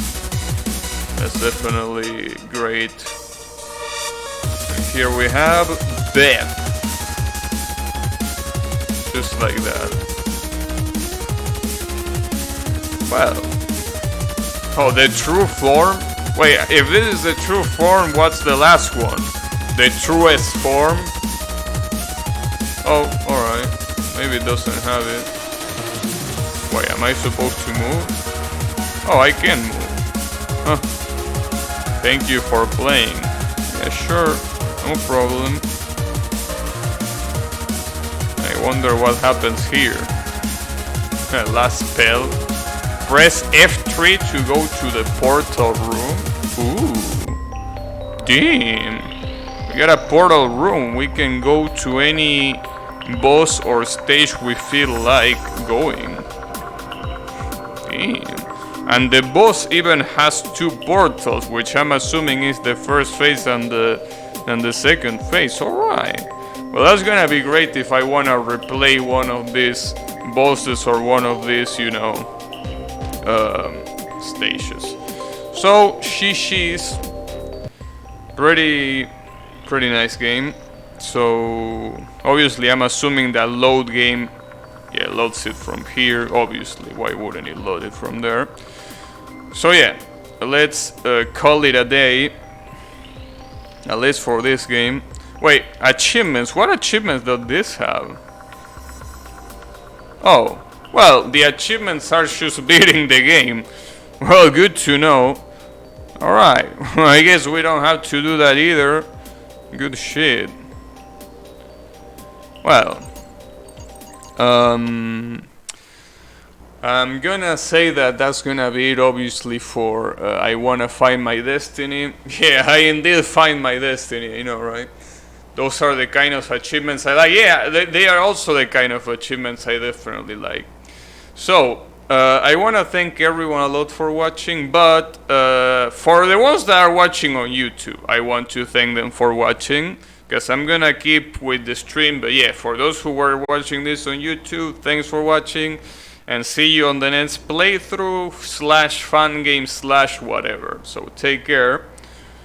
That's definitely great. And here we have death. Just like that. Wow. Oh, the true form? Wait, if this is the true form, what's the last one? The truest form? Oh, alright. Maybe it doesn't have it. Wait, am I supposed to move? Oh, I can move. Huh. Thank you for playing. Yeah, sure. No problem. I wonder what happens here. Last spell. Press F3 to go to the portal room. Ooh. Damn. We got a portal room. We can go to any boss or stage we feel like going. Damn. And the boss even has 2 portals, which I'm assuming is the first phase and the second phase. Alright. Well, that's gonna be great if I wanna replay one of these bosses or one of these, you know, stages. So, Shishi's pretty nice game. So, obviously, I'm assuming that load game, yeah, loads it from here. Obviously, why wouldn't it load it from there? So yeah, let's call it a day. At least for this game. Wait, achievements. What achievements does this have? Oh, well, the achievements are just beating the game. Well, good to know. Alright, I guess we don't have to do that either. Good shit. Well, I'm gonna say that that's gonna be it, obviously, for I wanna find my destiny. Yeah, I indeed find my destiny, you know, right? Those are the kind of achievements I like. Yeah, they are also the kind of achievements I definitely like. So, I wanna thank everyone a lot for watching, but for the ones that are watching on YouTube, I want to thank them for watching, because I'm gonna keep with the stream. But yeah, for those who were watching this on YouTube, thanks for watching. And see you on the next playthrough /fun game / whatever. So take care.